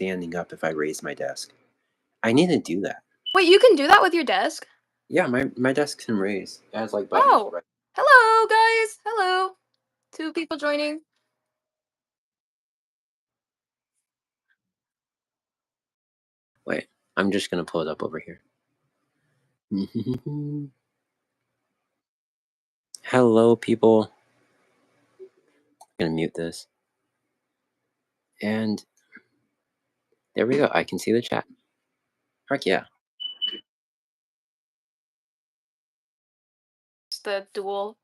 standing up if I raise my desk. I need to do that. Wait, you can do that with your desk? Yeah, my desk can raise. It has like buttons. Oh, Right? hello guys. Hello. 2 people joining. Wait, I'm just gonna pull it up over here. Hello, people. I'm gonna mute this. And there we go. I can see the chat. Heck yeah. The dual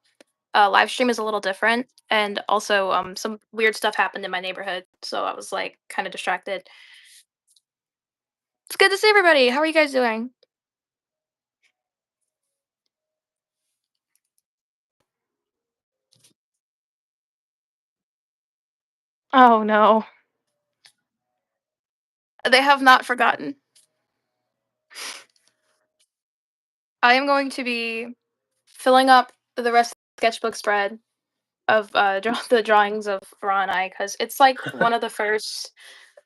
live stream is a little different, and also some weird stuff happened in my neighborhood, so I was like kind of distracted. It's good to see everybody. How are you guys doing? Oh no. They have not forgotten. I am going to be filling up the rest of the sketchbook spread of the drawings of Ra and I, because it's like one of the first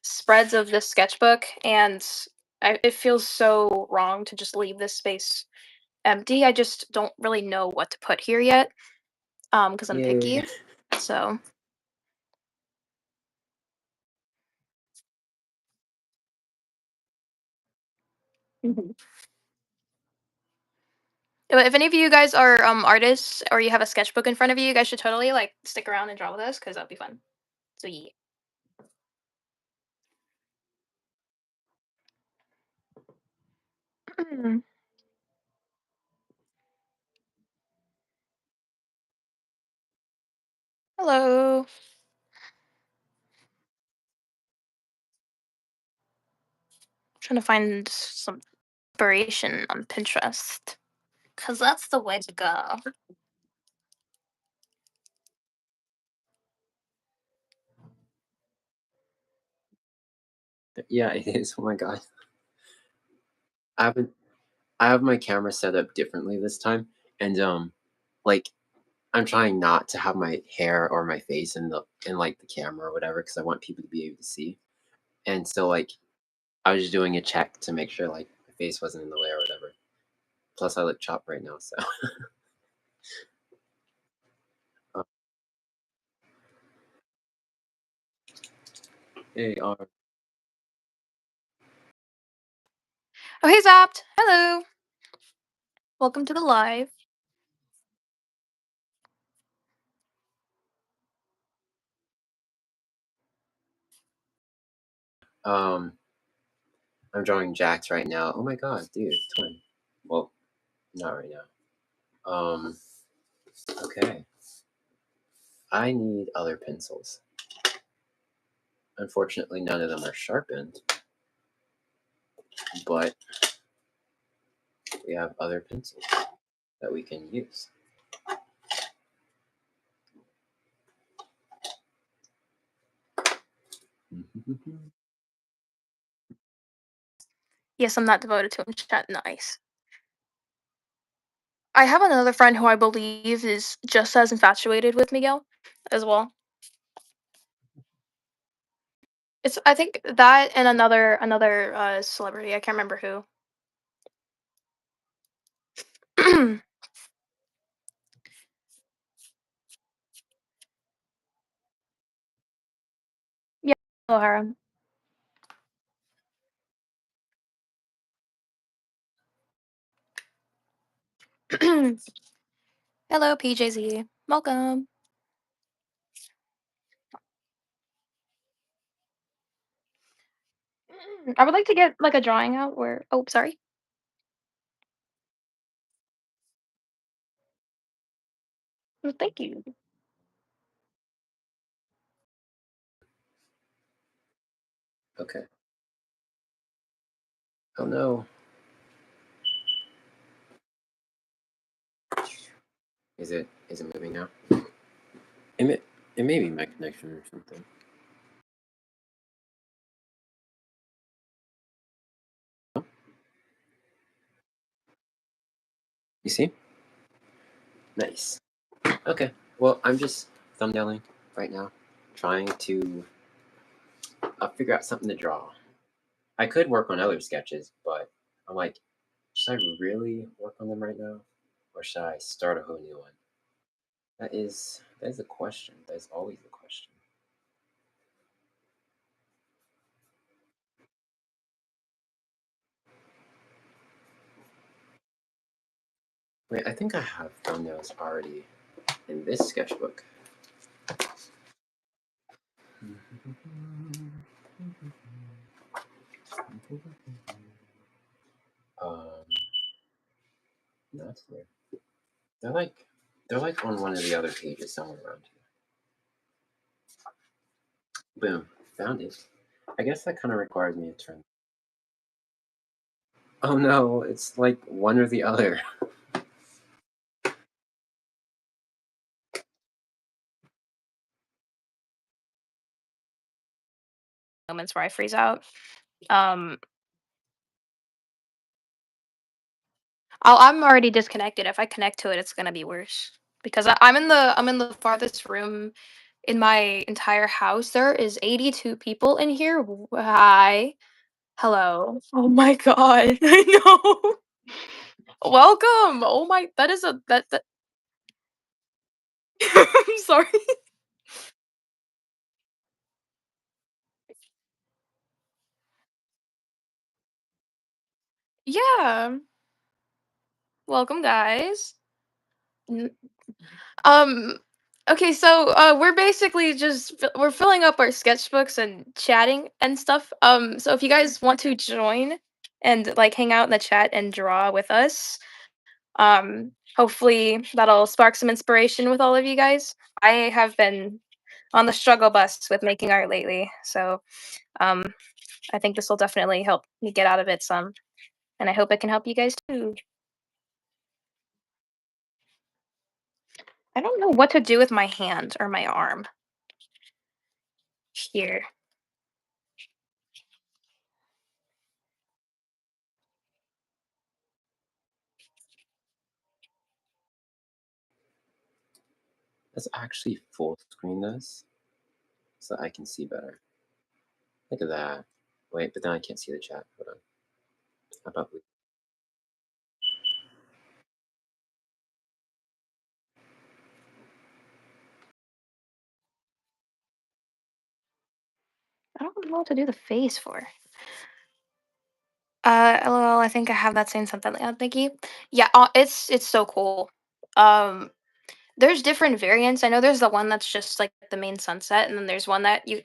spreads of this sketchbook, and it feels so wrong to just leave this space empty. I just don't really know what to put here yet, because I'm picky. So. Mhm. But if any of you guys are artists or you have a sketchbook in front of you, you guys should totally like stick around and draw with us, because that'd be fun. So yeah. Hello. Trying to find some inspiration on Pinterest, because that's the way to go. Yeah, it is. Oh my god. I have my camera set up differently this time, and like I'm trying not to have my hair or my face in like the camera or whatever, because I want people to be able to see. And so like I was just doing a check to make sure like my face wasn't in the way or whatever. Plus I look chopped right now, so uh, hey, Oh, hey Zapped. Hello. Welcome to the live. I'm drawing Jax right now. Oh my god, dude, twin. Well, not right now. Okay. I need other pencils. Unfortunately, none of them are sharpened, but we have other pencils that we can use. Yes, I'm not devoted to him. Chat nice. I have another friend who I believe is just as infatuated with Miguel as well. It's I think that and another celebrity. I can't remember who. Yeah, O'Hara. Hello, PJZ. Welcome. I would like to get like a drawing out where. Oh, sorry. Well, thank you. Okay. Oh no. Is it moving now? It may be my connection or something. You see? Nice. Okay. Well, I'm just thumbnailing right now, trying to figure out something to draw. I could work on other sketches, but I'm like, should I really work on them right now, or should I start a whole new one? That is a question. That is always a question. Wait, I think I have thumbnails already in this sketchbook. Um, That's there. They're like they're like on one of the other pages somewhere around here. Boom, found it. I guess that kind of requires me to turn. Oh no, it's like one or the other. Moments where I freeze out. Um, I'm already disconnected. If I connect to it, it's gonna be worse because I'm in the farthest room in my entire house. There is 82 people in here. Hi, hello. Oh my god, I know. Welcome. Oh my, that is a that. I'm sorry. Yeah. Welcome, guys. N- Um. Okay, so we're basically we're filling up our sketchbooks and chatting and stuff. So if you guys want to join and like hang out in the chat and draw with us, hopefully that'll spark some inspiration with all of you guys. I have been on the struggle bus with making art lately, so um, I think this will definitely help me get out of it some, and I hope it can help you guys too. I don't know what to do with my hand or my arm here. Let's actually full screen this so I can see better. Look at that. Wait, but then I can't see the chat. Hold on. How about we? I don't know what to do the face for. LOL, I think I have that same something. Thank you. Yeah, it's so cool. Um, there's different variants. I know there's the one that's just like the main sunset, and then there's one that you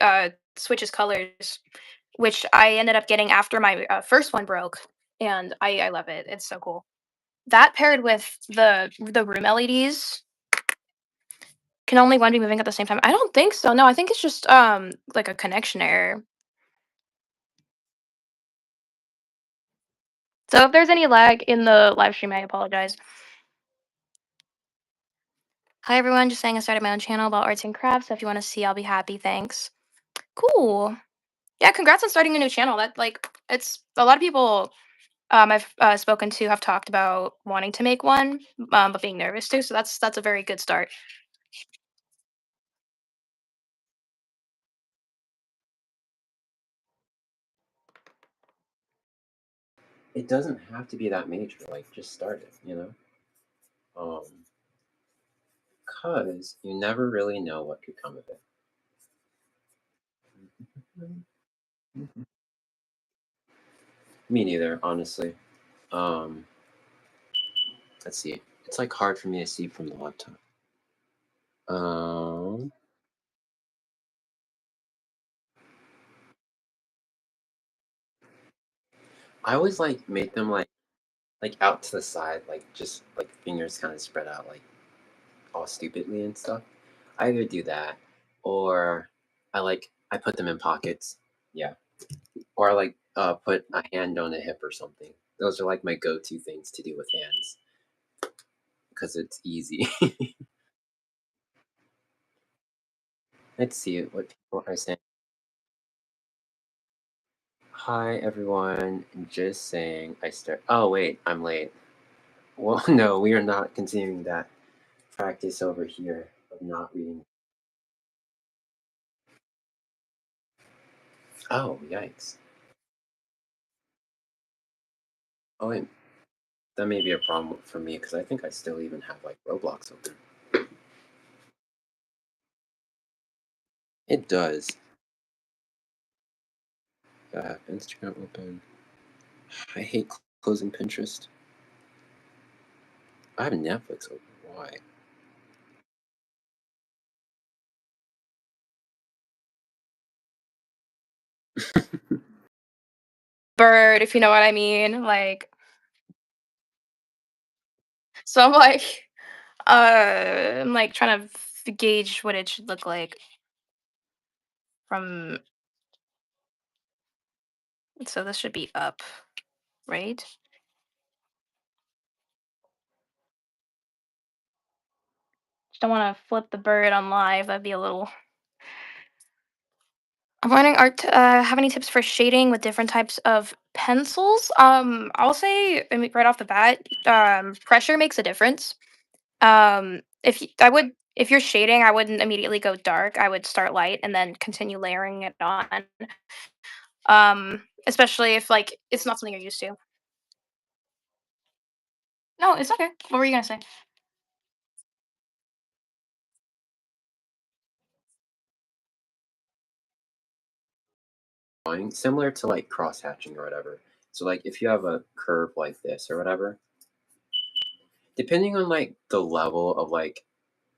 switches colors, which I ended up getting after my first one broke, and I love it. It's so cool. That paired with the room LEDs, can only one be moving at the same time? I don't think so. No, I think it's just like a connection error. So if there's any lag in the live stream, I apologize. Hi everyone, just saying I started my own channel about arts and crafts. So if you want to see, I'll be happy. Thanks. Cool. Yeah, congrats on starting a new channel. That like it's a lot of people I've spoken to have talked about wanting to make one, but being nervous too. So that's a very good start. It doesn't have to be that major. Like, just start it. Cause you never really know what could come of it. Me neither, honestly. Um, let's see. It's like hard for me to see from the laptop. Um, I always like make them like out to the side, like just like fingers kind of spread out, like all stupidly and stuff. I either do that, or I put them in pockets. Yeah, or I like put a hand on a hip or something. Those are like my go-to things to do with hands because it's easy. Let's see what people are saying. Hi everyone, just saying I start. Oh wait, I'm late. Well, no, we are not continuing that practice over here of not reading. Oh, yikes. Oh, wait, that may be a problem for me because I think I still even have like Roblox open. It does. I have Instagram open. I hate closing Pinterest. I have Netflix open. Why? Bird, if you know what I mean. Like, so I'm like, I'm like trying to gauge what it should look like from. So this should be up, right? Just don't want to flip the bird on live. That'd be a little. I'm wondering, have any tips for shading with different types of pencils? I'll say, I mean, right off the bat, pressure makes a difference. If you're shading, I wouldn't immediately go dark. I would start light and then continue layering it on. Especially if like it's not something you're used to. No, it's okay. What were you gonna say? Drawing similar to like cross hatching or whatever. So like if you have a curve like this or whatever, depending on like the level of like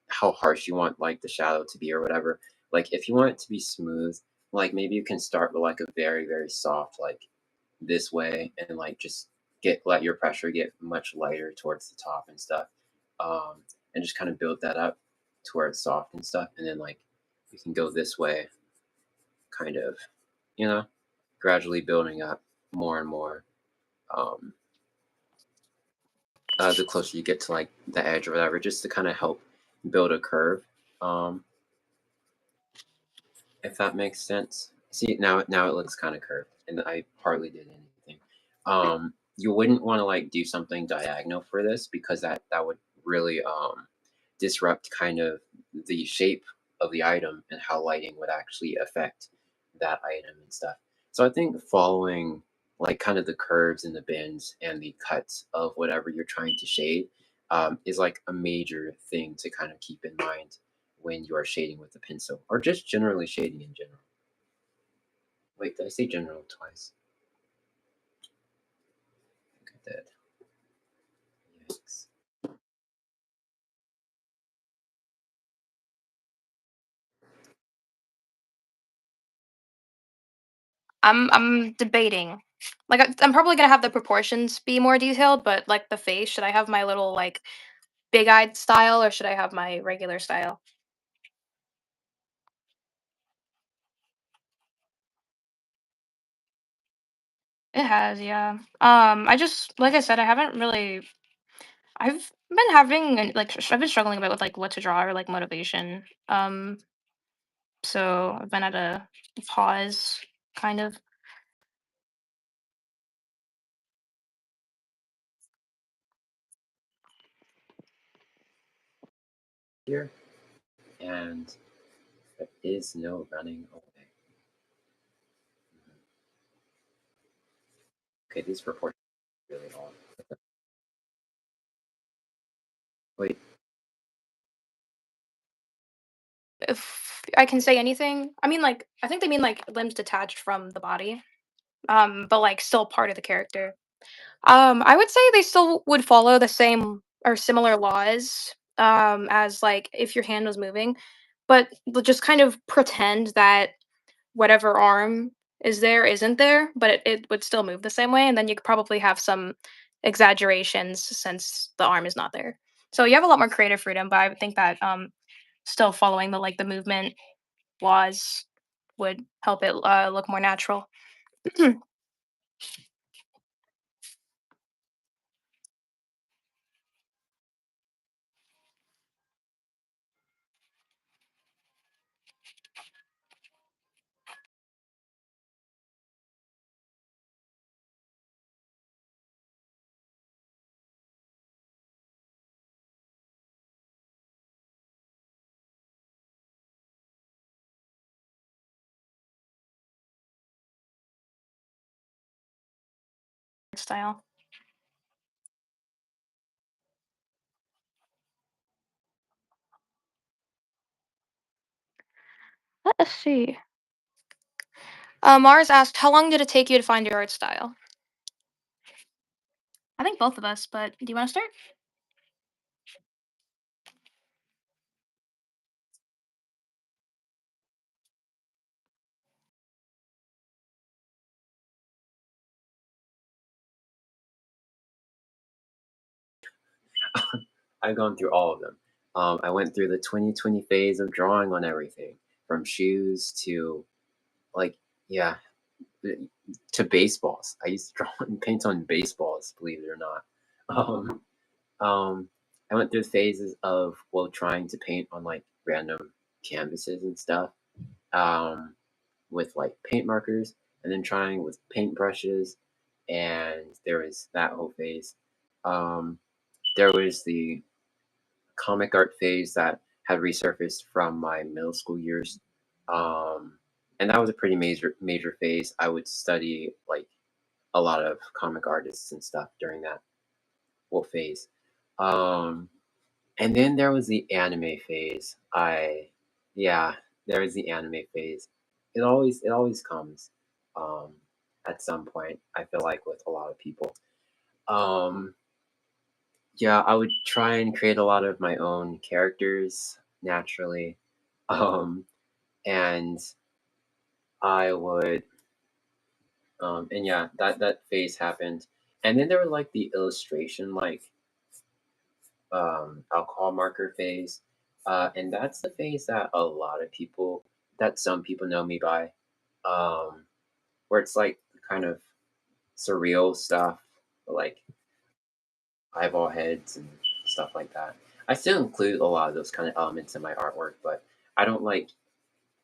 how harsh you want like the shadow to be or whatever. Like if you want it to be smooth, like maybe you can start with like a very, very soft, like this way, and like just get let your pressure get much lighter towards the top and stuff. And just kind of build that up to where it's soft and stuff. And then like you can go this way, kind of, you know, gradually building up more and more. Um, the closer you get to like the edge or whatever, just to kind of help build a curve. Um, if that makes sense. See, now it looks kind of curved, and I hardly did anything. You wouldn't want to like do something diagonal for this because that would really disrupt kind of the shape of the item and how lighting would actually affect that item and stuff. So I think following like kind of the curves and the bends and the cuts of whatever you're trying to shade is like a major thing to kind of keep in mind when you are shading with a pencil or just generally shading in general. Wait, did I say general twice? I think I did. Yikes. I'm debating. Like I'm probably gonna have the proportions be more detailed, but like the face, should I have my little like big-eyed style or should I have my regular style? It has, yeah. I just like I said, I haven't really. I've been having I've been struggling a bit with like what to draw or like motivation. So I've been at a pause, kind of. Here, and there is no running away. Mhm. Okay, these proportions are really long. Wait, If I can say anything, I mean like I think they mean like limbs detached from the body, but like still part of the character. I would say they still would follow the same or similar laws as like if your hand was moving, but just kind of pretend that whatever arm is there isn't there, but it would still move the same way, and then you could probably have some exaggerations since the arm is not there. So you have a lot more creative freedom, but I would think that still following the like the movement laws would help it look more natural. Style. Let's see. Mars asked, "How long did it take you to find your art style?" I think both of us, but do you want to start? I've gone through all of them. I went through the 2020 phase of drawing on everything, from shoes to like, yeah, to baseballs. I used to draw and paint on baseballs, believe it or not. Um, um, I went through phases of well, trying to paint on like random canvases and stuff, um, with like paint markers, and then trying with paintbrushes, and there was that whole phase. Um, there was the comic art phase that had resurfaced from my middle school years. Um, and that was a pretty major phase. I would study like a lot of comic artists and stuff during that whole phase. Um, and then there was the anime phase. Yeah, there was the anime phase. It always comes um, at some point. I feel like with a lot of people. Um, Yeah, I would try and create a lot of my own characters naturally. Um, and I would and yeah, that phase happened. And then there were like the illustration like alcohol marker phase. And that's the phase that a lot of people that some people know me by. Um, where it's like kind of surreal stuff, like eyeball heads and stuff like that. I still include a lot of those kind of elements in my artwork, but I don't like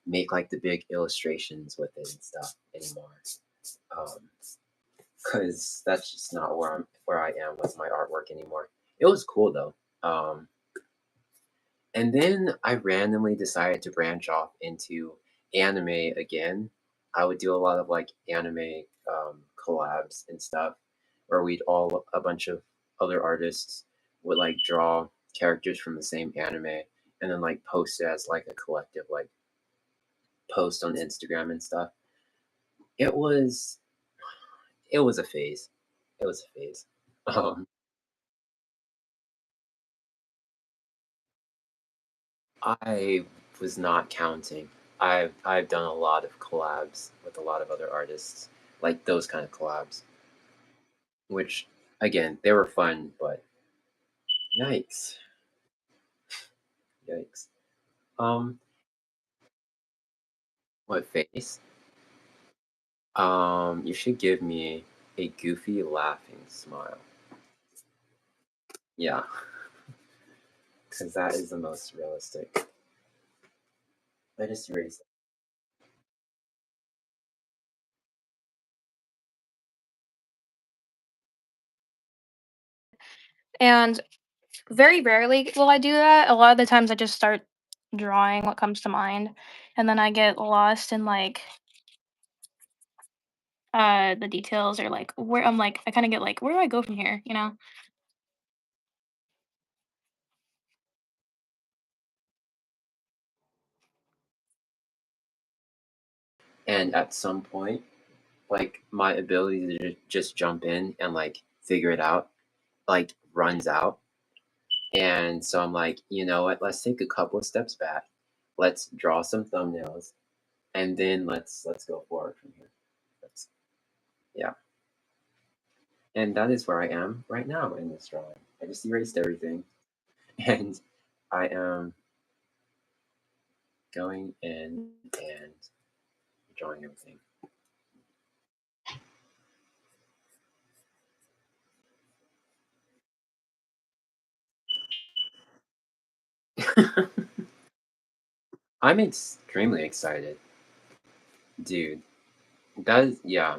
make like the big illustrations with it and stuff anymore. Because that's just not where I am with my artwork anymore. It was cool though. And then I randomly decided to branch off into anime again. I would do a lot of like anime collabs and stuff, where we'd all a bunch of other artists would like draw characters from the same anime and then like post it as like a collective like post on Instagram and stuff. It was it was a phase. It was a phase. Um, I was not counting. I've done a lot of collabs with a lot of other artists, like those kind of collabs, which again they were fun, but yikes, yikes. Um, what face? You should give me a goofy laughing smile. Yeah, because that is the most realistic. I just erased it. And very rarely will I do that. A lot of the times I just start drawing what comes to mind, and then I get lost in like the details or like where I'm like I kind of get like where do I go from here, you know? And at some point, like my ability to just jump in and like figure it out, like runs out. And so I'm like, you know what? Let's take a couple of steps back. Let's draw some thumbnails, and then let's go forward from here. That's yeah. And that is where I am right now in this drawing. I just erased everything, and I am going in and drawing everything. I'm extremely excited, dude. That is, yeah.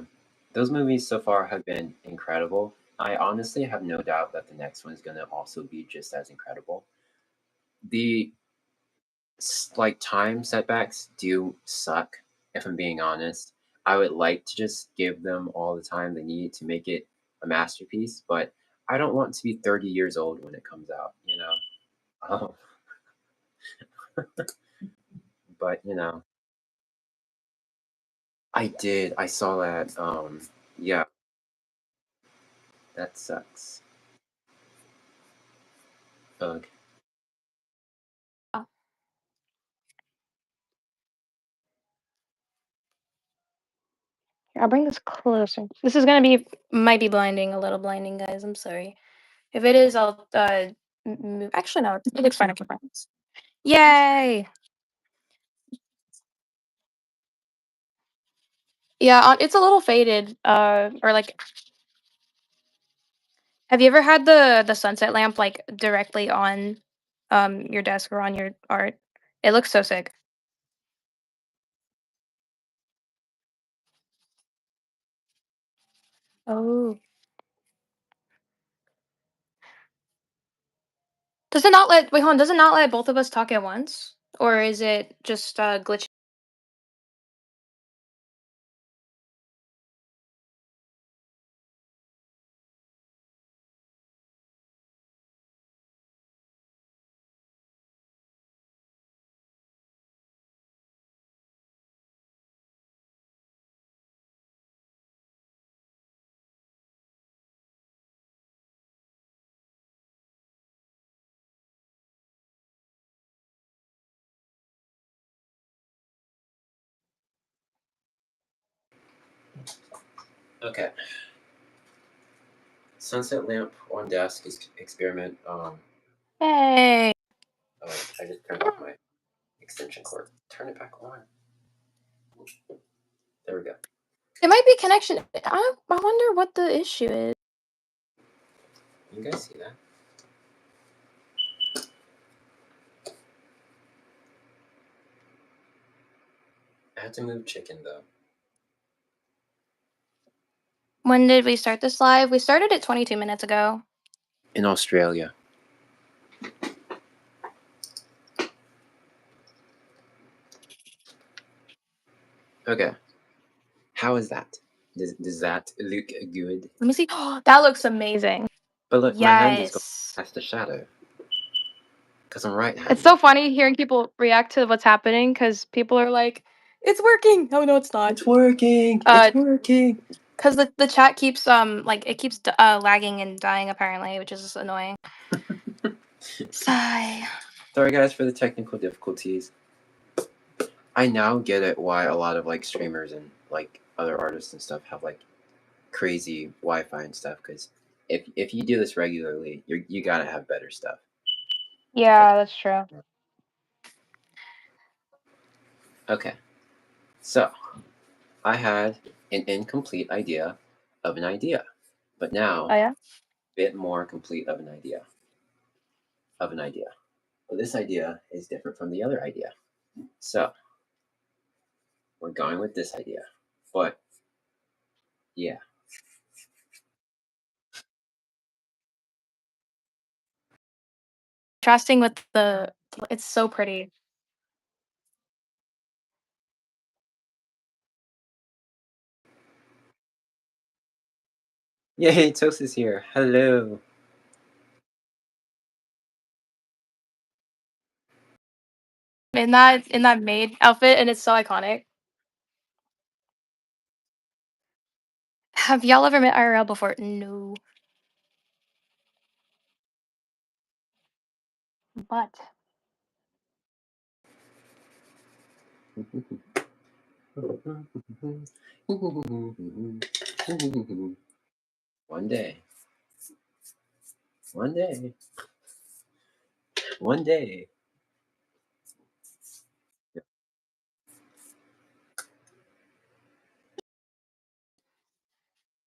Those movies so far have been incredible. I honestly have no doubt that the next one is going to also be just as incredible. The like time setbacks do suck, if I'm being honest. I would like to just give them all the time they need to make it a masterpiece, but I don't want to be 30 years old when it comes out, you know? Um, but, you know. I did. I saw that. Yeah, that sucks. Ugh. Oh, here, I'll bring this closer. This is gonna be might be blinding, a little blinding, guys. I'm sorry. If it is, I'll move. Actually, no, it looks fine. Okay, fine. Yay! Yeah, it's a little faded. Or like, have you ever had the sunset lamp like directly on your desk or on your art? It looks so sick. Oh. Does it not let wait, hold on, does it not let both of us talk at once? Or is it just glitch? Okay. Sunset lamp on desk is experiment. Hey. Oh, wait, I just turned off my extension cord. Turn it back on. There we go. It might be connection. I wonder what the issue is. You guys see that? I had to move chicken though. When did we start this live? We started it 22 minutes ago. In Australia. Okay. How is that? Does that look good? Let me see. Oh, that looks amazing. But look, my hand is going Yes. past the shadow because I'm It's so right-handed. funny hearing people react to what's happening because people are like, "It's working." No, no, it's not. It's working. Uh, It's working. because the chat keeps like it keeps lagging and dying apparently, which is annoying. Sigh. Sorry guys for the technical difficulties. I now get it why a lot of like streamers and like other artists and stuff have like crazy Wi-Fi and stuff because if you do this regularly, you gotta have better stuff. Okay. Yeah, that's true. Okay. So I had an incomplete idea of an idea, but now Oh yeah. a bit more complete of an idea of an idea. But this idea is different from the other idea. So we're going with this idea. But yeah. Contrasting with the, it's so pretty. Yay, Toast is here. Hello. In that maid outfit, and it's so iconic. Have y'all ever met IRL before? No, but One day. One day. One day.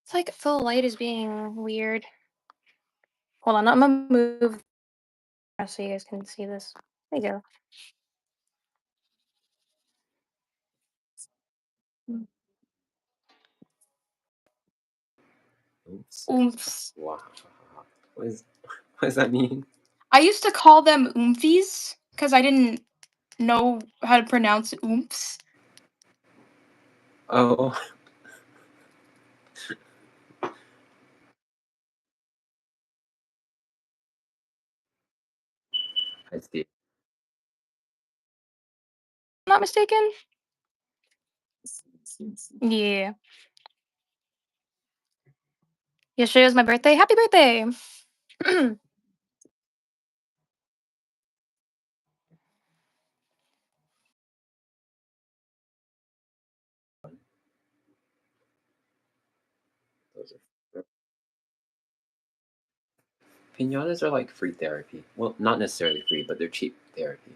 it's like the light is being weird. Hold on, I'm gonna move so you guys can see this. There you go. Mm. Oops. Oomphs. Wow. What does that mean? I used to call them oomfies because I didn't know how to pronounce oomphs. Oh, I see. I'm not mistaken. Yeah. Yesterday was my birthday. Happy birthday! Those are pinatas are like free therapy. Well, not necessarily free, but they're cheap therapy.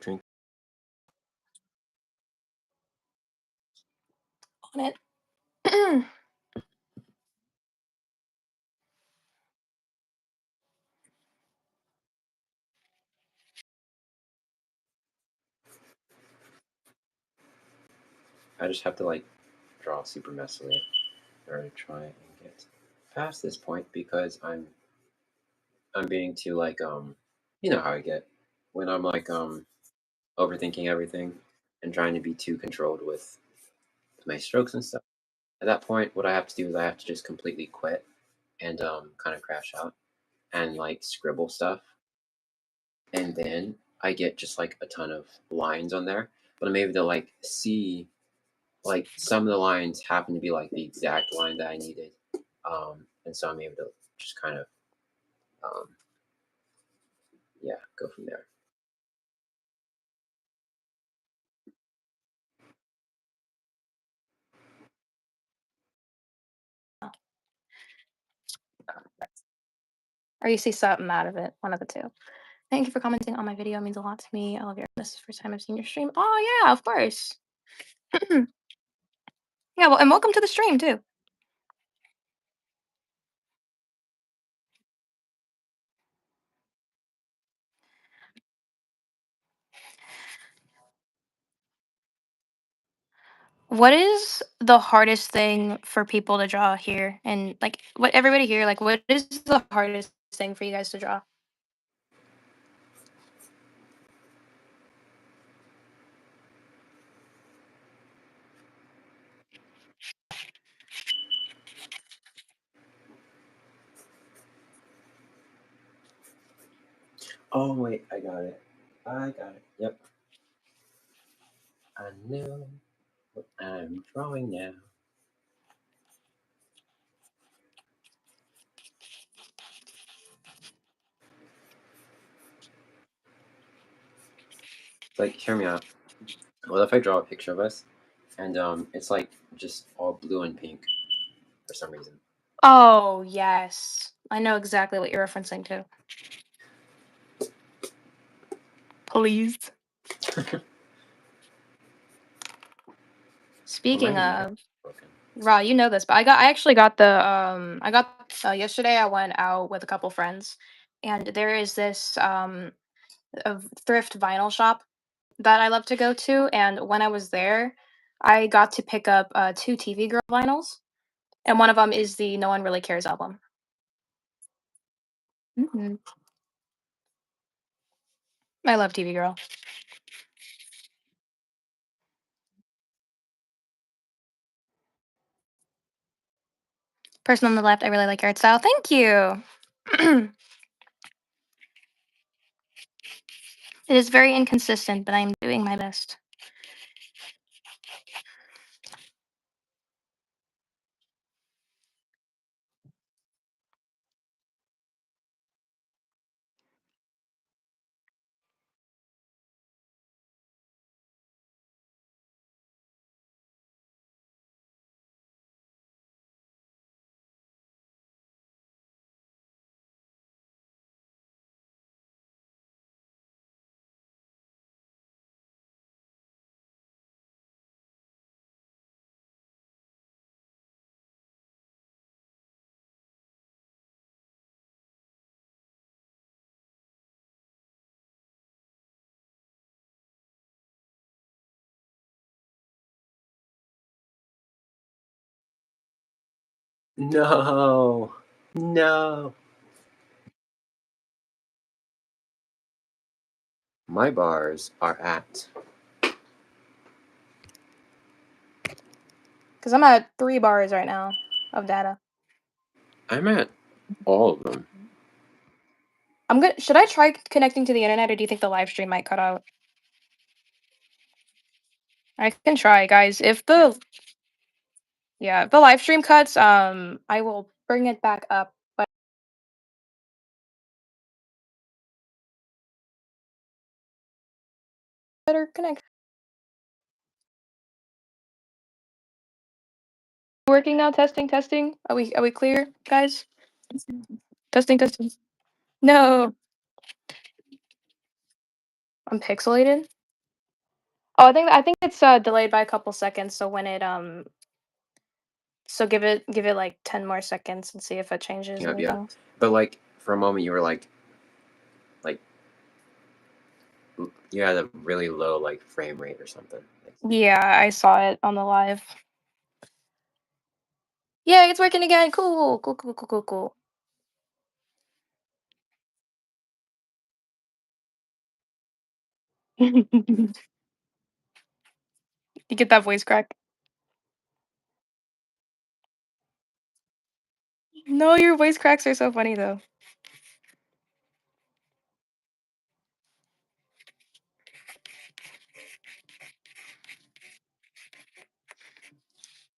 Drink. On it. I just have to like draw super messily in order to try and get past this point because I'm being too like you know how I get when I'm like overthinking everything and trying to be too controlled with my strokes and stuff. At that point, what I have to do is I have to just completely quit and kind of crash out and like scribble stuff, and then I get just like a ton of lines on there. But I'm able to like see like some of the lines happen to be like the exact line that I needed, and so I'm able to just kind of um, yeah, go from there. Or you see something out of it. One of the two. Thank you for commenting on my video. It means a lot to me. I love your. This is the first time I've seen your stream. Oh yeah, of course. Yeah, well, and welcome to the stream too. What is the hardest thing for people to draw here? And like, what everybody here, like, what is the hardest thing for you guys to draw? Oh wait, I got it. I got it. Yep, I know what I'm drawing now. Like, hear me out. What if I draw a picture of us, and it's like just all blue and pink for some reason? Oh yes, I know exactly what you're referencing to. Please. Or my Speaking mouse of, broken. Raw, you know this, but I actually got the I got yesterday I went out with a couple friends, and there is this a thrift vinyl shop that I love to go to, and when I was there, I got to pick up two TV Girl vinyls, and one of them is the No One Really Cares album. Hmm. I love TV Girl. Person on the left, I really like your art style. Thank you. It is very inconsistent, but I'm doing my best. No, no. My bars are at. Because I'm at 3 bars right now of data. I'm at all of them. I'm good. Should I try connecting to the internet, or do you think the live stream might cut out? I can try, guys. If the Yeah, if the live stream cuts, I will bring it back up. But better connect. Working now. Testing. Testing. Are we clear, guys? Testing. Testing. No, I'm pixelated. Oh, I think it's delayed by a couple seconds. So when it so give it like 10 more seconds and see if it changes Yep, yeah. anything. But like for a moment, you were like you had a really low like frame rate or something. Like, Yeah, I saw it on the live. Yeah, it's working again. Cool. Cool. Cool. Cool. Cool. Cool. You get that voice crack? No, your voice cracks are so funny though.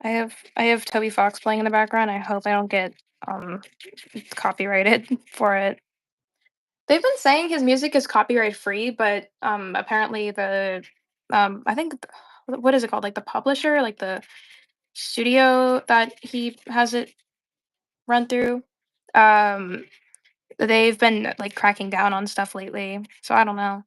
I have Toby Fox playing in the background. I hope I don't get um copyrighted for it. They've been saying his music is copyright free, but apparently I think what is it called? Like the publisher, like the studio that he has it run through. Um they've been like cracking down on stuff lately. So I don't know.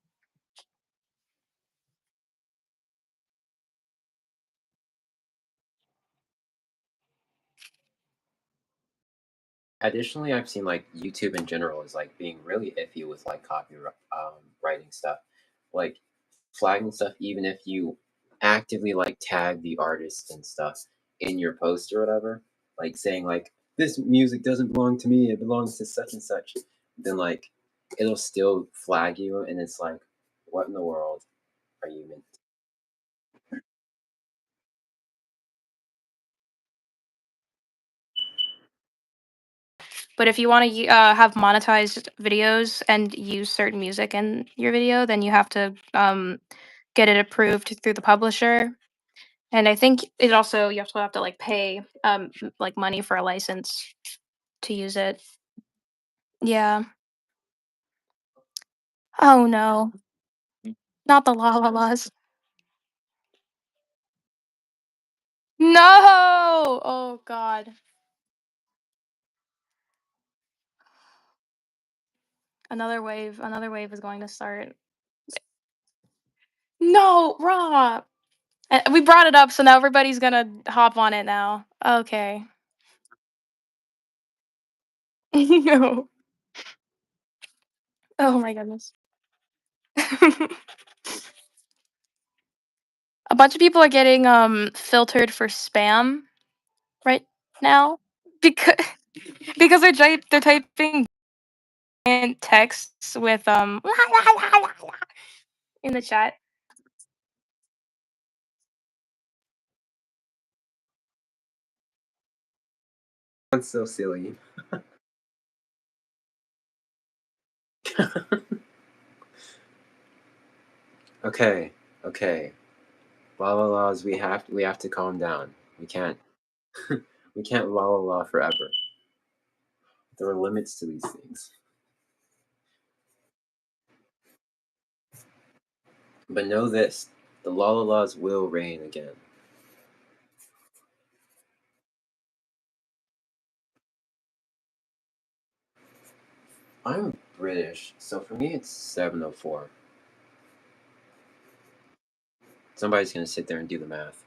additionally, I've seen like YouTube in general is like being really iffy with like copyright writing stuff, like flagging stuff even if you actively like tag the artist and stuff in your post or whatever, like saying like this music doesn't belong to me, it belongs to such and such. Then like it'll still flag you, and it's like, what in the world are you meant? But if you want to have monetized videos and use certain music in your video, then you have to get it approved through the publisher. And I think it also you also have to like pay like money for a license to use it. Yeah. Oh no, not the La La Las. No. Oh God. Another wave. Another wave is going to start. No, Rob. We brought it up, so now everybody's gonna hop on it now. Okay. No. Oh my goodness. A bunch of people are getting filtered for spam right now because because they're typing in texts with in the chat. That's so silly. Okay, okay. La la laws, we have to calm down. We can't we can't la la la forever. There are limits to these things. But know this, the la la laws will reign again. I'm British, so for me it's 7:04. Somebody's gonna sit there and do the math.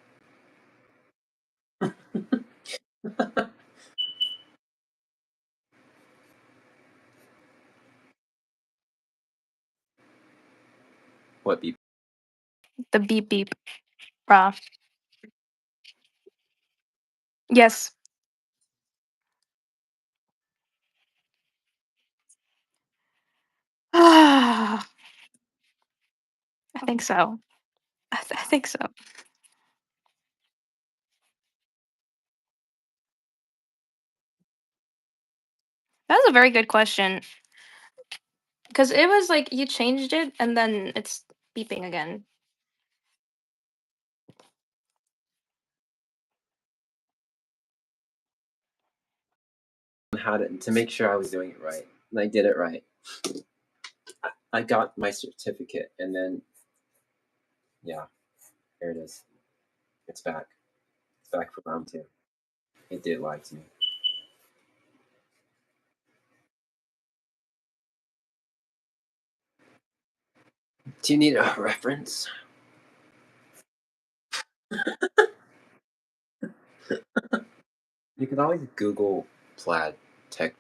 What be The beep beep, brah. Yes. I think so. I think so. That was a very good question. Because it was like you changed it and then it's beeping again. How to make sure I was doing it right, and I did it right. I got my certificate, and then yeah, here it is. It's back. It's back for round two. It did lie to me. Do you need a reference? You can always Google plaid tech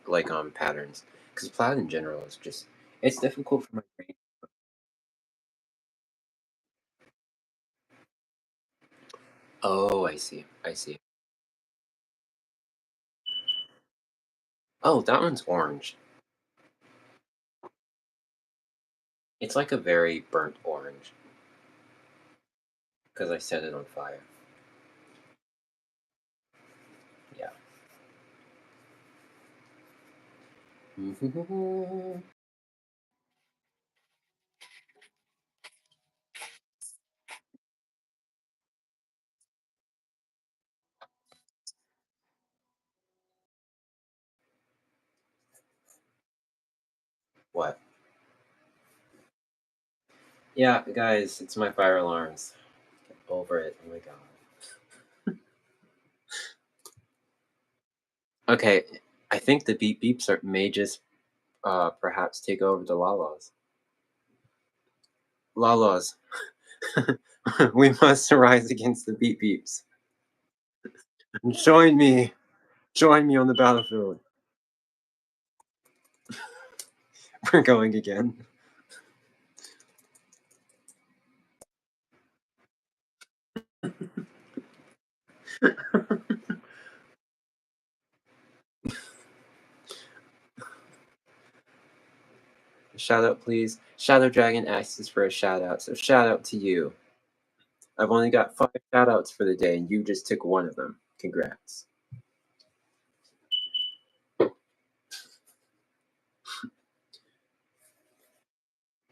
patterns, because plaid in general is just it's difficult for my brain. Oh, I see. I see. Oh, that one's orange. It's like a very burnt orange because I set it on fire. Yeah. What? Yeah, guys, it's my fire alarms. Get over it. Oh my god. Okay, I think the beep beeps may just perhaps take over the lalas. Lalas, we must arise against the beep beeps. Join me. Join me on the battlefield. We're going again. Shout out, please. Shadow Dragon asks for a shout out, so shout out to you. I've only got 5 shout outs for the day, and you just took one of them. Congrats.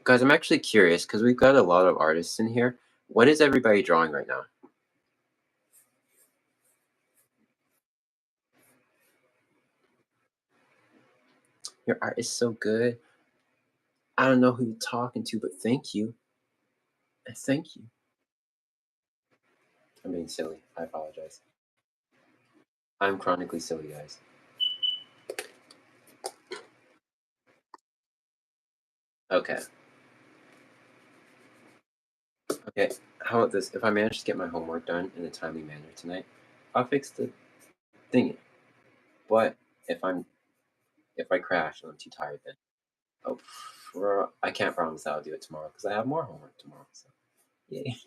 Guys, I'm actually curious because we've got a lot of artists in here. What is everybody drawing right now? Your art is so good. I don't know who you're talking to, but thank you. Thank you. I'm being silly. I apologize. I'm chronically silly, guys. Okay. Okay. How about this? If I manage to get my homework done in a timely manner tonight, I'll fix the thingy. But if I'm if I crash and I'm too tired, then oh, I can't promise I'll do it tomorrow because I have more homework tomorrow. So yay.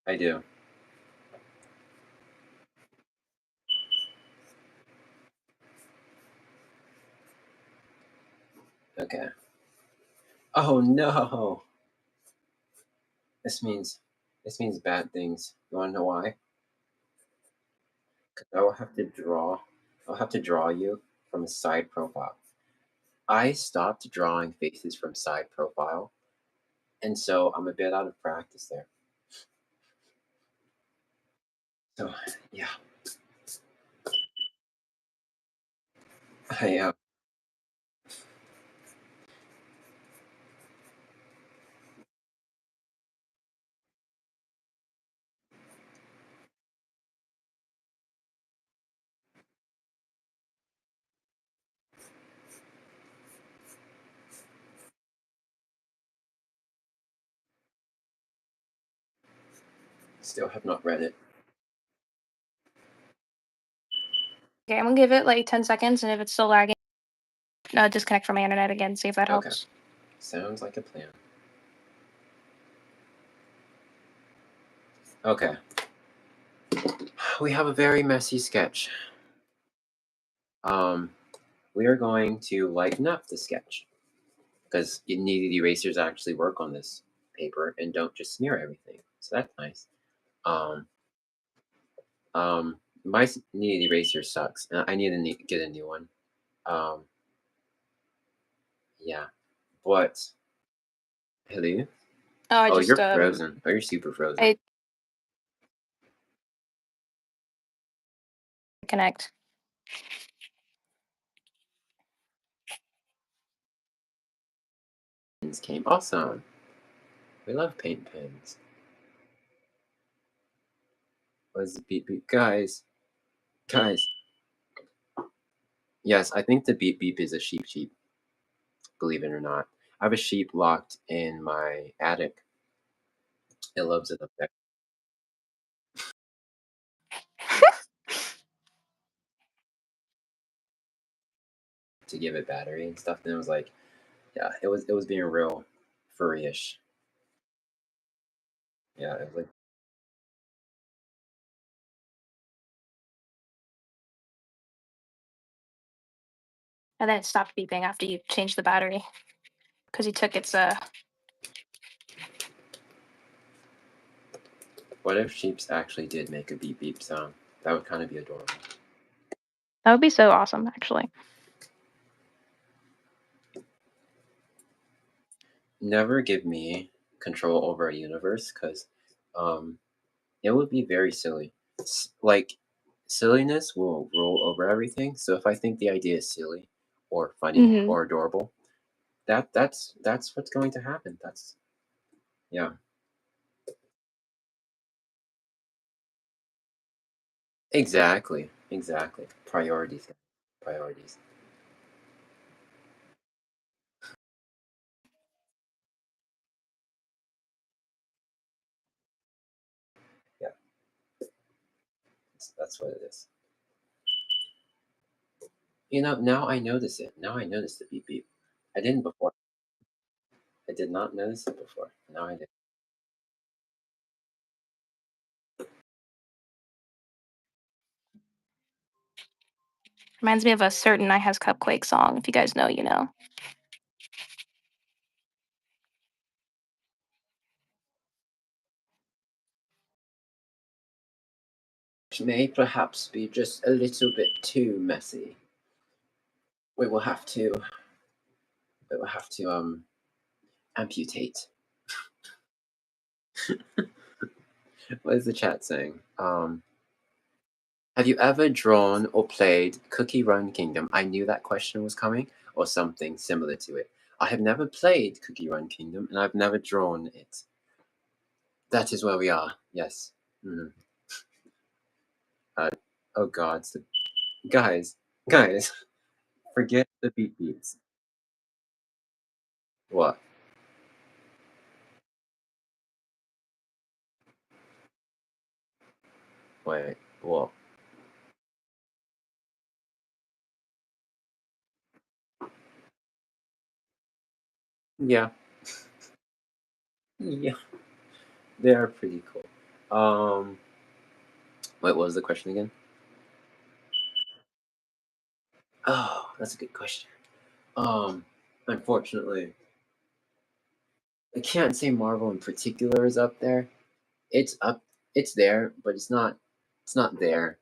I do. Okay. Oh no. This means this means bad things. You wanna know why? 'Cause I will have to draw. I'll have to draw you from a side profile. I stopped drawing faces from side profile, and so I'm a bit out of practice there. So yeah, I still have not read it. Okay, I'm gonna give it like 10 seconds, and if it's still lagging, disconnect from my internet again, see if that Okay, helps. sounds like a plan. Okay, we have a very messy sketch. Um, we are going to lighten up the sketch because kneaded erasers actually work on this paper and don't just smear everything. So that's nice. Um, my kneaded eraser sucks, and I need to get a new one. Um, Yeah, but hello? Oh, I Oh, just you're frozen. Oh, you're super frozen. I connect. Pins came. Awesome. We love paint pins. What is the beep beep? Guys. Yes, I think the beep beep is a sheep, believe it or not. I have a sheep locked in my attic. It loves it up there to give it battery and stuff. And it was like, yeah, it was being real furry-ish. Yeah, it was like And then it stopped beeping after you changed the battery because you took its what if sheeps actually did make a beep beep sound? That would kind of be adorable. That would be so awesome, actually. Never give me control over a universe because um, it would be very silly. Like, silliness will rule over everything. So if I think the idea is silly or funny Hmm. or adorable, that's what's going to happen. That's yeah. Exactly. Priorities. Priorities. Yeah, that's what it is. Now I notice it. Now I notice the beep beep. I didn't before. I did not notice it before. Now I did. Reminds me of a certain I Has Cupquake song. If you guys know, you know. Which may perhaps be just a little bit too messy. We will have to. We will have to amputate. What is the chat saying? Have you ever drawn or played Cookie Run Kingdom? I knew that question was coming, or something similar to it. I have never played Cookie Run Kingdom, and I've never drawn it. That is where we are. Yes. Mhm. Uh, oh God, guys, forget the beep beeps. What? Wait, what? Yeah, yeah, they are pretty cool. Wait, what was the question again? Oh, that's a good question. Um, Unfortunately, I can't say Marvel in particular is up there. It's up, it's there, but it's not there.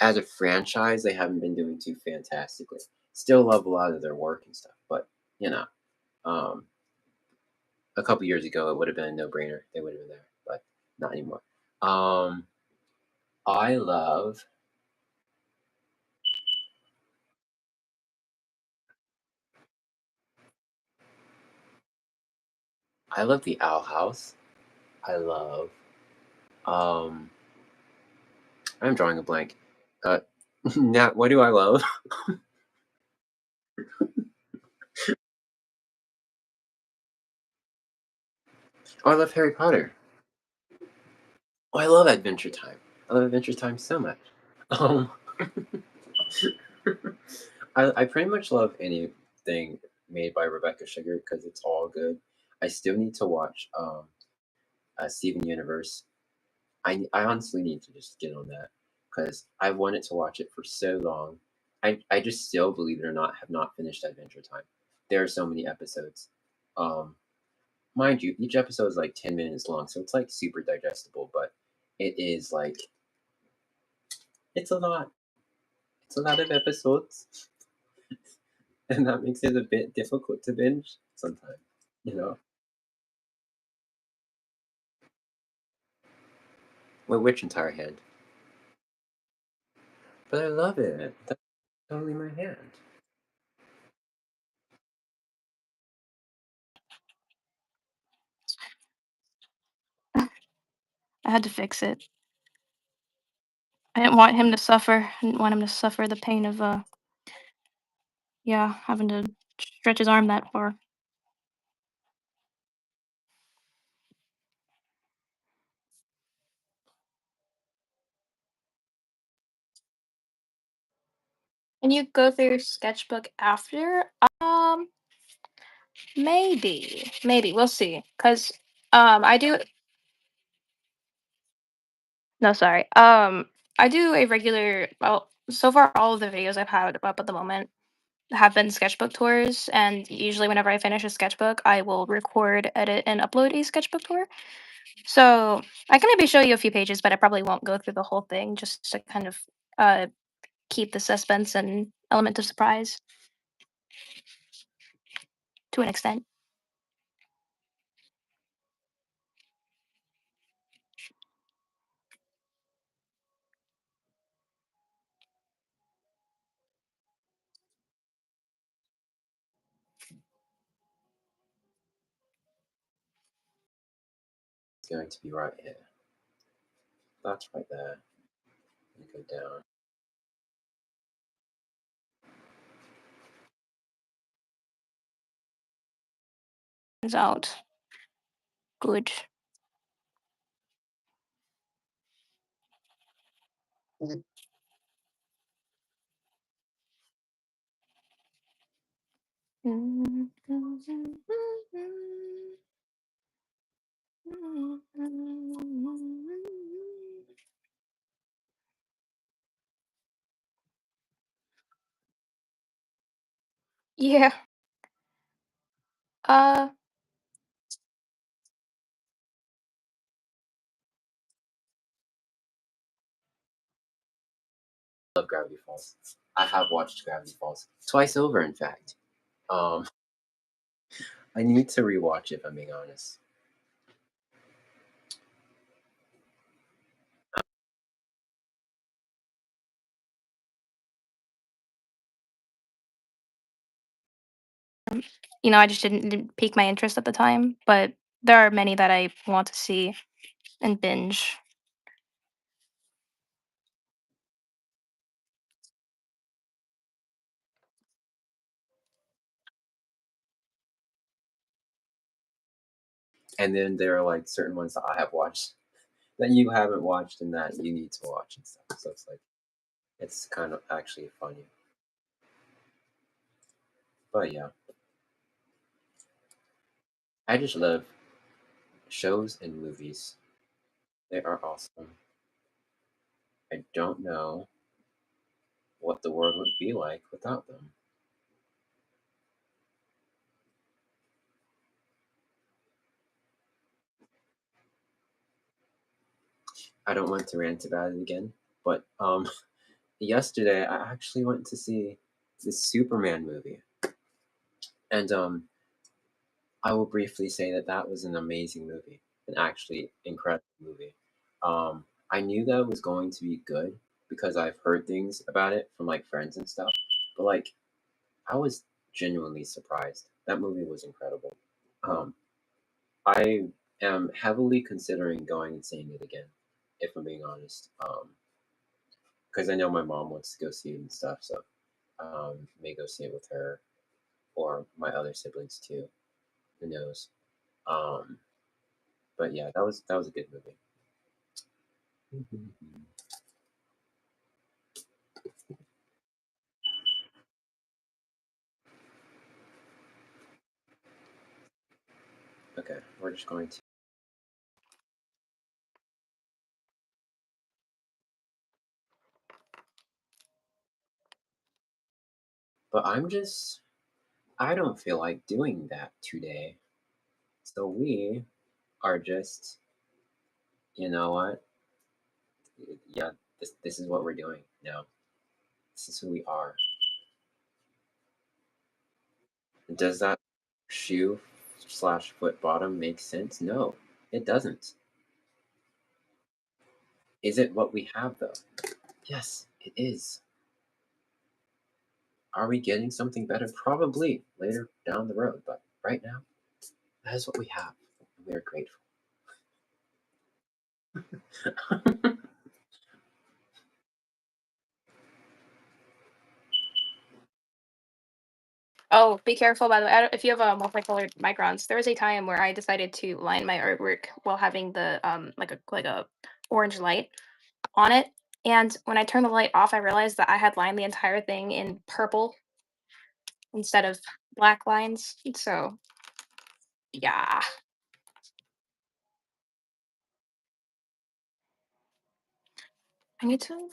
As a franchise, they haven't been doing too fantastically. Still love a lot of their work and stuff, but you know, um, a couple years ago it would have been a no-brainer. They would have been there, but not anymore. Um, I love, I love the Owl House. I love, um, I'm drawing a blank. Uh, Nat, what do I love? Oh, I love Harry Potter. Oh, I love Adventure Time. I love Adventure Time so much. Um, I pretty much love anything made by Rebecca Sugar because it's all good. I still need to watch Steven Universe. I honestly need to just get on that because I've wanted to watch it for so long. I just still, believe it or not, have not finished Adventure Time. There are so many episodes. Um, Mind you, each episode is like 10 minutes long, so it's like super digestible, but it is like it's a lot. It's a lot of episodes. and that makes it a bit difficult to binge sometimes, you know? Well, which entire hand? But I love it. That's totally my hand. I had to fix it. I didn't want him to suffer. I didn't want him to suffer the pain of, yeah, having to stretch his arm that far. And you go through your sketchbook after? Maybe. We'll see. Cause I do no, sorry. I do a regular well, so far all of the videos I've had up at the moment have been sketchbook tours, and usually whenever I finish a sketchbook, I will record, edit, and upload a sketchbook tour. So I can maybe show you a few pages, but I probably won't go through the whole thing just to kind of uh keep the suspense and element of surprise to an extent. It's going to be right here. That's right there. And go down. Turns out good. Yeah. Uh, I love Gravity Falls. I have watched Gravity Falls twice over, in fact. Um, I need to rewatch it, if I'm being honest. I just didn't pique my interest at the time, but there are many that I want to see and binge. And then there are like certain ones that I have watched that you haven't watched and that you need to watch and stuff. So it's like it's kind of actually funny. But yeah, I just love shows and movies. They are awesome. I don't know what the world would be like without them. I don't want to rant about it again, but yesterday I actually went to see the Superman movie, and I will briefly say that that was an amazing movie, an actually incredible movie. I knew that it was going to be good because I've heard things about it from like friends and stuff, but like I was genuinely surprised. That movie was incredible. Um, I am heavily considering going and seeing it again, if I'm being honest. Because I know my mom wants to go see it and stuff, so may go see it with her or my other siblings too. Who knows? Um, but yeah, that was a good movie. Okay, we're just going to. But I don't feel like doing that today. So we are just, you know what? Yeah, this is what we're doing now. This is who we are. Does that shoe slash foot bottom make sense? No, it doesn't. Is it what we have though? Yes, it is. Are we getting something better? Probably later down the road, but right now, that is what we have. And we are grateful. Oh, be careful, by the way. If you have multicolored microns, there was a time where I decided to line my artwork while having the like a orange light on it. And when I turned the light off, I realized that I had lined the entire thing in purple instead of black lines. So yeah, I need to.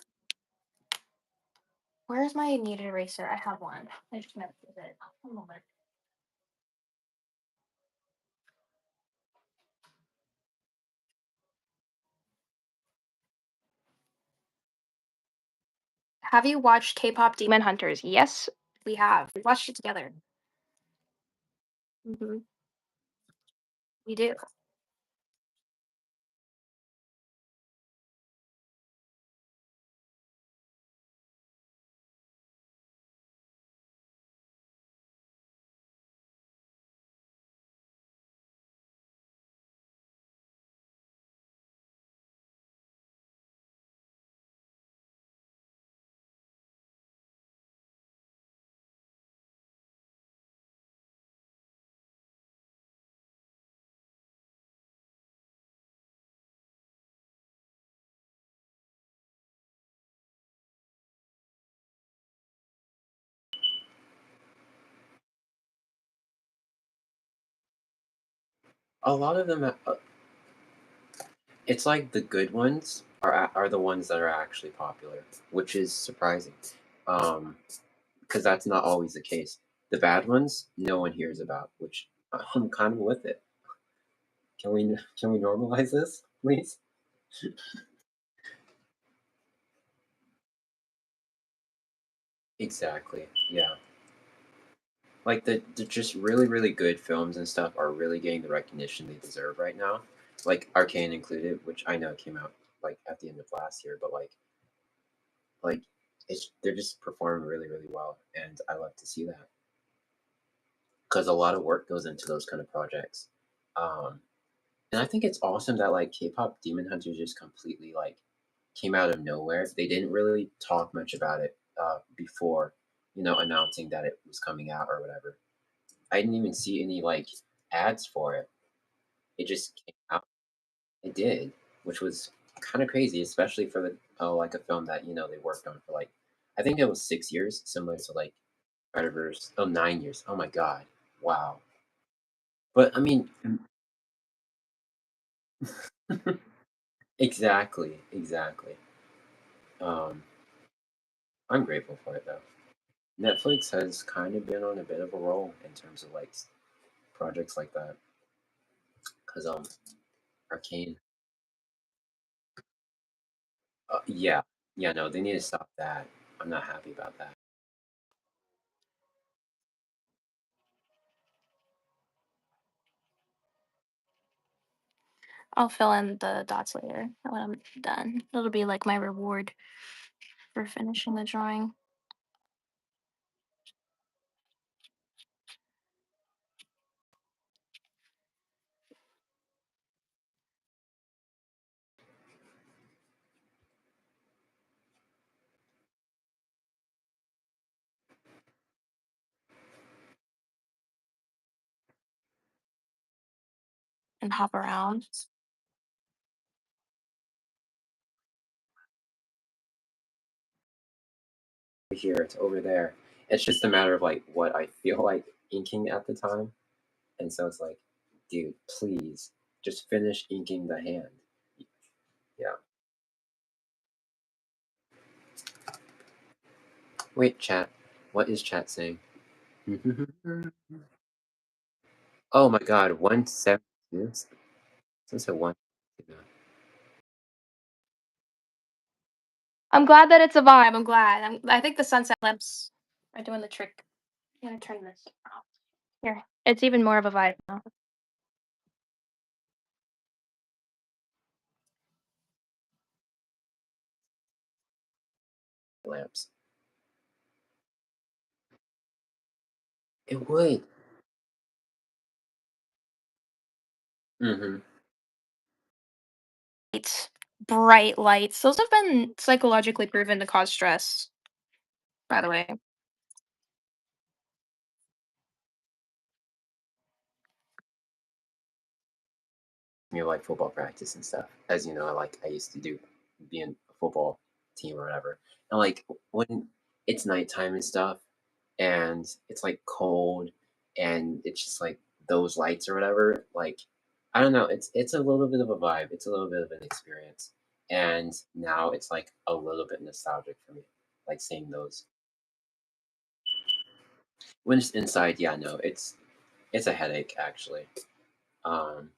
Where's my kneaded eraser? I have one. I just meant to use it. One moment. Have you watched K-pop Demon Hunters? Yes, we have. We watched it together. Hmm. We do. A lot of them, it's like the good ones are the ones that are actually popular, which is surprising, because that's not always the case. The bad ones, no one hears about, which I'm kind of with it. Can we normalize this, please? Exactly. Yeah. Like the just really really good films and stuff are really getting the recognition they deserve right now. Like Arcane included, which I know came out like at the end of last year, but like they're just performing really really well, and I love to see that because a lot of work goes into those kind of projects. Um, and I think it's awesome that like K-pop Demon Hunters just completely like came out of nowhere. They didn't really talk much about it before, announcing that it was coming out or whatever. I didn't even see any like ads for it. It just came out. It did, which was kind of crazy, especially for like a film that they worked on for like I think it was 6 years, similar to like Predators. Oh, 9 years. Oh my god, wow. But I mean, exactly, exactly. Um, I'm grateful for it though. Netflix has kind of been on a bit of a roll in terms of like projects like that. Cause Arcane, yeah, yeah, no, they need to stop that. I'm not happy about that. I'll fill in the dots later when I'm done. It'll be like my reward for finishing the drawing. And hop around. Here, it's over there. It's just a matter of like what I feel like inking at the time. And so it's like, dude, please just finish inking the hand. Yeah. Wait, chat. What is chat saying? Oh my god, 172? Since a one. I'm glad that it's a vibe. I'm glad. I think the sunset lamps are doing the trick. I'm gonna turn this off. Here, it's even more of a vibe now. Lamps. It would. Mhm. It's bright lights. Those have been psychologically proven to cause stress, by the way. Like football practice and stuff. As you know, I used to do be in a football team or whatever. And like when it's nighttime and stuff, and it's like cold, and it's just like those lights or whatever. Like I don't know, it's a little bit of a vibe. It's a little bit of an experience. And now it's like a little bit nostalgic for me, like seeing those. When it's inside, yeah, no, it's a headache actually. Um,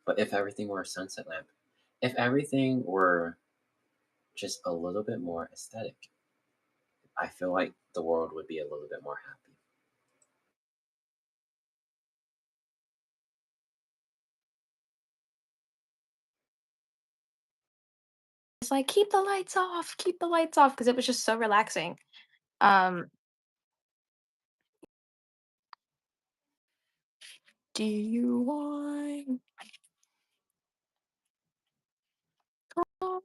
but if everything were a sunset lamp, if everything were just a little bit more aesthetic, I feel like the world would be a little bit more happy. It's like, keep the lights off, because it was just so relaxing. Um, do you want God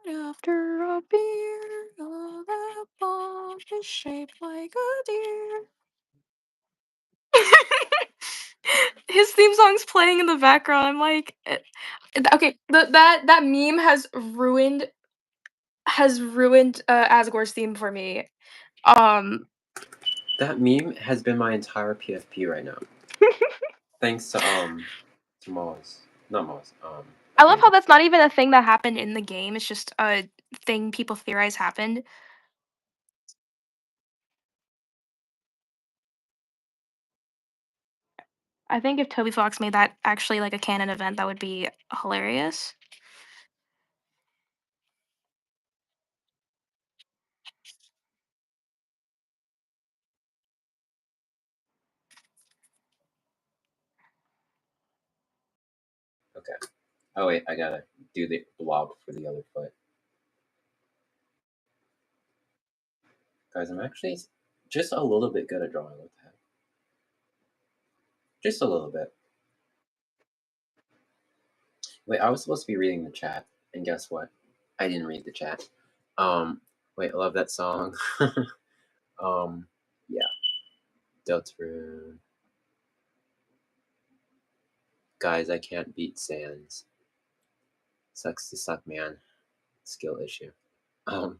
after a beer? A that bomb is shaped like a deer. His theme song's playing in the background. I'm like, okay, that meme has ruined Asgore's theme for me. Um, That meme has been my entire PFP right now. Thanks to Moz. Not Moz, I love how Amanda. that's not even a thing that happened in the game. It's just a thing people theorize happened. I think if Toby Fox made that actually like a canon event, that would be hilarious. Okay. Oh wait, I gotta do the blob for the other foot. Guys, I'm actually just a little bit good at drawing. What the heck? Just a little bit. Wait, I was supposed to be reading the chat, and guess what? I didn't read the chat. Wait, I love that song. Yeah, Deltarune. Guys, I can't beat Sans. Sucks to suck, man. Skill issue. Um,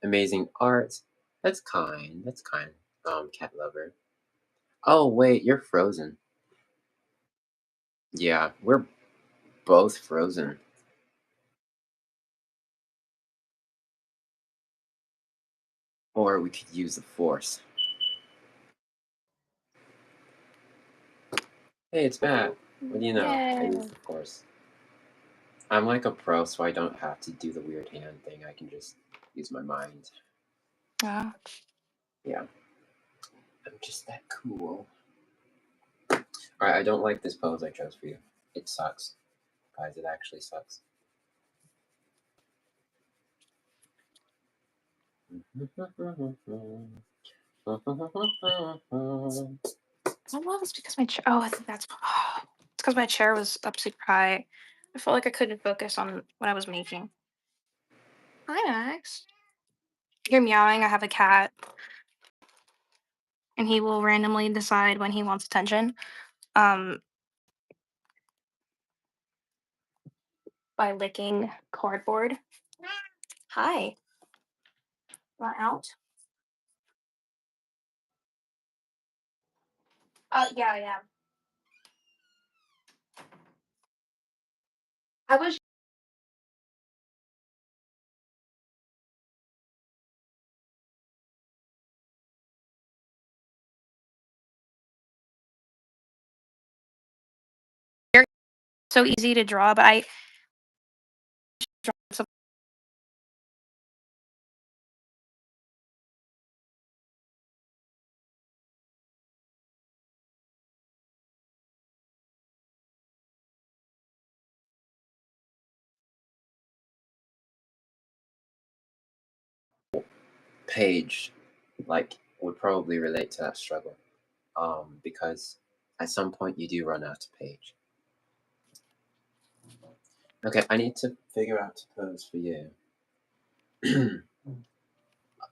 Amazing art. That's kind. That's kind. Cat lover. Oh wait, you're frozen. Yeah, we're both frozen. Or we could use the force. Hey, it's Matt. What do you know? I use Yeah. the force. I'm like a pro, so I don't have to do the weird hand thing. I can just use my mind. Yeah. Yeah, I'm just that cool. Alright, I don't like this pose I chose for you. It sucks. Guys, it actually sucks. I love it's because my chair. Oh, I think that's. It's because my chair was up super high. I felt like I couldn't focus on what I was making. Hi, Max. You're meowing. I have a cat, and he will randomly decide when he wants attention. Um, by licking cardboard. Hi. Want out? Yeah, yeah. I was very so easy to draw, but I draw some Paige, like, would probably relate to that struggle, because at some point you do run out of page. Okay, I need to figure out to pose for you.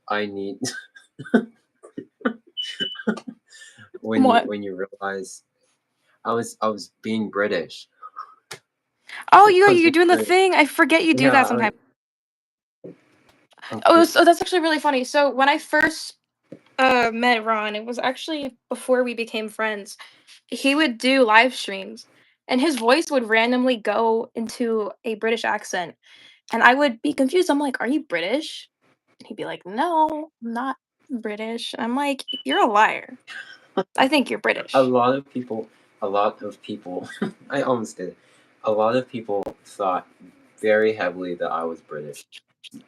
I need What? when you realize I was being British. Oh, I was you're being doing the British. thing. I forget you do Yeah, that sometimes. I'm Oh, Brit- so that's actually really funny. So when I first met Ron, it was actually before we became friends. He would do live streams, and his voice would randomly go into a British accent, and I would be confused. I'm like, "Are you British?" And he'd be like, "No, I'm not British." I'm like, "You're a liar. I think you're a British." lot of people, a lot of people, I almost did it. A lot of people thought very heavily that I was British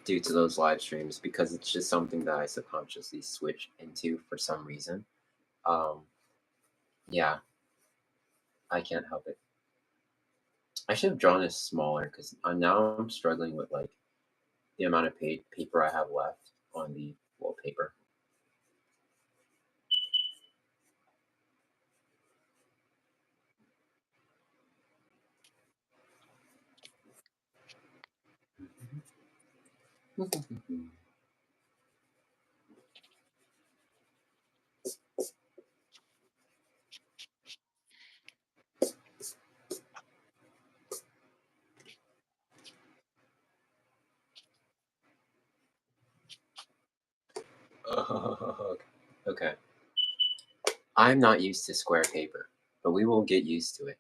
due to those live streams because it's just something that I subconsciously switch into for some reason. Um, yeah, I can't help it. I should have drawn this smaller because now I'm struggling with like the amount of paper I have left on the wallpaper. Okay. I'm not used to square paper, but we will get used to it.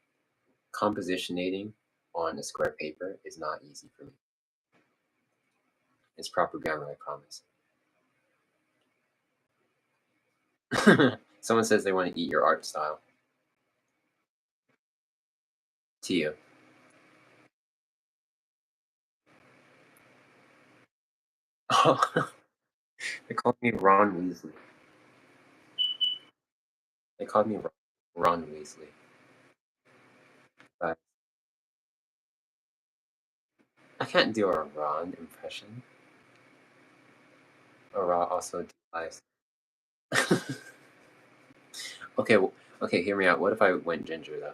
Compositionating on a square paper is not easy for me. It's proper grammar, I promise. Someone says they want to eat your art style. To you. Oh, they called me Ron Weasley. They called me Ron Weasley. But I can't do a Ron impression. A Ron also lies. Okay, okay, hear me out. What if I went ginger though?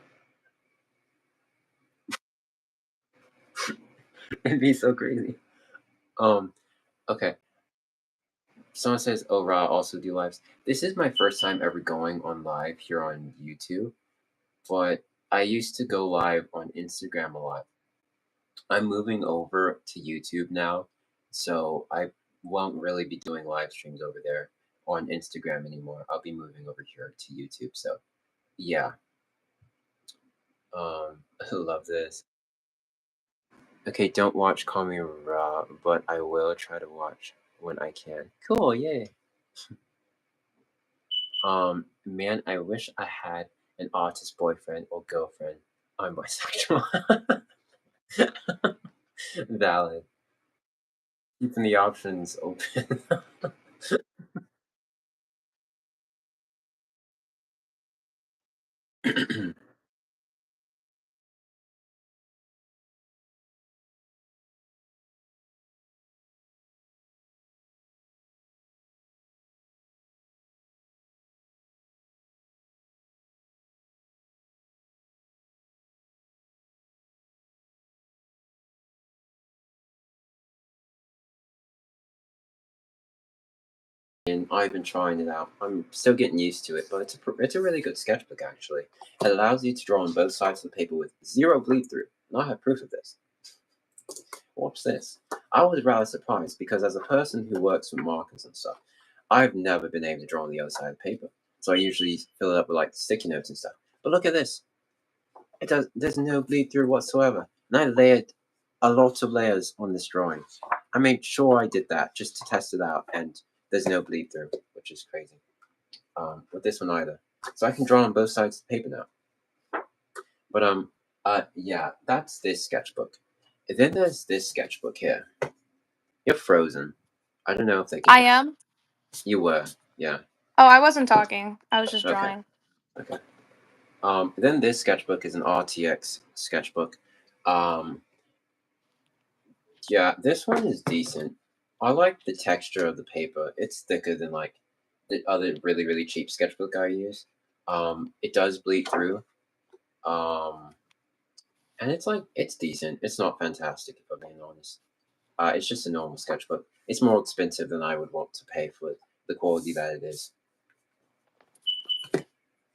It'd be so crazy. Um, okay. Someone says, "Oh, Ra also do lives." This is my first time ever going on live here on YouTube, but I used to go live on Instagram a lot. I'm moving over to YouTube now, so I won't really be doing live streams over there on Instagram anymore. I'll be moving over here to YouTube. So yeah, I love this. Okay, don't watch Call Me Ra, but I will try to watch when I can. Cool, yay. Man, I wish I had an artist boyfriend or girlfriend. I'm bisexual. Valid. Keeping the options open. And I've been trying it out. I'm still getting used to it, but it's a really good sketchbook actually. It allows you to draw on both sides of the paper with zero bleed through, and I have proof of this. Watch this. I was rather surprised because as a person who works with markers and stuff, I've never been able to draw on the other side of the paper. So I usually fill it up with like sticky notes and stuff. But look at this. There's no bleed through whatsoever. And I layered a lot of layers on this drawing. I made sure I did that just to test it out, and there's no bleed through, which is crazy. With this one either. So I can draw on both sides of the paper now. But yeah, that's this sketchbook. And then there's this sketchbook here. You're frozen. I don't know if they can I hear. am. You were, yeah. Oh, I wasn't talking. I was just Okay, drawing. okay. Then this sketchbook is an RTX sketchbook. Um, yeah, this one is decent. I like the texture of the paper. It's thicker than like the other really, really cheap sketchbook I use. It does bleed through. Um, and it's like it's decent. It's not fantastic if I'm being honest. It's just a normal sketchbook. It's more expensive than I would want to pay for the quality that it is.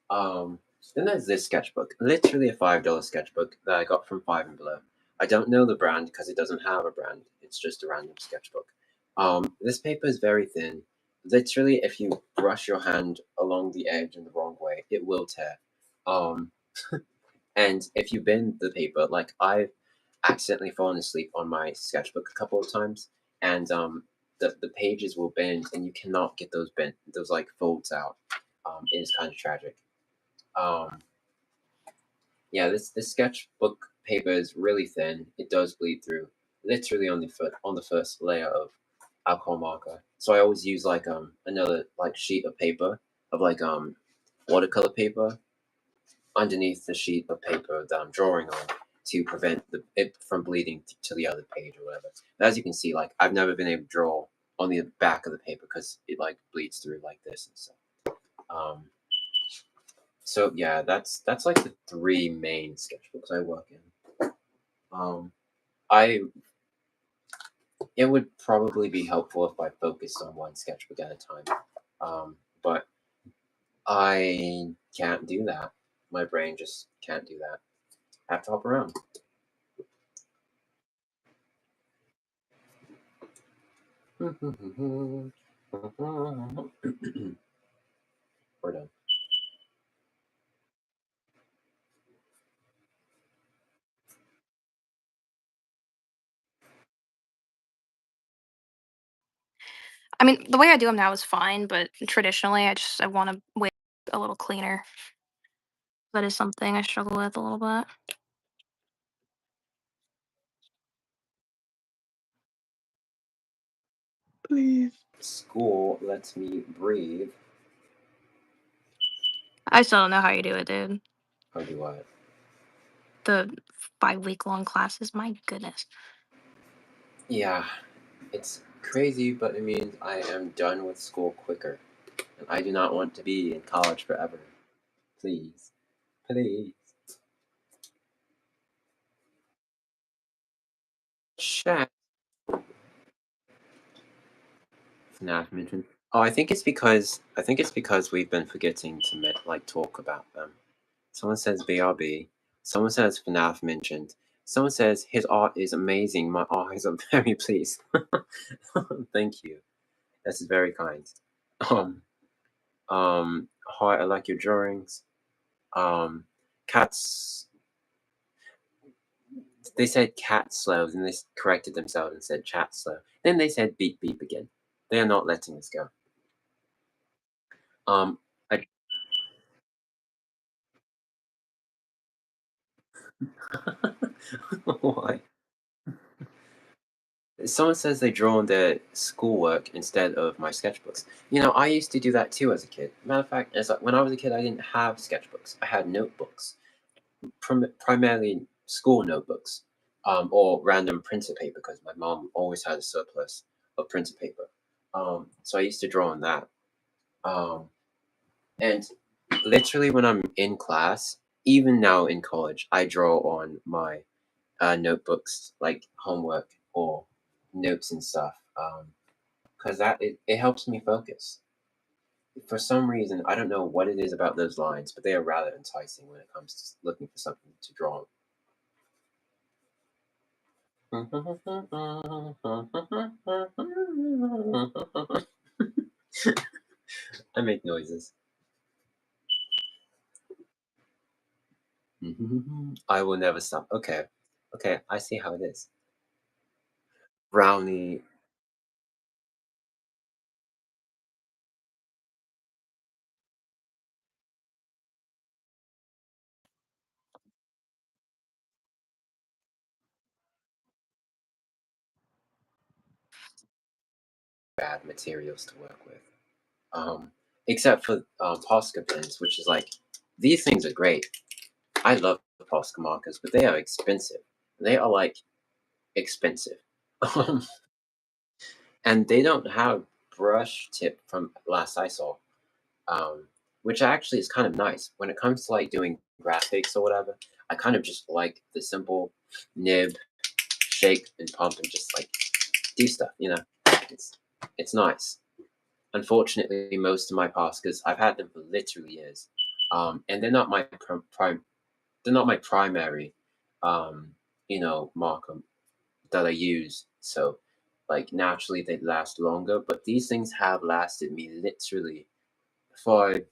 Um, then there's this sketchbook, literally a $5 sketchbook that I got from Five and Below. I don't know the brand because it doesn't have a brand. It's just a random sketchbook. This paper is very thin. Literally, if you brush your hand along the edge in the wrong way, it will tear. Um, and if you bend the paper, like I've accidentally fallen asleep on my sketchbook a couple of times, and the pages will bend, and you cannot get those bent, those like folds out. It is kind of tragic. Um, yeah, this sketchbook paper is really thin. It does bleed through, literally on the first layer of alcohol marker. So I always use like another like sheet of paper of like watercolor paper underneath the sheet of paper that I'm drawing on to prevent it from bleeding to the other page or whatever. But as you can see, like I've never been able to draw on the back of the paper because it like bleeds through like this and stuff. Um, so yeah, that's like the three main sketchbooks I work in. Um, I it would probably be helpful if I focused on one sketchbook at a time, but I can't do that. My brain just can't do that. I have to hop around. We're done. I mean, the way I do them now is fine, but traditionally, I want to wait a little cleaner. That is something I struggle with a little bit. Please. School lets me breathe. I still don't know how you do it, dude. How do I? The 5 week long classes, my goodness. Yeah, it's crazy, but it means I am done with school quicker. And I do not want to be in college forever. Please. Please. Chat. FNAF mentioned. Oh, I think it's because we've been forgetting to like talk about them. Someone says BRB. Someone says FNAF mentioned. Someone says his art is amazing. My eyes are very pleased. Thank you. That's very kind. Um, Hi, I like your drawings. Um, cats. They said cat slow, and they corrected themselves and said chat slow. Then they said beep beep again. They are not letting us go. Um, I, why? Someone says they draw on their schoolwork instead of my sketchbooks. You know, I used to do that too as a kid. Matter of fact, when I was a kid, I didn't have sketchbooks. I had notebooks, primarily school notebooks, or random printer paper because my mom always had a surplus of printer paper. So I used to draw on that. Um, and literally, when I'm in class, even now in college, I draw on my notebooks, like homework or notes and stuff, because it helps me focus. For some reason, I don't know what it is about those lines, but they are rather enticing when it comes to looking for something to draw on. I make noises. I will never stop. Okay, okay, I see how it is. Brownie, bad materials to work with. Um, except for Posca pens, which is like these things are great. I love the Posca markers, but they are expensive. They are like expensive. Um, and they don't have brush tip from last I saw, um, which actually is kind of nice when it comes to like doing graphics or whatever. I kind of just like the simple nib, shake and pump and just like do stuff. It's it's nice. Unfortunately, most of my Poscas, I've had them for literally years, and they're not my they're not my primary, um, marker that I use. So, like naturally, they last longer. But these things have lasted me literally 5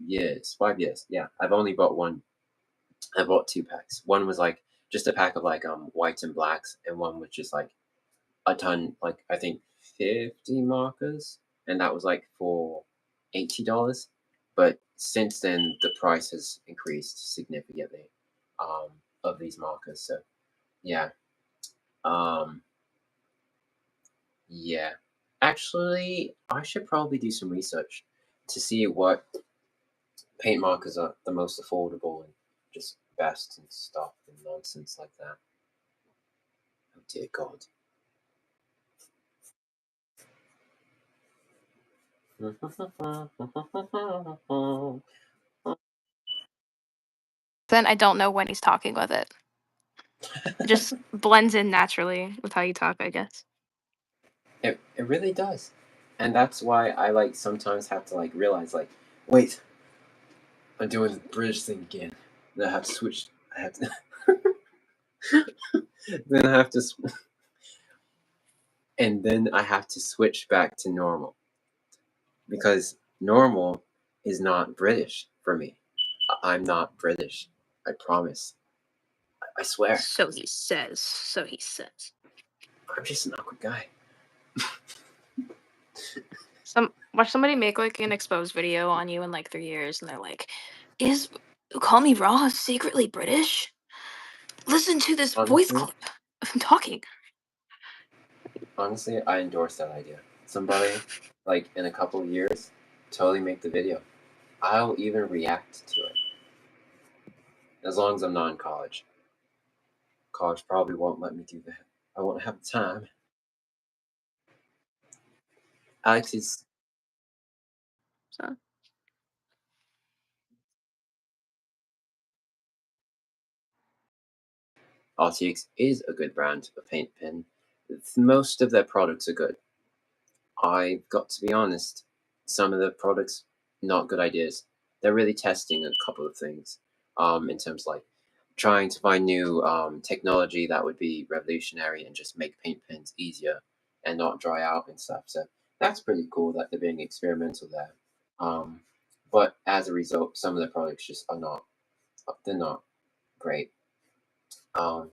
years. 5 years. Yeah, I've only bought one. I bought 2 packs. One was like just a pack of like whites and blacks, and one was just like a ton, like I think 50 markers, and that was like for $80. But since then, the price has increased significantly of these markers. So yeah, um, yeah. Actually, I should probably do some research to see what paint markers are the most affordable and just best and stuff and nonsense like that. Oh dear God. Then I don't know when he's talking with it. It just blends in naturally with how you talk, I guess. It really does. And that's why I like sometimes have to like realize like, wait, I'm doing the British thing again. Then I have to switch. I have to then I have to and then I have to switch back to normal because normal is not British for me. I'm not British. I promise. I swear. So he says. So he says. I'm just an awkward guy. Watch somebody make like an exposed video on you in like 3 years, and they're like, "Is Call Me Raw secretly British? Listen to this voice Honestly, clip of him talking." honestly, I endorse that idea. Somebody, like in a couple of years, totally make the video. I'll even react to it. As long as I'm not in college. College probably won't let me do that. I won't have the time. Alex is So RTX is a good brand of paint pen. Most of their products are good. I've got to be honest, some of the products, not good ideas. They're really testing a couple of things, in terms like trying to find new technology that would be revolutionary and just make paint pens easier and not dry out and stuff. So that's pretty cool that they're being experimental there. Um, but as a result, some of the products just are not, they're not great. Um,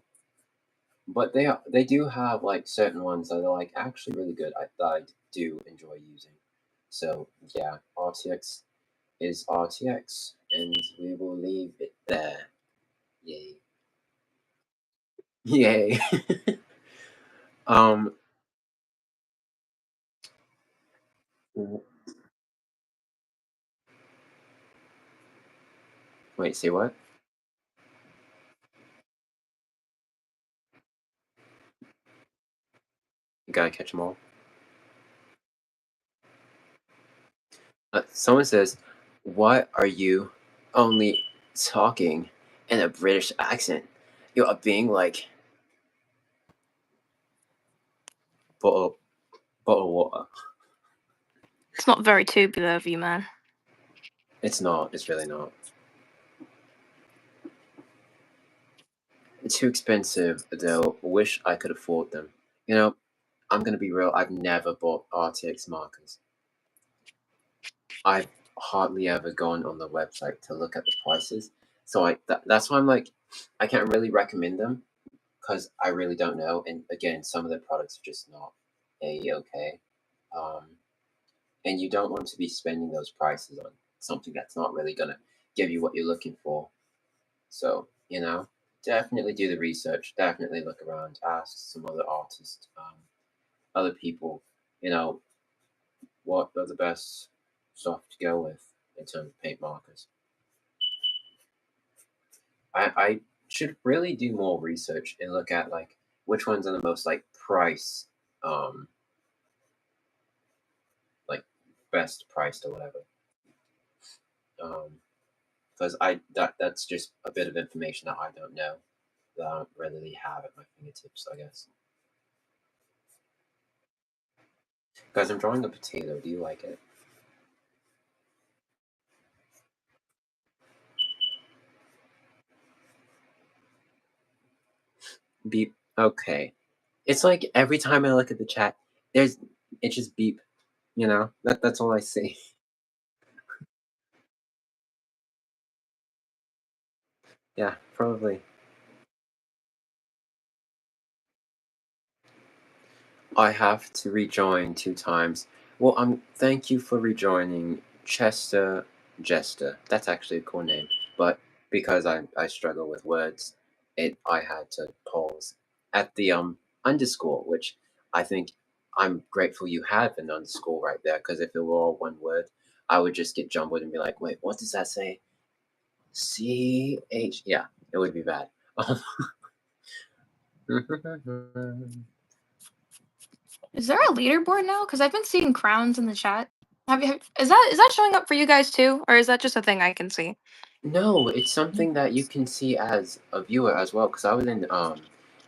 but they do have like certain ones that are like actually really good. That I do enjoy using. So yeah, RTX is RTX, and we will leave it there. Yay! Yay! um, w- wait, say what? You gotta catch them all. Someone says, "Why are you only talking in a British accent? You are being like bottle bottle of water." it's not very tubular of you, man. It's not. It's really not. It's too expensive, though. Wish I could afford them. You know, I'm gonna be real. I've never bought RTX markers. I've hardly ever gone on the website to look at the prices. So that's why I'm like, I can't really recommend them because I really don't know. And again, some of the products are just not a okay. Um, and you don't want to be spending those prices on something that's not really gonna give you what you're looking for. So definitely do the research. Definitely look around. Ask some other artists, other people. You know what are the best stuff to go with in terms of paint markers. I should really do more research and look at like which ones are the most like price um best priced or whatever. Because that's just a bit of information that I don't know that I don't readily have at my fingertips, I guess. Guys, I'm drawing a potato. Do you like it? Beep. Okay. It's like every time I look at the chat, there's it just beep. That's all I see. Yeah, probably. I have to rejoin 2 times. Well, thank you for rejoining Chester Jester. That's actually a cool name. But because I struggle with words, I had to pause at the underscore, which I think I'm grateful you have an underscore right there, because if it were all one word, I would just get jumbled and be like, wait, what does that say? CH. Yeah, it would be bad. Is there a leaderboard now? Because I've been seeing crowns in the chat. Is that showing up for you guys too, or is that just a thing I can see? No, it's something that you can see as a viewer as well. Because I was in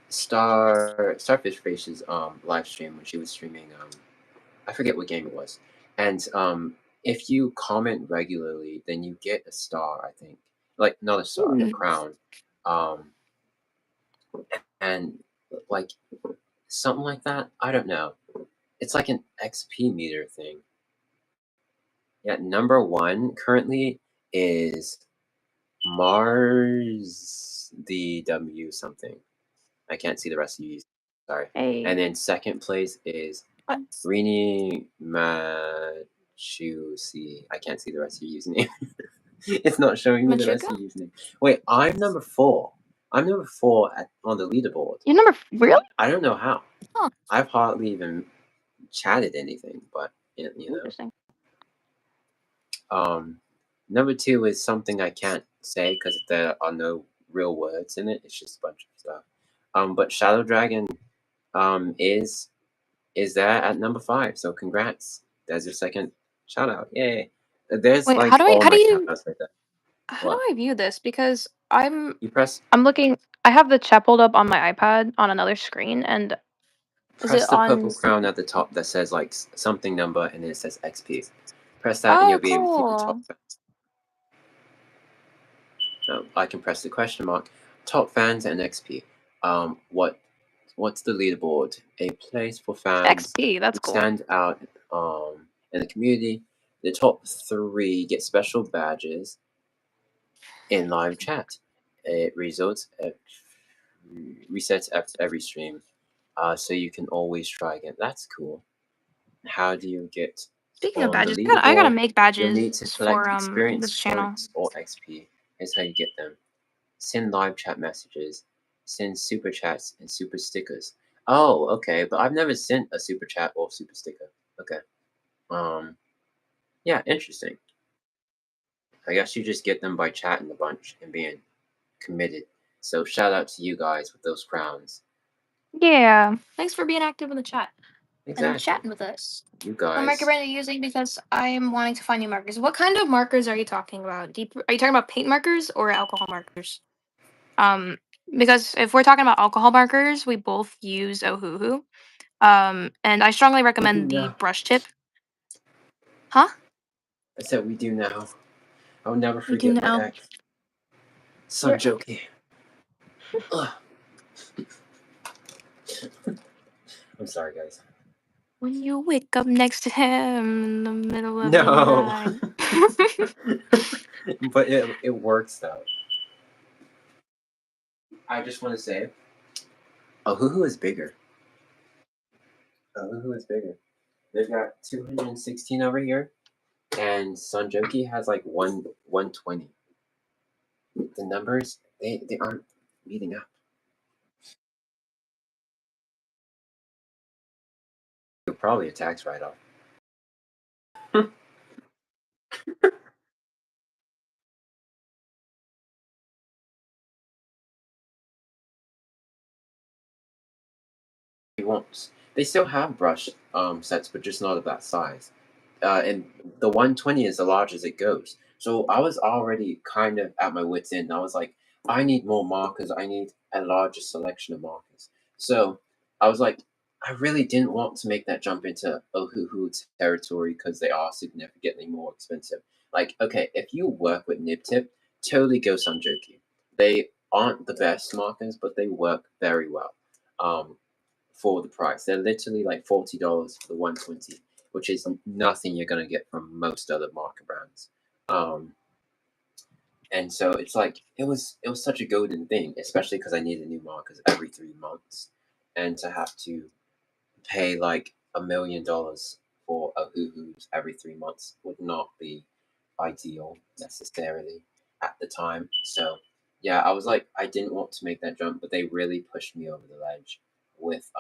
Starfish Face's live stream when she was streaming I forget what game it was, and if you comment regularly, then you get a star. I think, like, not a star, a crown, um, and like something like that. I don't know. It's like an XP meter thing. Yeah, number one currently is Mars DW something. I can't see the rest of you. Sorry. Hey. And then second place is What? Rini Machusi. I can't see the rest of your username. It's not showing me the rest Machuca? of your username. Wait, I'm number 4. I'm number 4 on the leaderboard. You're really? I don't know how. Huh. I've hardly even chatted anything, but Interesting. Number 2 is something I can't say because there are no real words in it. It's just a bunch of stuff. But Shadow Dragon is there at number 5. So congrats. There's your second shout out. Yay. There's Wait, like all how do my shout you outs right there. how do What? I view this? Because I'm You press I'm looking. I have the chat pulled up on my iPad on another screen, and is press it the purple on? crown at the top that says like something number and then it says XP. Press that and Oh, you'll be able to see the top. cool. I can press the question mark. Top fans and XP. What's the leaderboard? A place for fans XP. who That's cool. stand out in the community. The top 3 get special badges in live chat. It resets after every stream, so you can always try again. That's cool. How do you get Speaking of on the badges, I gotta leaderboard? make You'll badges need to collect for experience this channel. points or XP. Here's how you get them. Send live chat messages, send super chats and super stickers. Oh, okay, but I've never sent a super chat or super sticker. Okay. Yeah, interesting. I guess you just get them by chatting a bunch and being committed. So shout out to you guys with those crowns. Yeah. Thanks for being active in the chat and Exactly. chatting with us. You What marker guys. brand are you using? Because I'm wanting to find new markers. What kind of markers are you talking about? Are you talking about paint markers or alcohol markers? Um, because if we're talking about alcohol markers, we both use Ohuhu. And I strongly We do recommend the now. brush tip. Huh? I said we do now. I'll never We do forget my now. ex. So You're, jokey. Ugh. I'm sorry, guys. when you wake up next to him in the middle of the No. night. But it works though. I just want to say, Ohuhu is bigger. Ohuhu is bigger. They've got 216 over here, and Sanjoki has like 120. The numbers they aren't meeting up. Probably a tax write-off. They won't. They still have brush sets, but just not of that size. and the 120 is the largest it goes. So I was already kind of at my wit's end. I was like, I need more markers. I need a larger selection of markers. So I was like, I really didn't want to make that jump into Ohuhu territory because they are significantly more expensive. Like, okay, if you work with nib tip, totally go Sanjoki. They aren't the best markers, but they work very well. Um, for the price. They're literally like $40 for the 120, which is nothing you're gonna get from most other marker brands. Um, and so it's like it was such a golden thing, especially because I needed new markers every 3 months, and to have to pay like $1 million for a hoo-hoos every 3 months would not be ideal necessarily at the time. So yeah, I was like, I didn't want to make that jump, but they really pushed me over the ledge with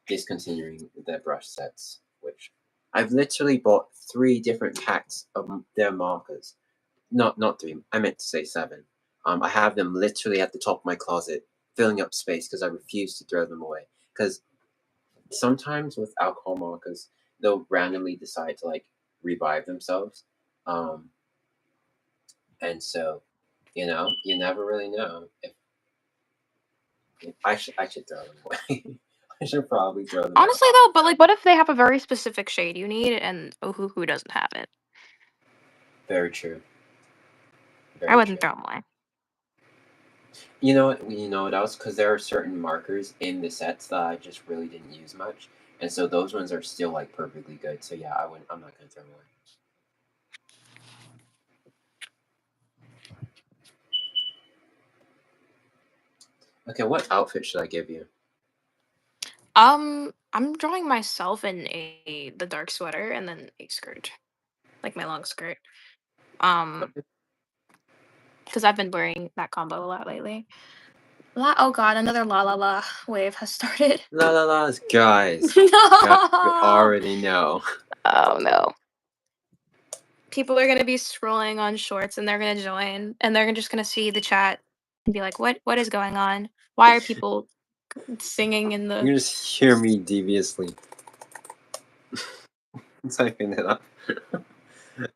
discontinuing their brush sets, which I've literally bought 3 different packs of their markers. Not 3. I meant to say 7. I have them literally at the top of my closet, filling up space because I refuse to throw them away. Because sometimes with alcohol markers, they'll randomly decide to like revive themselves, um, and so you never really know if I should throw them away. I should probably throw them out. Honestly, though, but like, what if they have a very specific shade you need and Ohuhu doesn't have it? Very true. I Very wouldn't true. throw them away. You know what? You know what else? Because there are certain markers in the sets that I just really didn't use much, and so those ones are still like perfectly good. So yeah, I wouldn't. I'm not gonna throw them away. Okay, what outfit should I give you? I'm drawing myself in the dark sweater and then a skirt, like my long skirt. Um, Okay. because I've been wearing that combo a lot lately. Oh god, another la la la wave has started. La la la's guys, you No. already know. Oh no. People are gonna be scrolling on shorts and they're gonna join and they're just gonna see the chat and be like, what is going on? Why are people singing in the You just hear me deviously typing it up.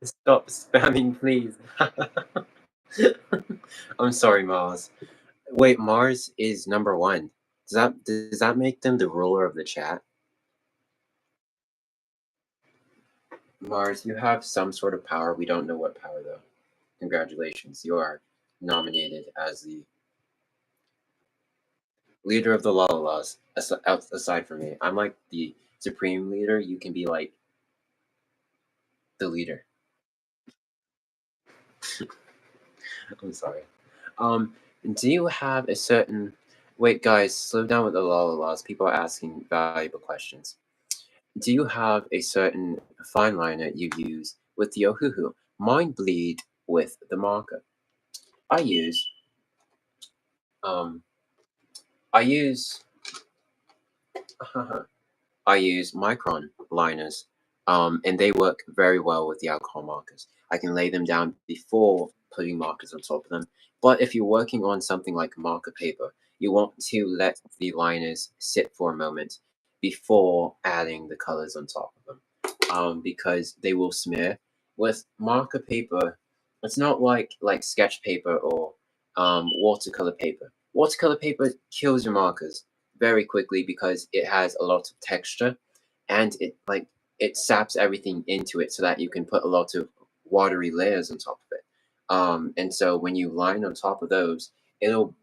Stop spamming, please. I'm sorry, Mars. Wait, Mars is number one. Does that make them the ruler of the chat? Mars, you have some sort of power. We don't know what power though. Congratulations, you are nominated as the leader of the Lalalas. Aside from me, I'm like the supreme leader. You can be like the leader. I'm sorry. Um, do you have a certain? Wait, guys, slow down with the Lalalas. People are asking valuable questions. Do you have a certain fine liner you use with the Ohuhu? Mine bleed with the marker. I use um I use I use micron liners, and they work very well with the alcohol markers. I can lay them down before putting markers on top of them. But if you're working on something like marker paper, you want to let the liners sit for a moment before adding the colors on top of them, because they will smear. With marker paper, it's not like sketch paper or watercolor paper. Watercolor paper kills your markers very quickly because it has a lot of texture, and it saps everything into it so that you can put a lot of watery layers on top of it. And so when you line on top of those, it'll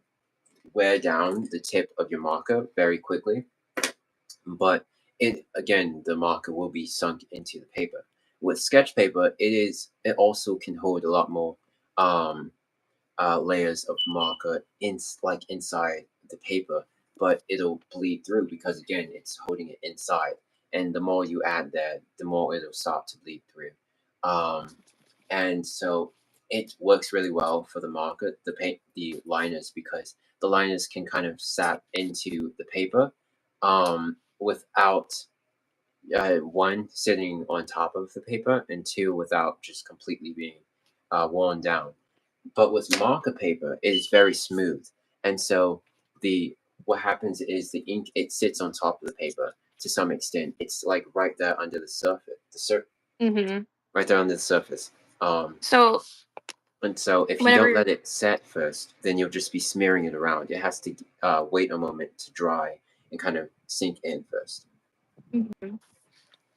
wear down the tip of your marker very quickly, but it again the marker will be sunk into the paper. With sketch paper, it also can hold a lot more um, layers of marker inside the paper, but it'll bleed through because again it's holding it inside, and the more you add that, the more it'll start to bleed through. Um, and so it works really well for the marker, the liners, because the liners can kind of sap into the paper without one sitting on top of the paper, and two without just completely being worn down. But with marker paper, it is very smooth, and so the what happens is the ink, it sits on top of the paper to some extent. It's like right there under the surface, Mhm. right there on the surface. Um, So and so if you don't whenever let it set first, then you'll just be smearing it around. It has to wait a moment to dry and kind of sink in first. Mhm.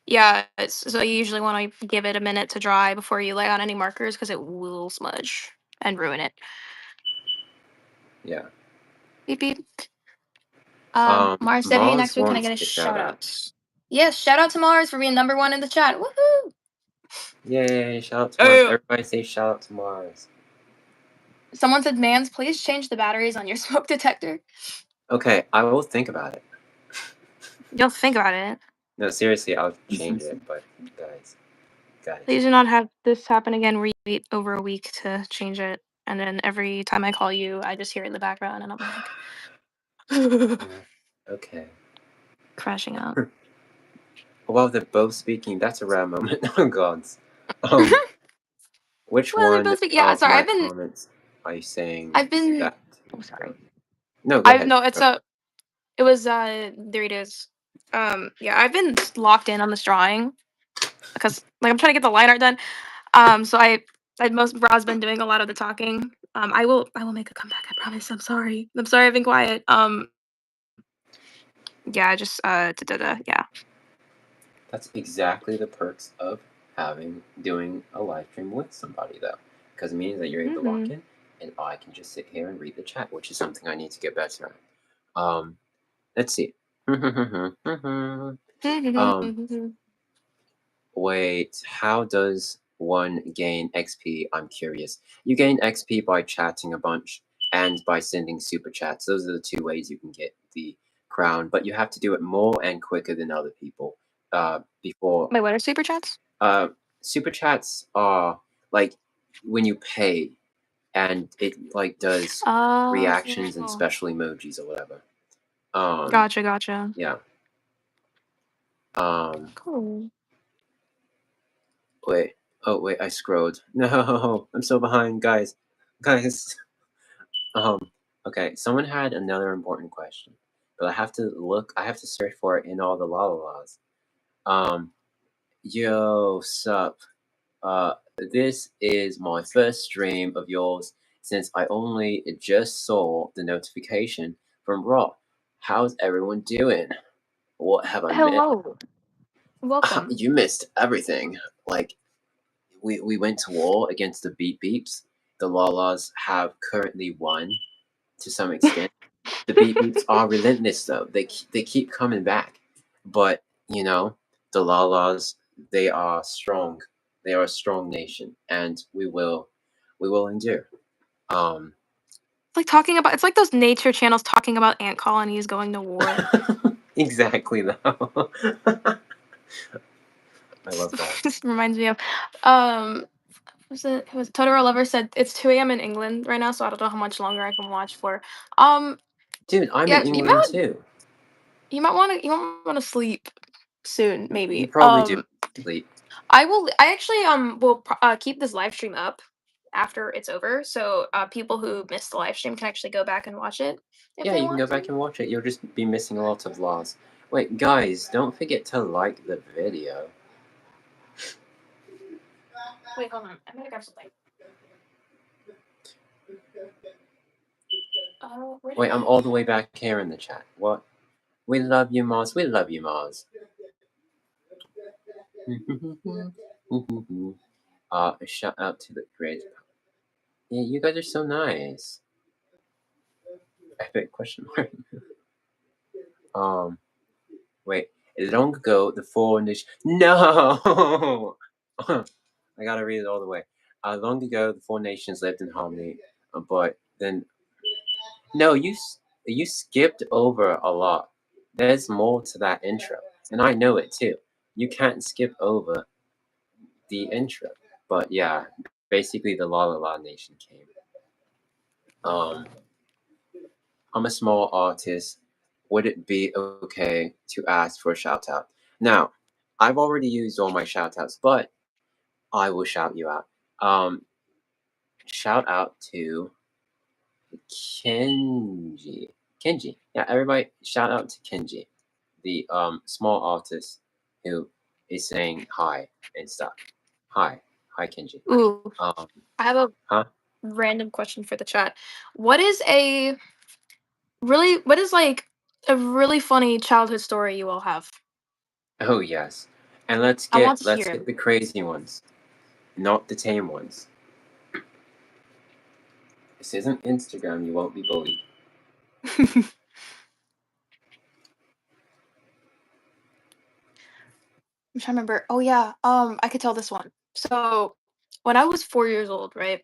Yeah, so you usually wanna give it a minute to dry before you lay on any markers because it will smudge and ruin it. Yeah. Beep, beep. Mars said, "Hey, Mars next week, can I wants get a a shout shout out. out?" Yes, shout out to Mars for being number 1 in the chat. Woohoo! Yay! Shout out to Mars. Oh. Everybody say shout out to Mars. Someone said, "Mans, please change the batteries on your smoke detector." Okay, I will think about it. You'll think about it. No, seriously, I'll change it. But guys, Please do not have this happen again where you wait over a week to change it, and then every time I call you, I just hear it in the background, and I'm like okay. crashing out. While they're both speaking, that's a rare moment. Oh gods. Um, which Well, they're one both yeah, of sorry, my comments are you saying I've been that oh, to? sorry. No, go I've ahead. no, it's Okay. a it was, 3 days. Yeah, I've been locked in on this drawing because, like, I'm trying to get the line art done. So I most Ra's been doing a lot of the talking. I will make a comeback, I promise. I'm sorry. I'm sorry I've been quiet. Yeah, I just, yeah. That's exactly the perks of doing a live stream with somebody, though, because it means that you're able to lock Mhm. in, and I can just sit here and read the chat, which is something I need to get better at. Let's see. um, Wait, how does one gain XP? I'm curious. You gain XP by chatting a bunch and by sending super chats. Those are the two ways you can get the crown, but you have to do it more and quicker than other people. Before Wait, what are super chats? uh, super chats are like when you pay and it like does reactions and Oh. special emojis or whatever. Um, Gotcha, gotcha. yeah. Um, Cool. Wait. Oh, wait, I scrolled. No, I'm so behind, guys. Guys. Um, okay, someone had another important question, but I have to search for it in all the la la laws. Um, yo, sup? This is my first stream of yours since I only just saw the notification from Raw. How's everyone doing? What have I missed? Hello. Welcome. You missed everything. Like, we went to war against the Beep Beeps. The Lalas have currently won to some extent. The Beep Beeps are relentless though. They keep coming back. But you know, the Lalas, they are strong. They are a strong nation, and we will endure. Um, It's like those nature channels talking about ant colonies going to war. exactly though. I love that. This reminds me of um was it Totoro Lover said it's 2 a.m. in England right now, so I don't know how much longer I can watch for. Um Dude, I'm in yeah, England too. you might wanna sleep soon, You maybe. probably do sleep. I actually will keep this live stream up after it's over, so people who missed the live stream can actually go back and watch it if Yeah, they you can go want back to. and watch it. You'll just be missing a lot of laws. Wait, guys, don't forget to like the video. Wait, hold on. I'm gonna grab something. Oh, where did Wait, I'm my all the way back here in the chat. What? We love you, Mars. We love you, Mars. A shout out to the great. Yeah, you guys are so nice. Epic question mark. Um, wait. Long ago, the four nation. No. I gotta read it all the way. Long ago, the four nations lived in harmony, but then no, you skipped over a lot. There's more to that intro, and I know it too. You can't skip over the intro. But yeah, basically the La La La Nation came. Um, I'm a small artist. Would it be okay to ask for a shout out? Now, I've already used all my shout outs, but I will shout you out. Um, Shout out to Kenji. Kenji. Yeah, everybody shout out to Kenji, the small artist who is saying hi and stuff. Hi, hi Kenji. Ooh, Um, I have a huh? random question for the chat. What is a what is like a really funny childhood story you all have? Oh yes. And I want to let's hear get it. the crazy ones, not the tame ones. This isn't Instagram. You won't be bullied. I'm trying to remember. Oh yeah, I could tell this one. So when I was 4 years old, right?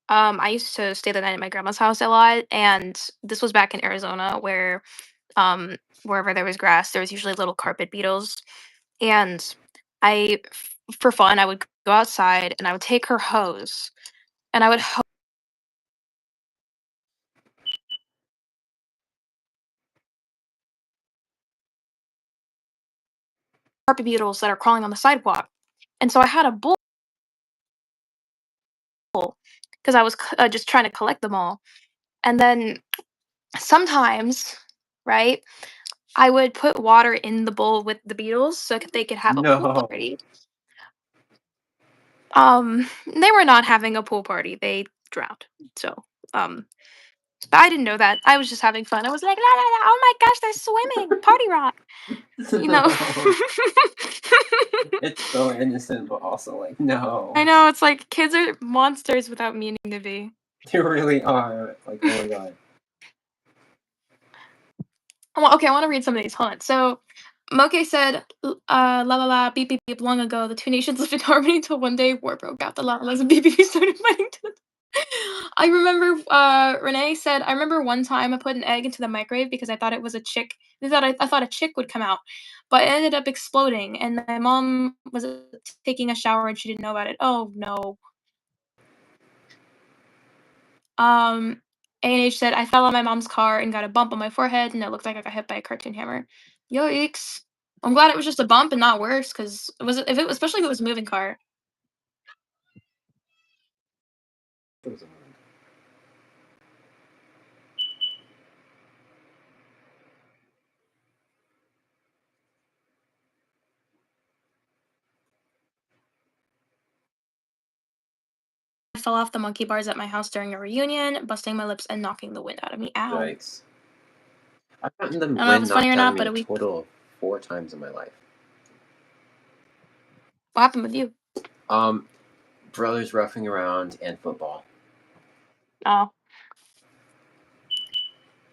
I used to stay the night at my grandma's house a lot, and this was back in Arizona, where um, wherever there was grass, there was usually little carpet beetles. And for fun, I would go outside and I would take her hose and I would carpet beetles that are crawling on the sidewalk. And so I had a bowl because I was just trying to collect them all. And then sometimes, right, I would put water in the bowl with the beetles so they could have a pool No. party. They were not having a pool party. They drowned. So, um, but I didn't know that. I was just having fun. I was like, la la la! Oh my gosh, they're swimming! Party rock! You know. No. It's so innocent, but also like I no. know it's like kids are monsters without meaning to be. They really are. Like oh my god. Okay, I want to read some of these. Hold on. So, Moke said, la la la, beep beep beep. Long ago, the two nations lived in harmony until one day war broke out. The la las and beep beep started fighting. I remember Renee said, I remember one time I put an egg into the microwave because I thought it was a chick. I thought a chick would come out, but it ended up exploding. And my mom was taking a shower and she didn't know about it. Oh no. A&H said, I fell on my mom's car and got a bump on my forehead, and it looked like I got hit by a cartoon hammer. Yikes. I'm glad it was just a bump and not worse, because if it was, especially if it was a moving car. I fell off the monkey bars at my house during a reunion, busting my lips and knocking the wind out of me. Ow. Yikes. I've gotten the I don't know if wind it's funny knocked or out of not, me but a a week. total of 4 times in my life. What happened with you? Um, brothers roughing around and football. Oh.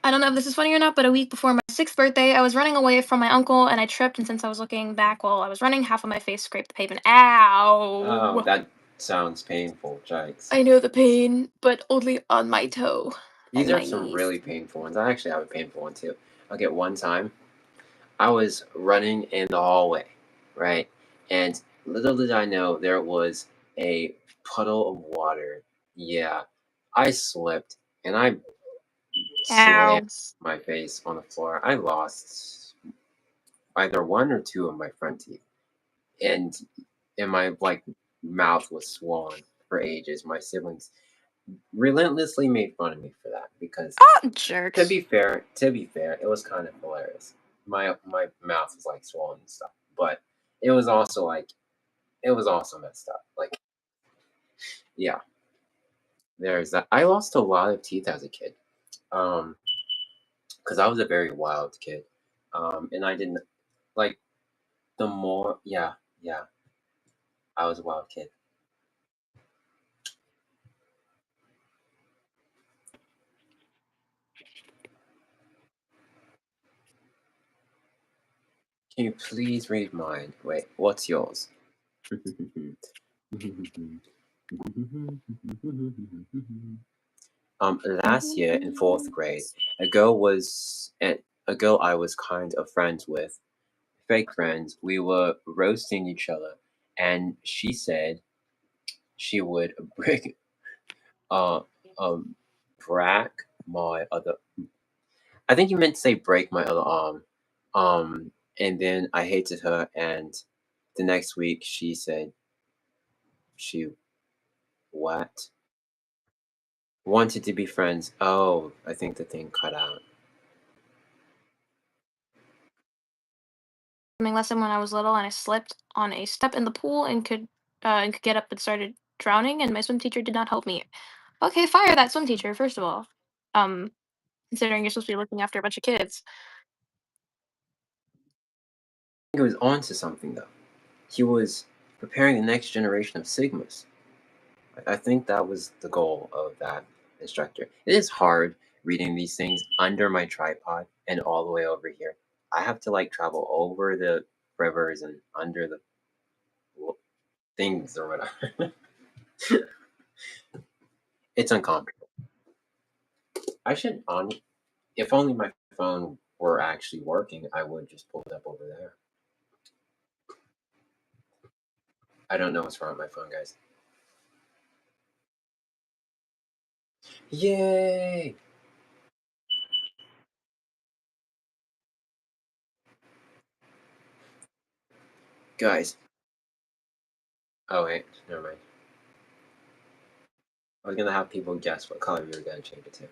I don't know if this is funny or not, but a week before my 6th birthday, I was running away from my uncle and I tripped, and since I was looking back while I was running, half of my face scraped the pavement. Oh, Ow. that sounds painful. Yikes. I know the pain, but only on my toe These and are my some knees. really painful ones. I actually have a painful one too. Okay, one time I was running in the hallway, right? And little did I know there was a puddle of water. Yeah, I slipped and I slammed Ow. my face on the floor. I lost either one or two of my front teeth, and my like mouth was swollen for ages. My siblings relentlessly made fun of me for that because Oh, jerks. to be fair, it was kind of hilarious. My mouth was like swollen and stuff, but it was also like it was also messed up. Like yeah, there's that. I lost a lot of teeth as a kid, because I was a very wild kid, and I didn't like the more yeah I was a wild kid. Can you please read mine? Wait, what's yours? Last year in fourth grade, a girl was a girl I was kind of friends with, fake friends. We were roasting each other, and she said she would break uh um break my other. I think you meant to say break my other arm. And then I hated her, and the next week she said she what wanted to be friends. Oh, I think the thing cut out. swimming lesson when I was little, and I slipped on a step in the pool and could get up and started drowning, and my swim teacher did not help me. Okay, fire that swim teacher, first of all. Um, Considering you're supposed to be looking after a bunch of kids. He was on to something though. He was preparing the next generation of Sigmas. I think that was the goal of that instructor. It is hard reading these things under my tripod and all the way over here. I have to like travel over the rivers and under the things or whatever. It's uncomfortable. I should on if only my phone were actually working, I would just pull it up over there. I don't know what's wrong with my phone, guys. Yay! Guys. Oh wait, never mind. I was gonna have people guess what color you were gonna change it to.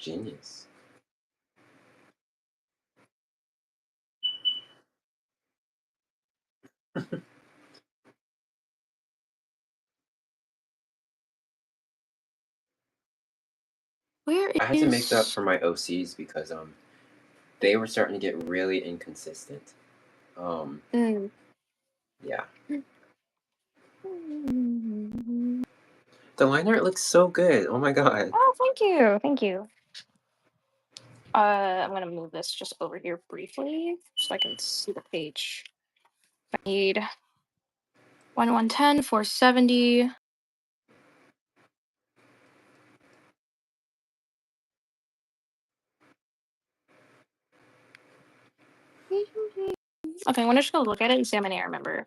Genius. Where I had to make that is for my OCs because they were starting to get really inconsistent. Um mm. yeah. The line art looks so good. Oh my god. Oh, thank you. Thank you. I'm gonna move this just over here briefly so I can see the page. I need 110, 470. Okay, I'm gonna just go look at it and see how many I remember.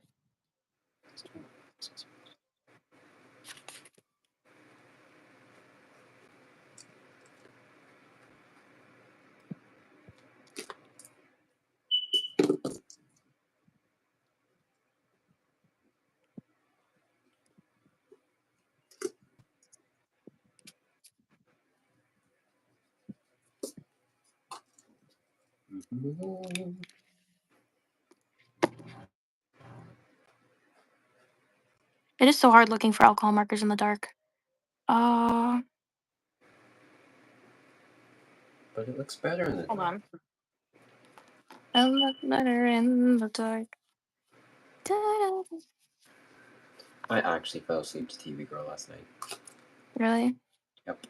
It is so hard looking for alcohol markers in the dark. Uh, But it looks better in the Hold dark. on. I look better in the dark. Da-da. I actually fell asleep to TV Girl last night. Really? Yep.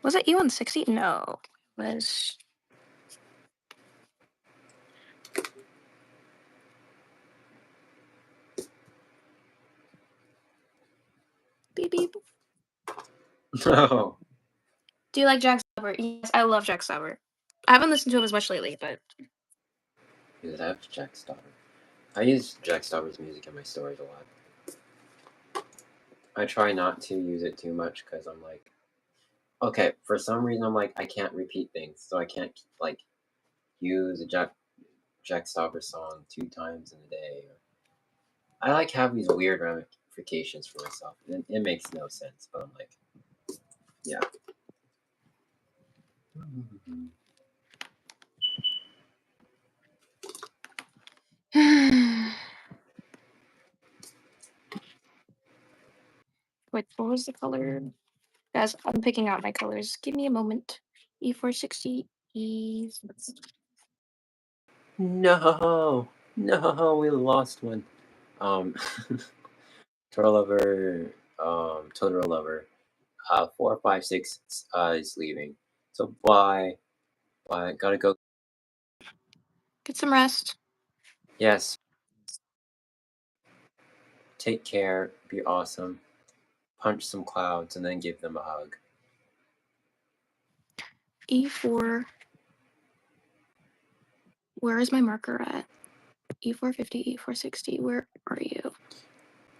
Was it E160? No. It was beep beep. No. Do you like Jack Sauber? Yes, I love Jack Sauber. I haven't listened to him as much lately, but Because I have Jack Stauber. I use Jack Stauber's music in my stories a lot. I try not to use it too much because I'm like, okay, for some reason I'm like, I can't repeat things, so I can't like use a Jack Stauber song 2 times in a day. I like have these weird ramifications for myself. It makes no sense, but I'm like, yeah. wait, what was the color? Guys, I'm picking out my colors. Give me a moment. E460, E. No, no, we lost one. Um, Turtle Lover, Totoro Lover, 456 is leaving. So bye, bye. Gotta go. Get some rest. Yes, take care. Be awesome. Punch some clouds and then give them a hug. E4. Where is my marker at? E450, E460. Where are you?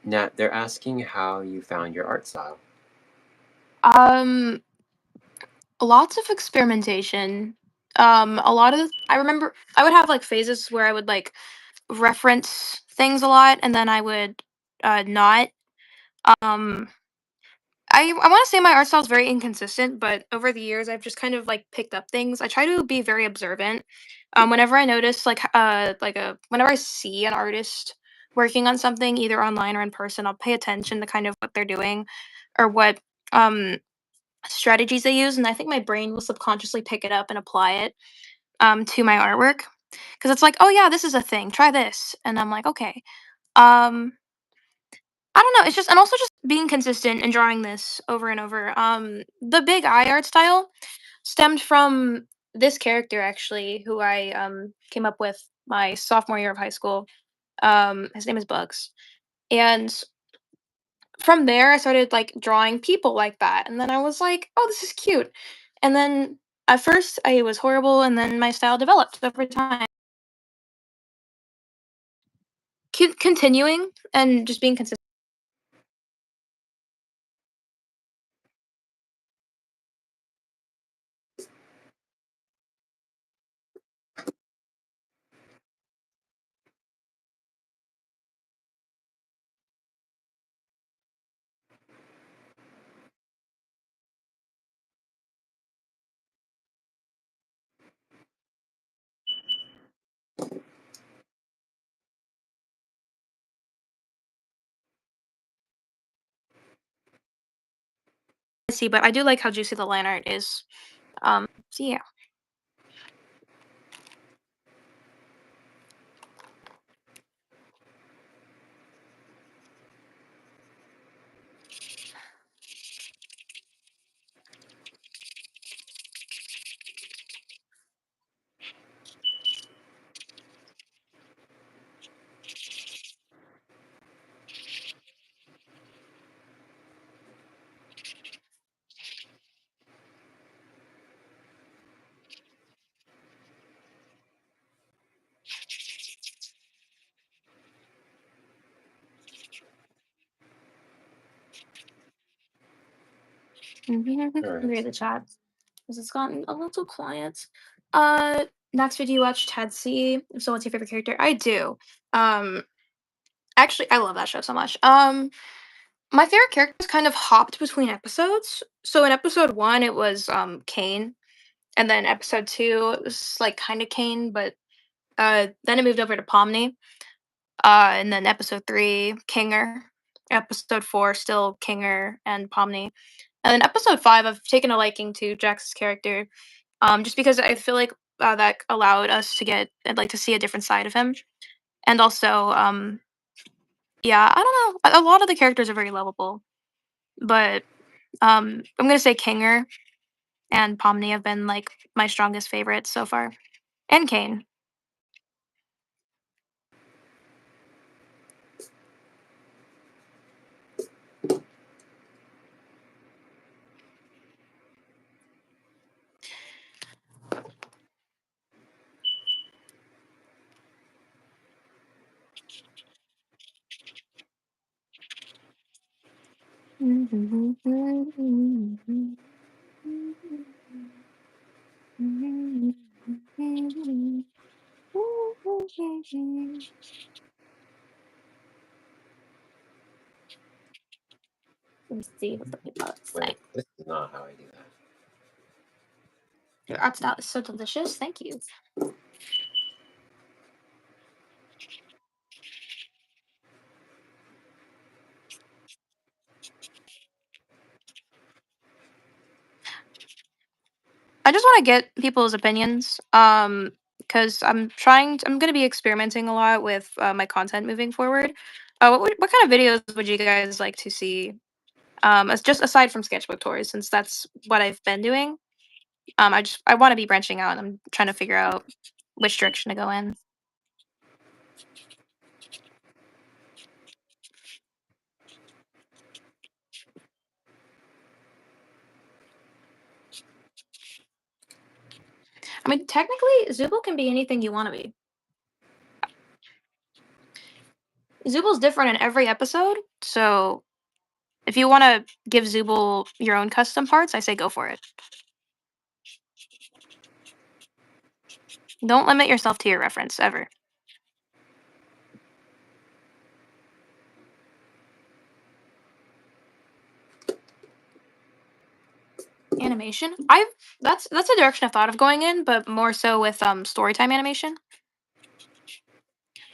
Nat, they're asking how you found your art style. Um, Lots of experimentation. A lot of I remember I would have like phases where I would like reference things a lot, and then I would not. Um, I want to say my art style is very inconsistent, but over the years I've just kind of like picked up things. I try to be very observant. Whenever I notice whenever I see an artist working on something either online or in person, I'll pay attention to kind of what they're doing or what um strategies they use, and I think my brain will subconsciously pick it up and apply it to my artwork because it's like, oh yeah, this is a thing. Try this, and I'm like, okay. Um, I don't know. It's just and also just being consistent and drawing this over and over. The big eye art style stemmed from this character actually, who I came up with my sophomore year of high school. His name is Bugs, and from there I started like drawing people like that, and then I was like, oh, this is cute. And then at first I was horrible, and then my style developed over time. Continuing and just being consistent. See, but I do like how juicy the line art is. So yeah. All Read right. the chat because it's gotten a little quiet. Next, do you watch Ted C? If so, what's your favorite character? I do. Um, actually, I love that show so much. My favorite characters kind of hopped between episodes. So in episode one, it was Kane, and then episode two it was like kind of Kane, but then it moved over to Pomni. And then episode three, Kinger. Episode four, still Kinger and Pomni. And then episode five, I've taken a liking to Jax's character, just because I feel like that allowed us to get like to see a different side of him, and also, yeah, I don't know, a lot of the characters are very lovable, but I'm gonna say Kinger and Pomni have been like my strongest favorites so far, and Kane. Let me see what the people say. Wait, this is not how I do that. Your art style is so delicious. Thank you. I just want to get people's opinions. Because I'm gonna be experimenting a lot with my content moving forward. What kind of videos would you guys like to see? As just aside from sketchbook tours, since that's what I've been doing. I want to be branching out. I'm trying to figure out which direction to go in. I mean, technically, Zooble can be anything you want to be. Zooble's different in every episode, so if you want to give Zooble your own custom parts, I say go for it. Don't limit yourself to your reference ever. Animation? I've that's a direction I've thought of going in, but more so with storytime animation.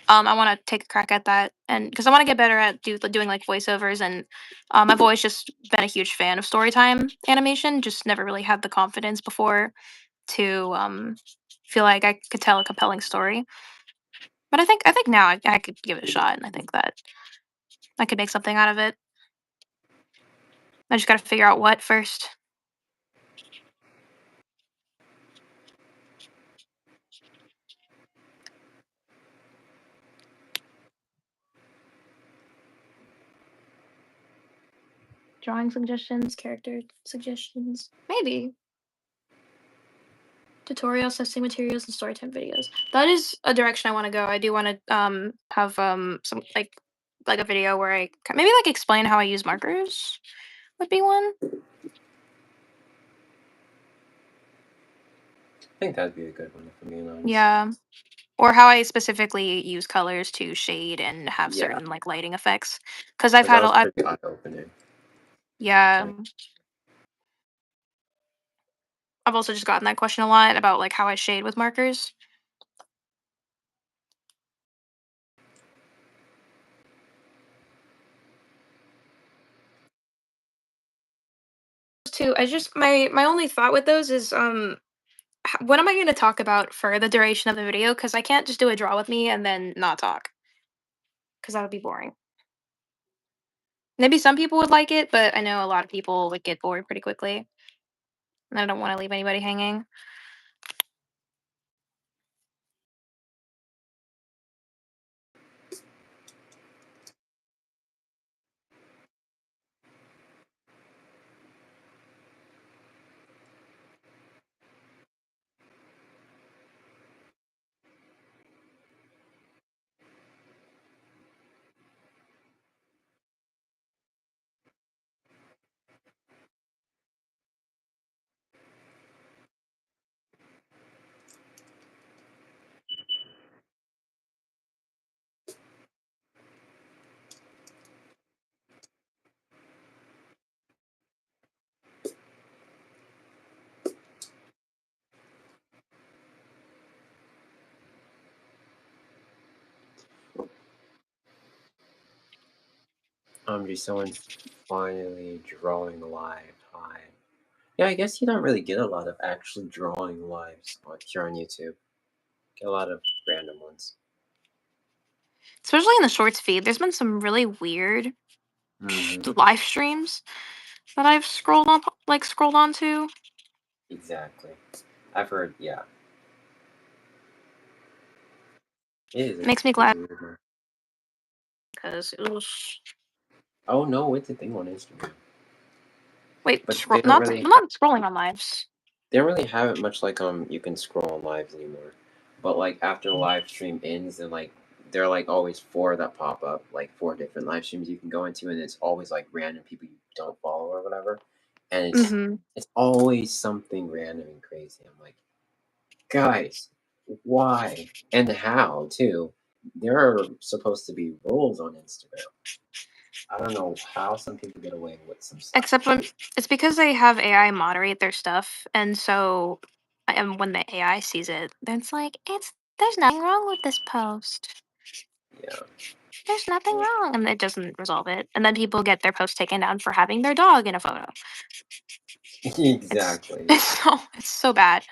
I want to take a crack at that, and because I want to get better at doing like voiceovers, and I've always just been a huge fan of storytime animation. Just never really had the confidence before to feel like I could tell a compelling story. But I think now I could give it a shot, and I think that I could make something out of it. I just got to figure out what first. Drawing suggestions, character suggestions, maybe tutorials, testing materials, and storytime videos. That is a direction I want to go. I do want to have some like a video where maybe like explain how I use markers would be one. I think that'd be a good one, if I'm being honest. Yeah, or how I specifically use colors to shade and have Yeah, certain like lighting effects. Because I've because that had a was lot. pretty eye-opening, Yeah, actually. I've also just gotten that question a lot about like how I shade with markers. Too, I just my only thought with those is what am I going to talk about for the duration of the video? Because I can't just do a draw with me and then not talk, because that would be boring. Maybe some people would like it, but I know a lot of people would get bored pretty quickly, and I don't want to leave anybody hanging. Someone's finally drawing live. Hi. Yeah, I guess you don't really get a lot of actually drawing lives here on YouTube. Get a lot of random ones. Especially in the shorts feed, there's been some really weird Hmm. live streams that I've scrolled onto. Exactly. I've heard, yeah. It is a Makes me pretty glad weird one. because Oh no, it's a thing on Instagram. wait, But they don't really I'm not scrolling on lives. they don't really have it much like you can scroll on lives anymore. But like after the live stream ends and like there are like always four that pop up, like four different live streams you can go into, and it's always like random people you don't follow or whatever. And Mm-hmm. it's always something random and crazy. I'm like, guys, why and how too? There are supposed to be rules on Instagram. I don't know how some people get away with some stuff. Except when it's because they have AI moderate their stuff, and so and when the AI sees it, then it's like there's nothing wrong with this post. Yeah. There's nothing wrong, and it doesn't resolve it. And then people get their post taken down for having their dog in a photo. It's Exactly. it's so bad.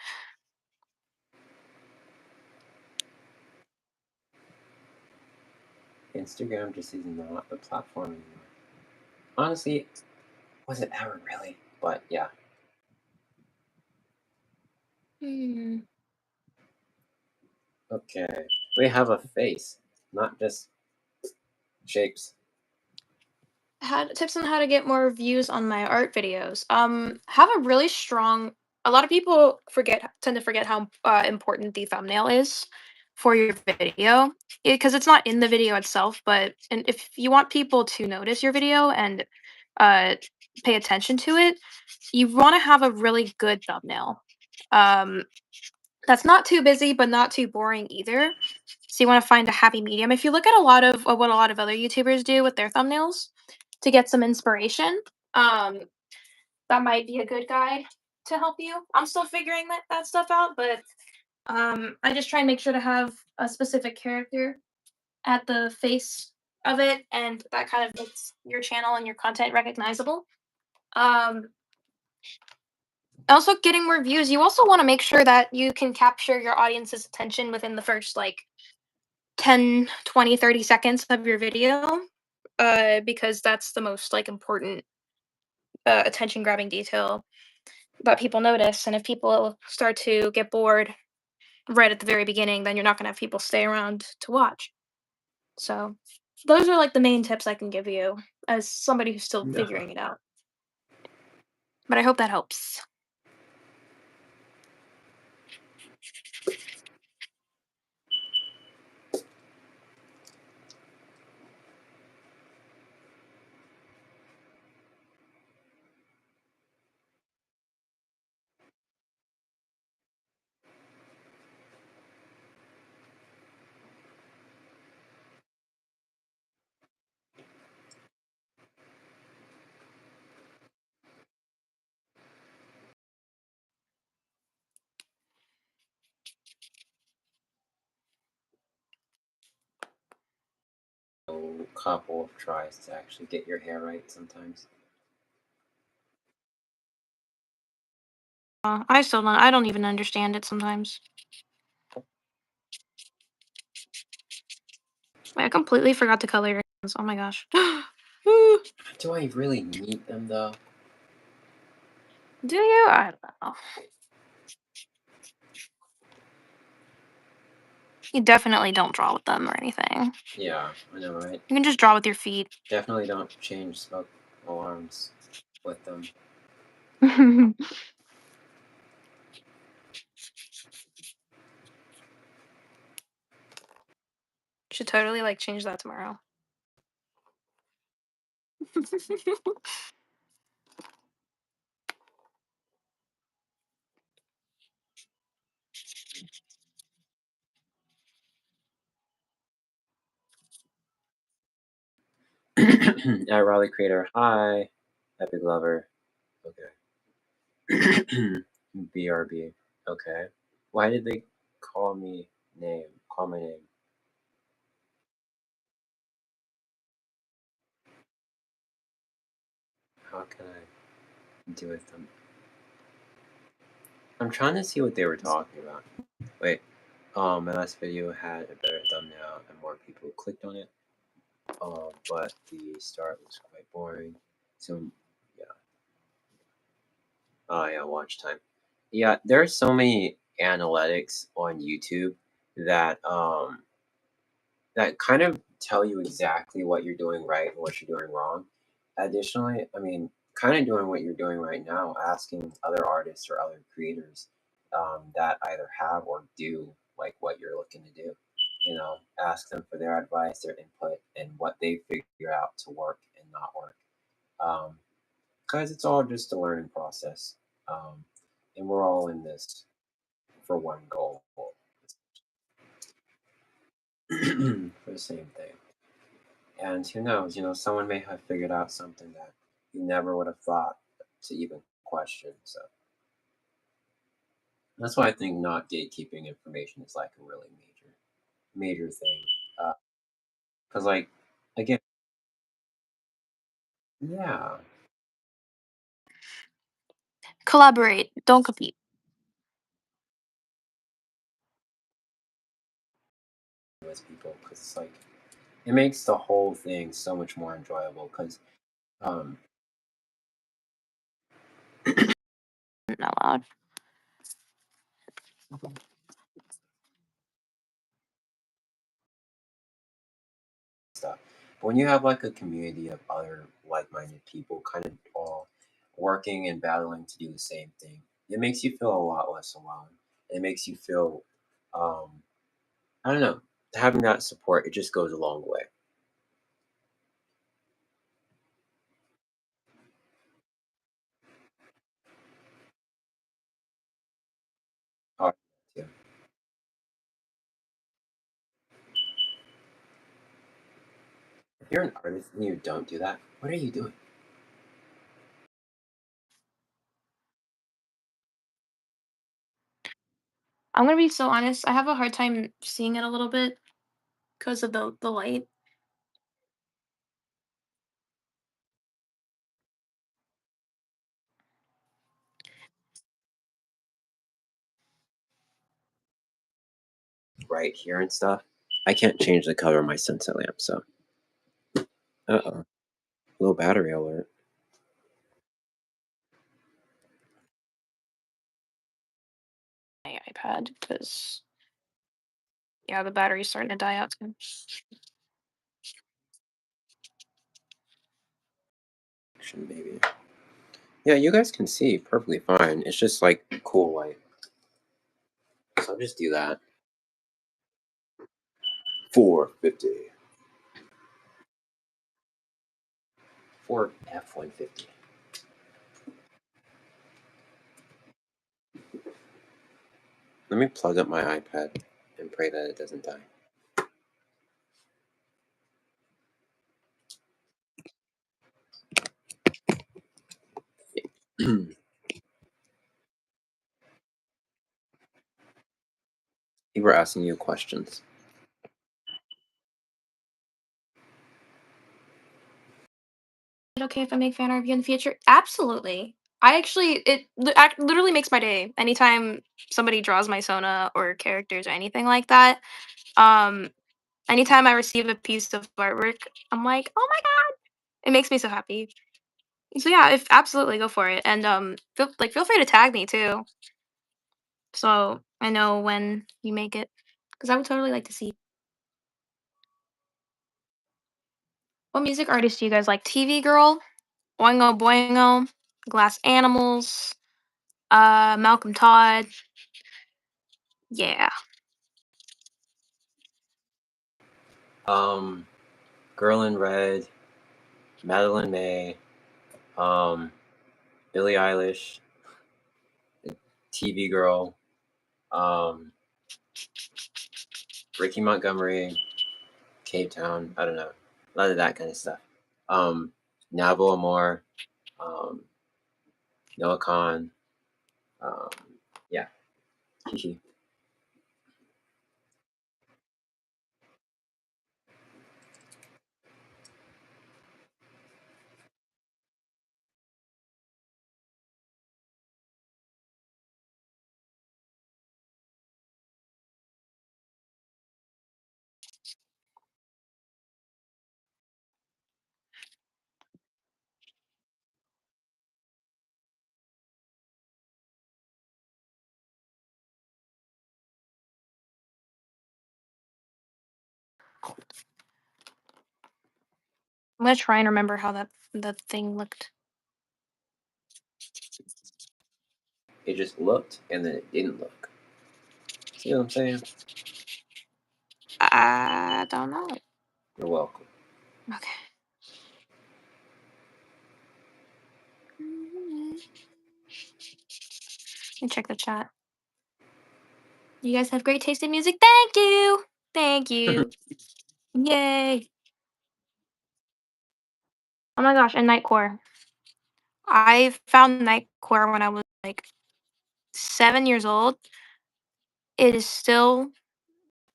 Instagram just is not the platform anymore. Honestly, was it ever really? But yeah. Hmm. Okay. We have a face, not just shapes. How tips on how to get more views on my art videos. Have a really strong. A lot of people tend to forget how important the thumbnail is for your video, because it's not in the video itself. But and if you want people to notice your video and uh, pay attention to it, you want to have a really good thumbnail. Um, that's not too busy, but not too boring either. So you want to find a happy medium. If you look at a lot of what a lot of other YouTubers do with their thumbnails to get some inspiration, um, that might be a good guide. to help you. I'm still figuring that stuff out, but I just try and make sure to have a specific character at the face of it, and that kind of makes your channel and your content recognizable. Um, Also, getting more views, you also want to make sure that you can capture your audience's attention within the first like 10, 20, 30 seconds of your video, because that's the most like important attention grabbing detail that people notice. And if people start to get bored right at the very beginning, then you're not going to have people stay around to watch. So, those are like the main tips I can give you as somebody who's still No. figuring it out. But I hope that helps. A couple of tries to actually get your hair right sometimes. I still don't. I don't even understand it sometimes. Wait, I completely forgot to color your hands. Oh my gosh. Ooh, Do I really need them though? do you? I don't know. You definitely don't draw with them or anything. Yeah, I know, right? You can just draw with your feet. Definitely don't change smoke alarms with them. Should totally like change that tomorrow. At Raleigh Creator, hi. Epic Lover. Okay. BRB. Okay. Why did they call me name? Call my name. How can I do with them? I'm trying to see what they were talking about. Wait. My last video had a better thumbnail and more people clicked on it. But the start was quite boring. So yeah. Oh yeah, watch time. Yeah, there are so many analytics on YouTube that that kind of tell you exactly what you're doing right and what you're doing wrong. Additionally, I mean, kind of doing what you're doing right now, asking other artists or other creators that either have or do like what you're looking to do. You know, ask them for their advice, their input, and what they figure out to work and not work. Because it's all just a learning process. Um, and we're all in this for one goal, for the same thing. And who knows, you know, someone may have figured out something that you never would have thought to even question. So that's why I think not gatekeeping information is like a really major thing. Because, like, again, yeah, Collaborate. Don't compete. with people, because it's like, it makes the whole thing so much more enjoyable. Because, um, Not loud. stuff. But when you have like a community of other like-minded people, kind of all working and battling to do the same thing, it makes you feel a lot less alone. It makes you feel, um, I don't know, having that support. It just goes a long way. Oh, yeah. If you're an artist and you don't do that, what are you doing? I'm gonna be so honest, I have a hard time seeing it a little bit because of the light. right here and stuff. I can't change the color of my sunset lamp, so uh-oh. Low battery alert. My iPad because yeah, the battery's starting to die out too. Action, baby. Yeah, you guys can see perfectly fine. It's just like cool light. So I'll just do that. 450. Ford F-150. Let me plug up my iPad and pray that it doesn't die. You were asking you questions. It okay if I make fan art of you in the future? Absolutely. I actually literally makes my day anytime somebody draws my Sona or characters or anything like that. Um, anytime I receive a piece of artwork, I'm like, oh my god, it makes me so happy. So yeah, if absolutely go for it, and feel free to tag me too, so I know when you make it, because I would totally like to see. What music artist do you guys like? TV Girl, Oingo Boingo, Glass Animals, Malcolm Todd. Yeah. Um, Girl in Red, Madeline May, um, Billie Eilish, TV Girl, um, Ricky Montgomery, Cape Town. I don't know, a lot of that kind of stuff. Um, Nabo Amor, um, Noah Khan. Um, yeah. I'm gonna try and remember how that thing looked. It just looked and then it didn't look. See what I'm saying? I don't know. You're welcome. Okay. Let me check the chat. You guys have great taste in music. Thank you. Thank you. Yay. Oh my gosh, and Nightcore. I found Nightcore when I was like 7 years old. It is still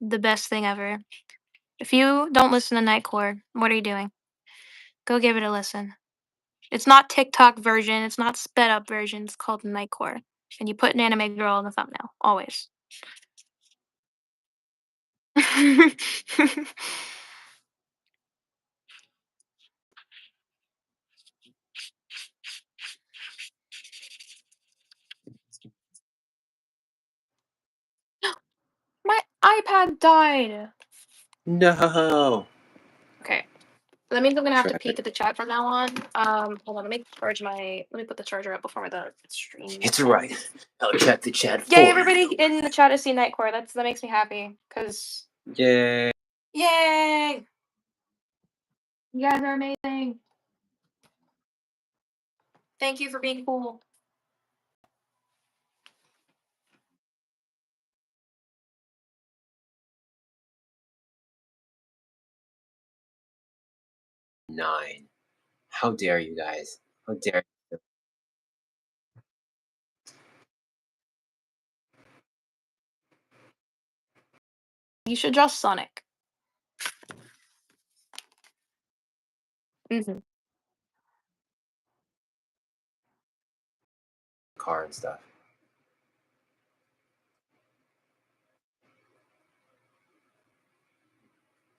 the best thing ever. If you don't listen to Nightcore, what are you doing? Go give it a listen. It's not TikTok version. It's not sped up version. It's called Nightcore, and you put an anime girl in the thumbnail always. My iPad died. No. Okay. That means I'm gonna have to peek Tragic. at the chat from now on. Hold on. Let me put the charger up before the stream It's right. ends. I'll check the chat Yay! for Everybody you. in the chat is seeing Nightcore. That makes me happy. Cause Yay. yay! You guys are amazing. Thank you for being cool. 9. How dare you guys? How dare you? You should draw Sonic. Mhm. car and stuff.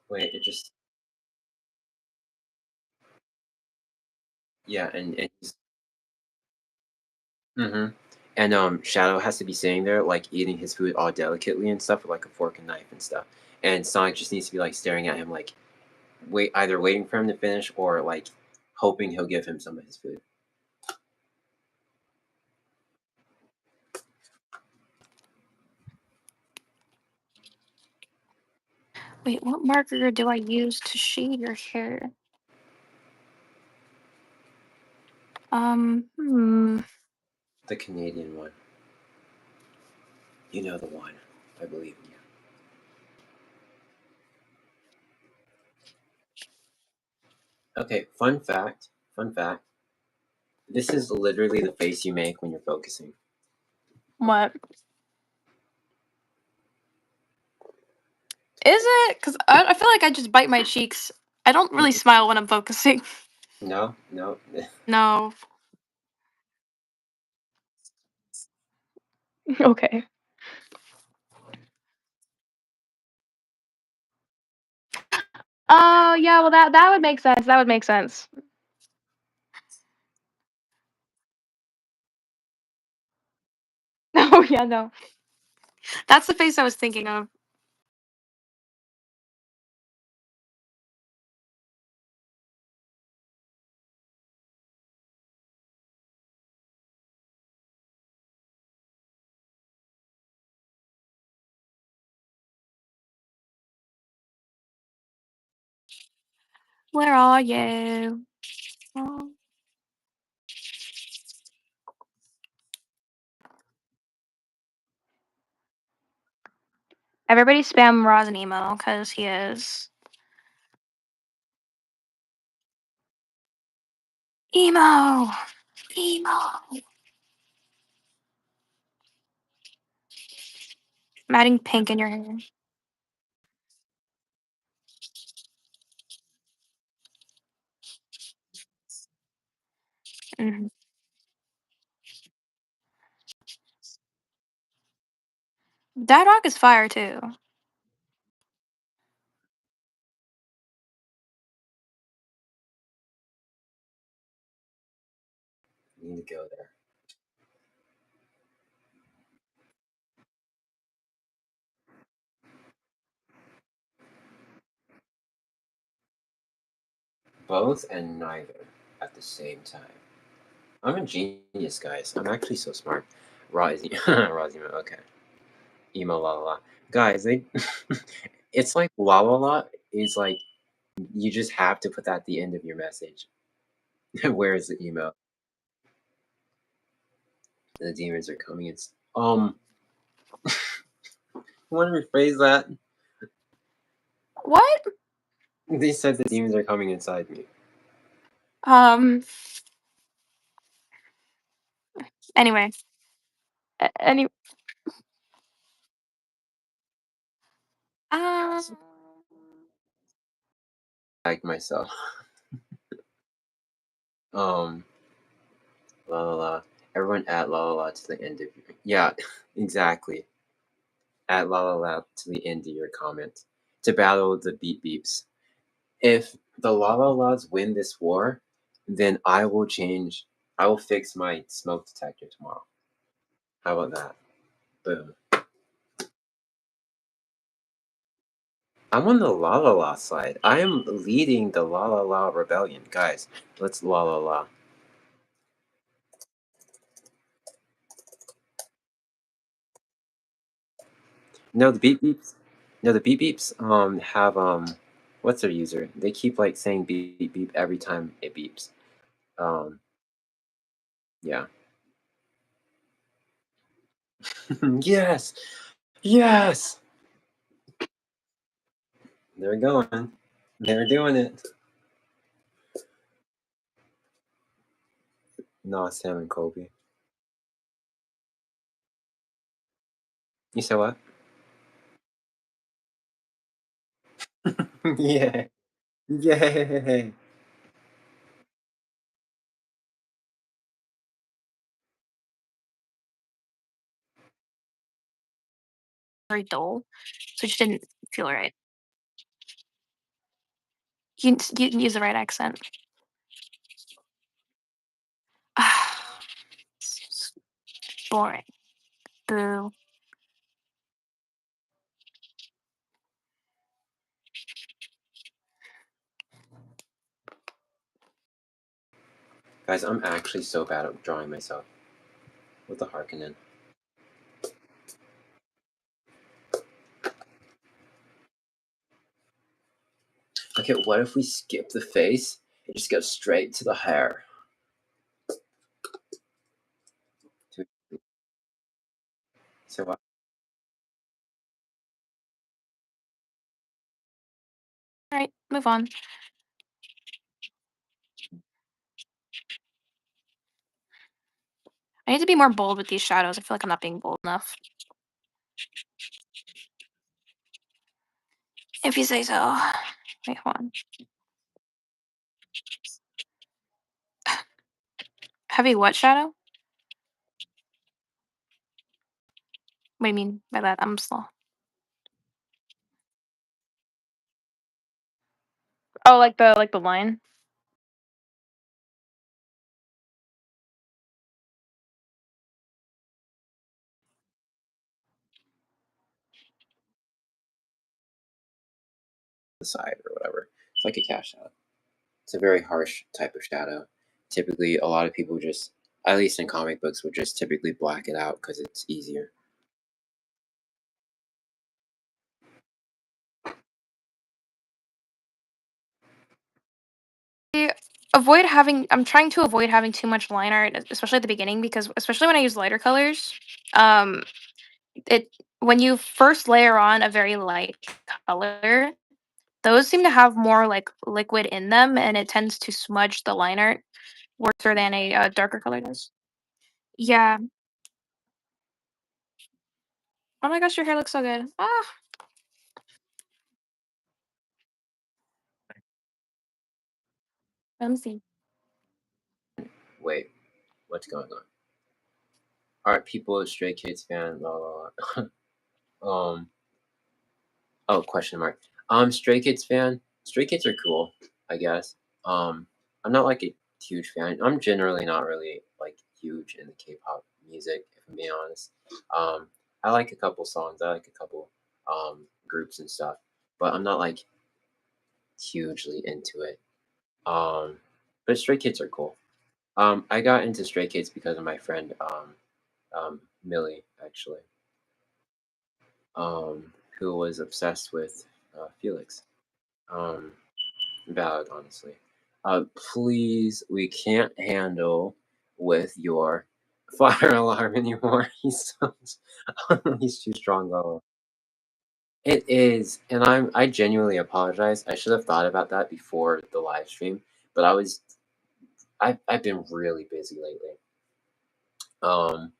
Wait, it just yeah, and he's mhm. And, Shadow has to be sitting there, like, eating his food all delicately and stuff with, like, a fork and knife and stuff. And Sonic just needs to be, like, staring at him, like, either waiting for him to finish or, like, hoping he'll give him some of his food. Wait, what marker do I use to shade your hair? Hmm. The Canadian one. You know the one. I believe in you. Okay, fun fact, this is literally the face you make when you're focusing. What? Is it? Because I feel like I just bite my cheeks. I don't really Mm-mm. smile when I'm focusing. No, no. No. Okay. Oh, yeah, well, that would make sense, that would make sense. Oh, yeah, no. That's the face I was thinking of. Where are you? Oh. Everybody spam Roz an email because he is. Emo! Emo! I'm adding pink in your hair. Mhm. That rock is fire too. You need to go there. Both and neither at the same time. I'm a genius, guys. I'm actually so smart. Raw raw emo. Okay. Emo la la la. Guys, they it's like la la la is like you just have to put that at the end of your message. Where is the email? The demons are coming. It's I want to rephrase that. What? They said the demons are coming inside me. Um, anyway. Any um, Like myself. Um, la la la. Everyone at la la la to the end of your yeah, exactly. At la la la to the end of your comment to battle the beep beeps. If the la la la's win this war, then I will change. I will fix my smoke detector tomorrow. How about that? Boom. I'm on the la la la side. I am leading the la la la rebellion, guys. Let's la la la. No, the beep beeps. No, the beep beeps. Have what's their user? They keep like saying beep beep beep every time it beeps. Um, yeah. Yes, yes. They're going. They're doing it. No, Sam and Kobe. You said what? Yeah. Yay. Very dull, so it just didn't feel right. You can use the right accent. S- Boring. Boo. Guys, I'm actually so bad at drawing myself with the Harkonnen. Okay, what if we skip the face and just go straight to the hair? To- So what? All right, move on. I need to be more bold with these shadows. I feel like I'm not being bold enough. If you say so. Wait, hold on. Heavy what shadow? What do you mean by that? I'm slow. Oh, like the line. The side or whatever. It's like a cash out. It's a very harsh type of shadow. Typically, a lot of people just, at least in comic books, would just typically black it out because it's easier. Avoid having. I'm trying to avoid having too much line art, especially at the beginning, because especially when I use lighter colors, um, it when you first layer on a very light color, those seem to have more like liquid in them, and it tends to smudge the line art worse than a darker color does. Yeah. Oh my gosh, your hair looks so good. Ah, let me see. Wait, what's going on? All right, people, a Stray Kids fan, la la la. Oh, question mark. Stray Kids fan. Stray Kids are cool, I guess. I'm not like a huge fan. I'm generally not really like huge into K-pop music, if I'm being honest. I like a couple songs. I like a couple groups and stuff, but I'm not like hugely into it. Um, but Stray Kids are cool. I got into Stray Kids because of my friend Millie, actually, who was obsessed with Felix. Um, Valid, honestly. Please, we can't handle with your fire alarm anymore. He's too strong though. It is, and I genuinely apologize. I should have thought about that before the live stream, but I've been really busy lately. Um,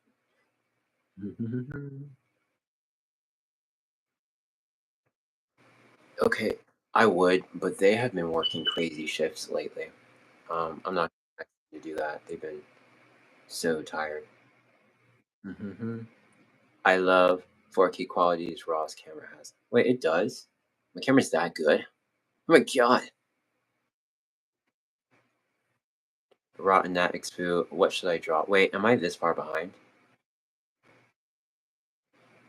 okay, I would, but they have been working crazy shifts lately. I'm not expecting to do that. They've been so tired. I love 4K qualities Raw's camera has. Wait, it does? My camera's that good? Oh my god. Rotten Natxfu, what should I draw? Wait, am I this far behind?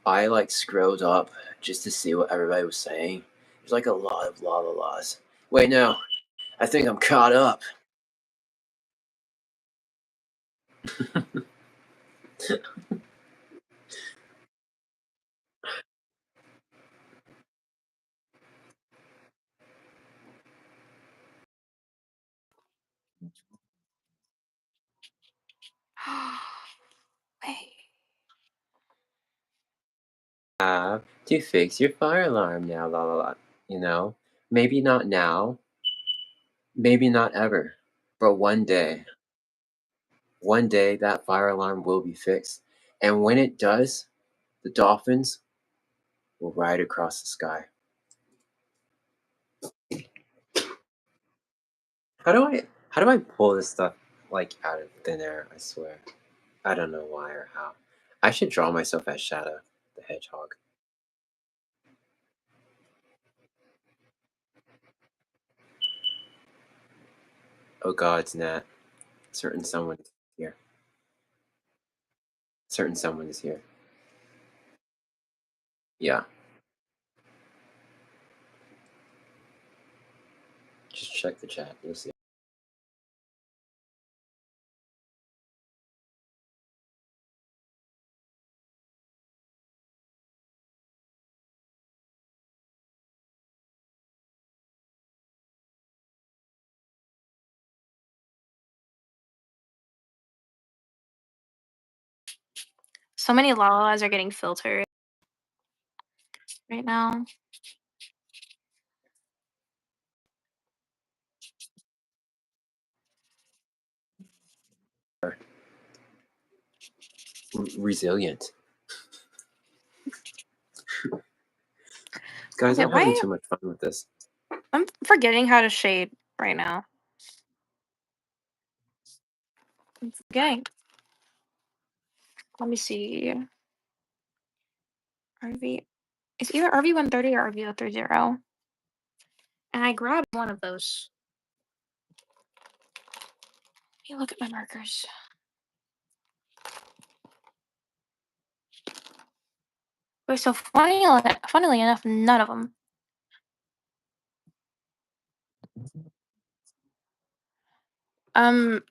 I like scrolled up just to see what everybody was saying. There's like a lot of la la la's. Wait, no. I think I'm caught up. Wait. Have to fix your fire alarm now, la la la. You know? Maybe not now, maybe not ever. But one day that fire alarm will be fixed. And when it does, the dolphins will ride across the sky. How do I pull this stuff, like, out of thin air, I swear. I don't know why or how. I should draw myself as Shadow the Hedgehog. Oh god, it's Nat. Certain someone is here. Certain someone is here. Yeah, just check the chat, you'll see. So many lalas are getting filtered right now. Resilient. Guys, Okay, I'm having why too much fun with this. I'm forgetting how to shade right now. I'm forgetting. Let me see. RV. It's either RV130 or RV030. And I grabbed one of those. Let me look at my markers. Wait, so funnily enough, none of them. Um,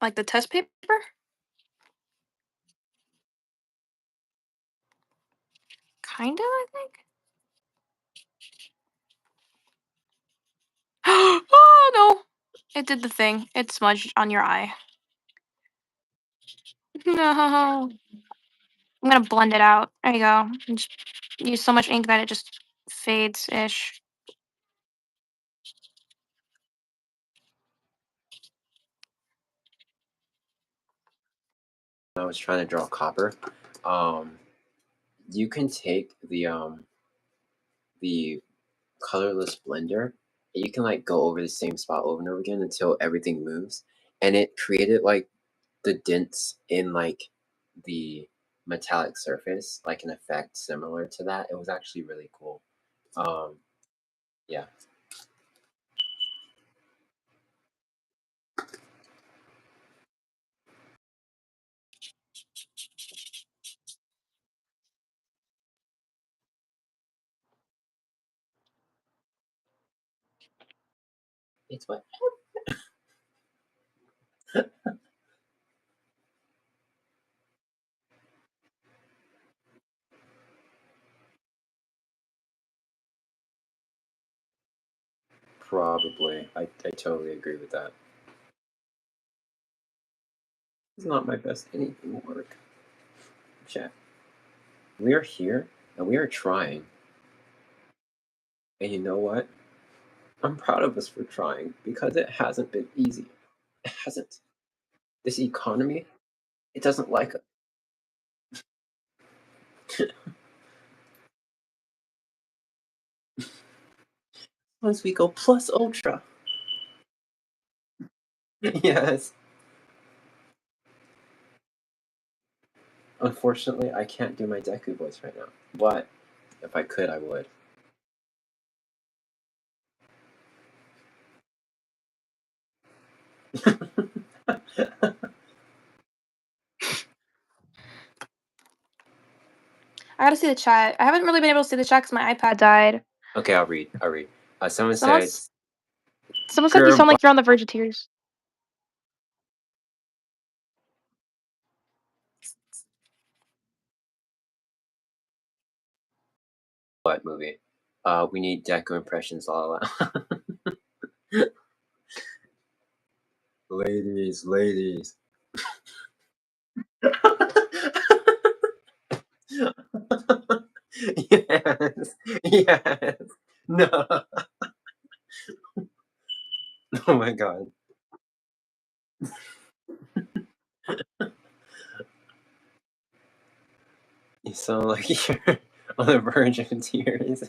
like the test paper? Kinda, I think. Oh no! It did the thing. It smudged on your eye. No. I'm gonna blend it out. There you go. And just use so much ink that it just fades ish. I was trying to draw copper. Um, you can take the colorless blender and you can like go over the same spot over and over again until everything moves, and it created like the dents in like the metallic surface, like an effect similar to that. It was actually really cool. Um, yeah. It's what probably. I totally agree with that. It's not my best anything work. Chat. We are here and we are trying. And you know what? I'm proud of us for trying because it hasn't been easy. It hasn't. This economy, it doesn't like us. Once we go plus ultra. Yes. Unfortunately, I can't do my Deku voice right now. But if I could, I would. I gotta see the chat. I haven't really been able to see the chat because my iPad died. Okay, I'll read. I'll read. Someone Someone, said, s- someone said you sound "Gerb like you're on the verge of tears. what movie? We need Deku impressions all out. Ladies, ladies. Yes, yes. No. Oh my god. You sound like you're on the verge of tears.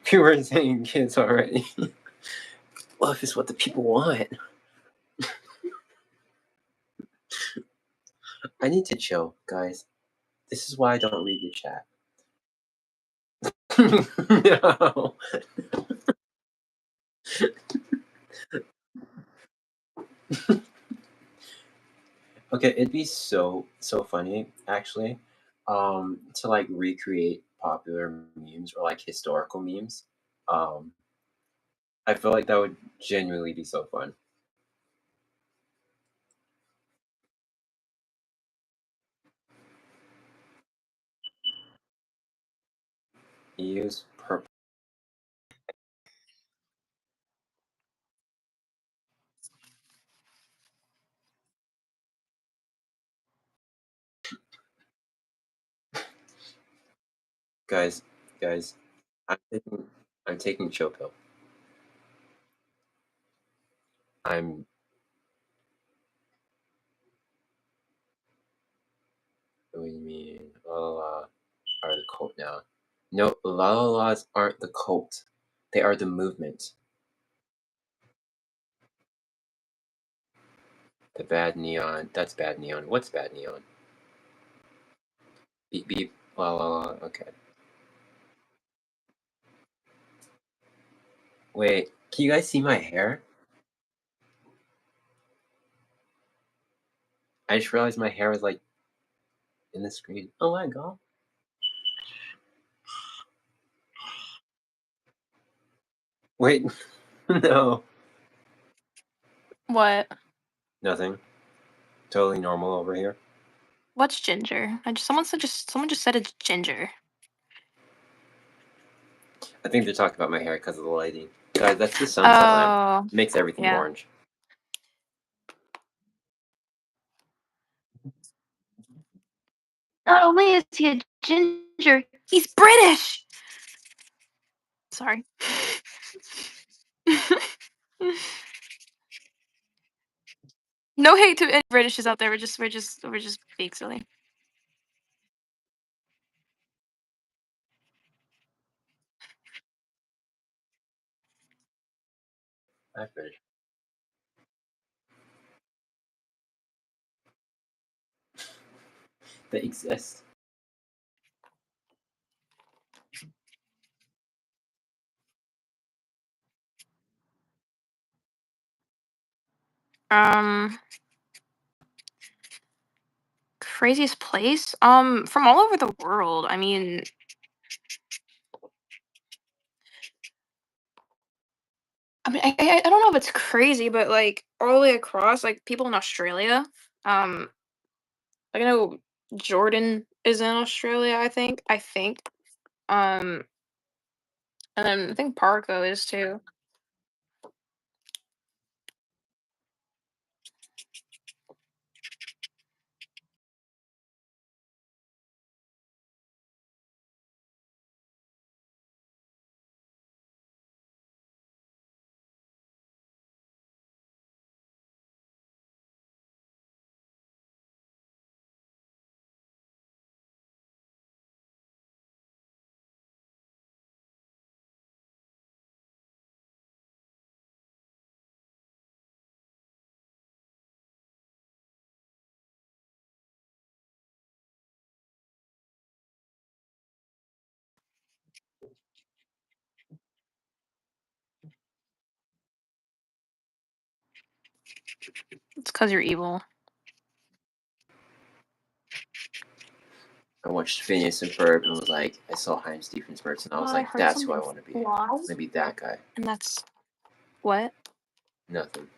People are saying kids already. Love is what the people want. I need to chill, guys. This is why I don't read the chat. No. Okay, it'd be so funny actually, to like recreate popular memes or like historical memes. Um, I feel like that would genuinely be so fun. Use purple, guys, guys. I'm taking I'm taking chill pill. I'm what do you mean? La la la are the cult now. No, la la la's aren't the cult. They are the movement. The bad neon. That's bad neon. What's bad neon? Beep beep. La la la. Okay. Wait, can you guys see my hair? I just realized my hair was like in the screen. Oh my god. Wait, no. What? Nothing. Totally normal over here. What's ginger? Someone just said it's ginger. I think they're talking about my hair because of the lighting. Guys, that's the sunset lamp. Oh, It makes everything yeah. orange. Not only is he a ginger, he's British. Sorry. No hate to any Britishes out there. We're just being silly. I finished. They exist. Um, craziest place? From all over the world. I don't know if it's crazy, but like all the way across, like people in Australia. Um, like I know Jordan is in Australia. I think. Um, and then I think Parco is too. It's because you're evil. I watched Phineas and Ferb and was like, I saw Heinz Stevens and I was I like, heard that's who I something want to be. fly, Maybe that guy. and that's what? Nothing.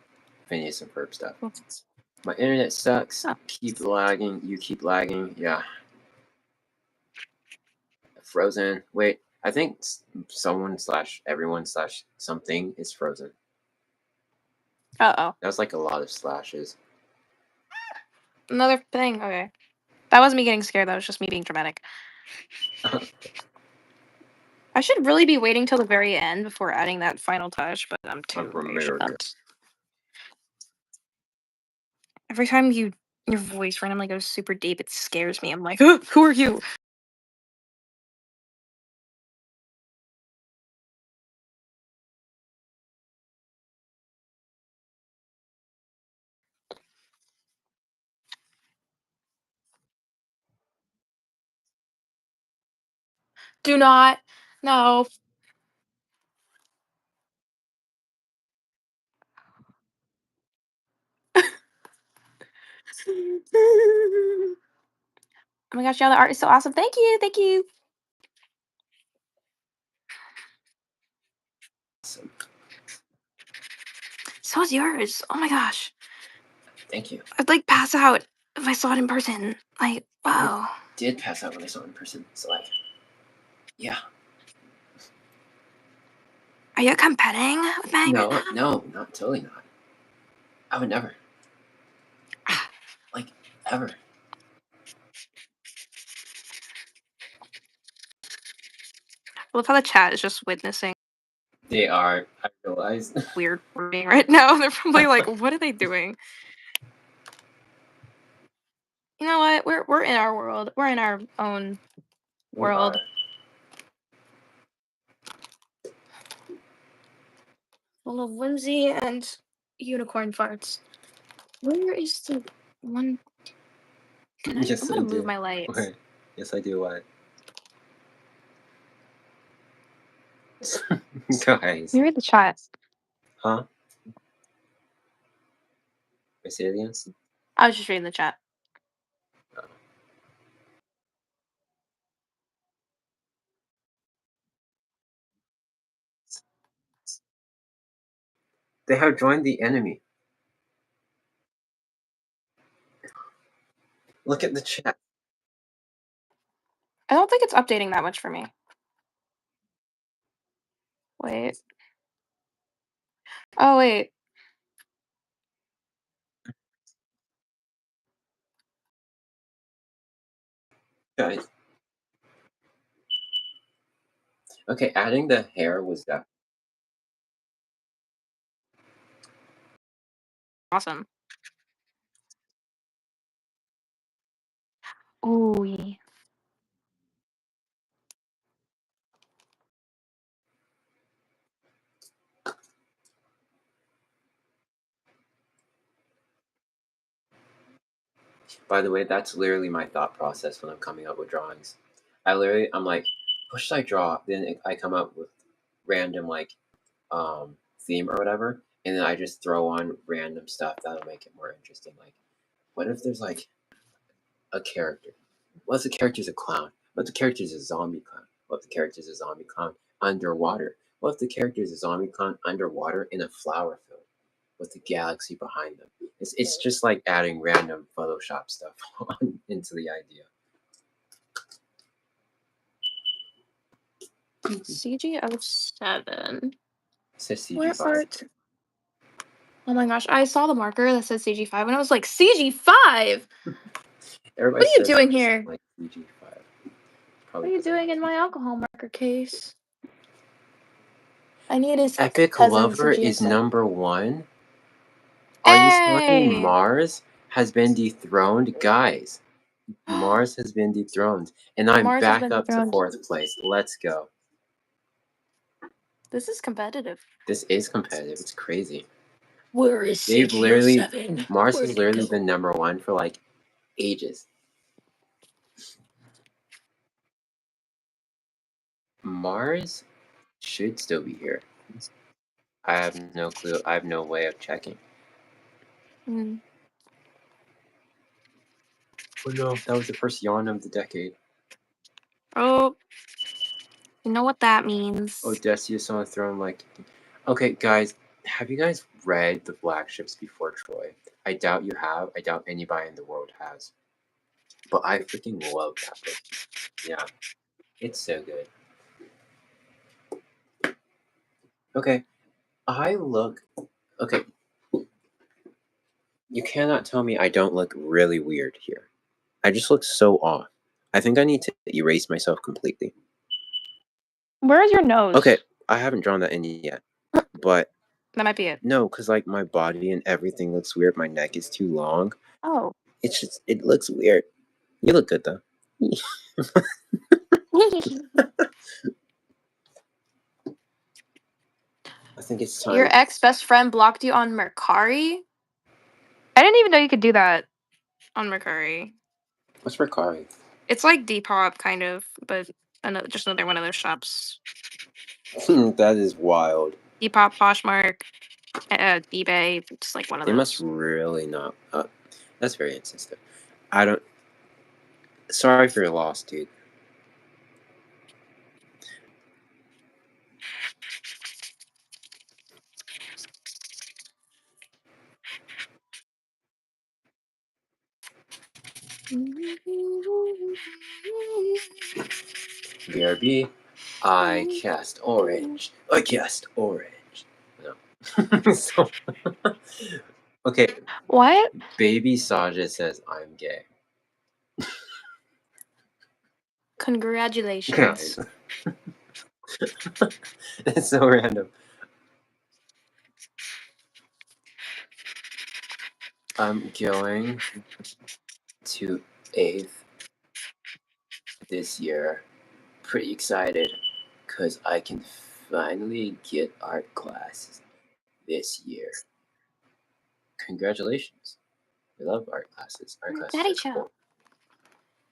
Phineas and Ferb stuff. What's- My internet sucks. Oh, Keep lagging. You keep lagging. Yeah. Frozen. Wait, I think someone slash everyone slash something is frozen. oh. That was like a lot of slashes. Another thing. Okay, that wasn't me getting scared. That was just me being dramatic. I should really be waiting till the very end before adding that final touch, but I'm I'm too from America. patient. Every time your voice randomly goes super deep, it scares me. I'm like, who are you? Do not. No. Oh my gosh, y'all, the art is so awesome. Thank you. Thank you. Awesome. So is yours. Oh my gosh. Thank you. I'd like pass out if I saw it in person. Like, I wow. did pass out when I saw it in person. So like, yeah. Are you competing with me right No, now? no, not totally not. I would never. Like, ever. I love how the chat is just witnessing They are. I realize. weird wording right now. They're probably like, what are they doing? You know what? We're in our world. We're in our own We are. world. Full of whimsy and unicorn farts. Where is the one? I'm Yes, I gonna move do. my lights. Okay. Yes, I do. What? Guys. Let me read the chat. Huh? I say it again? I was just reading the chat. Oh. They have joined the enemy. Look at the chat. I don't think it's updating that much for me. Wait. Oh wait. Guys. Okay, adding the hair was that. Awesome. Ooh. Yeah. By the way, that's literally my thought process when I'm coming up with drawings. I'm like, what should I draw? Then I come up with random like theme or whatever, and then I just throw on random stuff that'll make it more interesting. Like, what if there's like a character? What if the character's a clown? What if the character's a zombie clown? What if the character's a zombie clown underwater? What if the character's a zombie clown underwater in a flower field with the galaxy behind them? It's just like adding random Photoshop stuff on, into the idea. CG07. It says Where CG5. art? Oh my gosh, I saw the marker that said CG5 and I was like, CG5? Everybody What are you says doing here? like CG5. What Probably are you because I doing in my alcohol marker case? I need his Epic cousin Lover is CG7. number 1. Are you telling me Hey! Mars has been dethroned? Guys, Mars has been dethroned, and I'm Mars has back been up to dethroned. 4th place. Let's go. This is competitive. This is competitive. It's crazy. Where is They've literally CG07? Mars Where has did it literally go? been number 1 for like ages. Mars should still be here. I have no clue. I have no way of checking. Mm. Oh no, that was the first yawn of the decade. Oh, you know what that means. Odysseus on a throne, like. Okay, guys, have you guys read The Black Ships Before Troy? I doubt you have. I doubt anybody in the world has. But I freaking love that book. Yeah, it's so good. Okay, I look. Okay, you cannot tell me I don't look really weird here. I just look so off. I think I need to erase myself completely. Where is your nose? Okay, I haven't drawn that in yet. But That might be it. no, because like my body and everything looks weird. My neck is too long. Oh. It looks weird. You look good though. I think it's time. Your ex best friend blocked you on Mercari? I didn't even know you could do that on Mercari. What's Mercari? It's like Depop kind of, but just another one of those shops. That is wild. Depop, Poshmark, eBay, just like one of They those. must really not. That's very insensitive. I don't. Sorry for your loss, dude. BRB. I cast orange. I cast orange. No. So, okay. What? Baby Saja says I'm gay. Congratulations. That's so random. I'm going to 8th this year. Pretty excited because I can finally get art classes this year. Congratulations. We love art classes. Art classes Daddy are chill.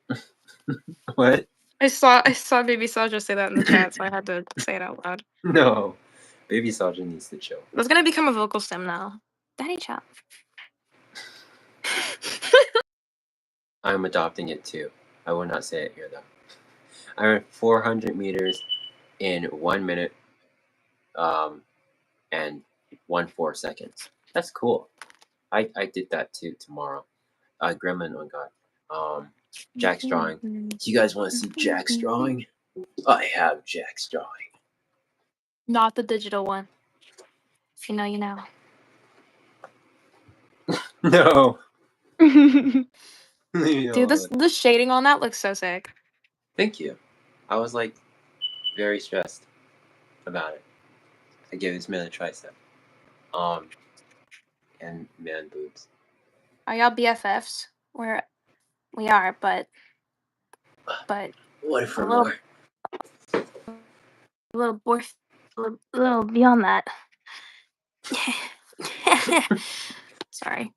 cool. What? I saw Baby Saja say that in the chat, so I had to say it out loud. No. Baby Saja needs to chill. That's gonna become a vocal stem now. Daddy chill. I'm adopting it too. I will not say it here though. I ran 400 meters in 1 minute and 1/4 seconds. That's cool. I did that too tomorrow. Gremlin on God. Jack's drawing. Do you guys want to see Jack's drawing? I have Jack's drawing. Not the digital one. If you know, you know. No. Dude, the shading on that looks so sick. Thank you. I was like very stressed about it. I gave this man a tricep. And man boobs. Are y'all BFFs? We are, but What for a little, more? a little beyond that. Sorry.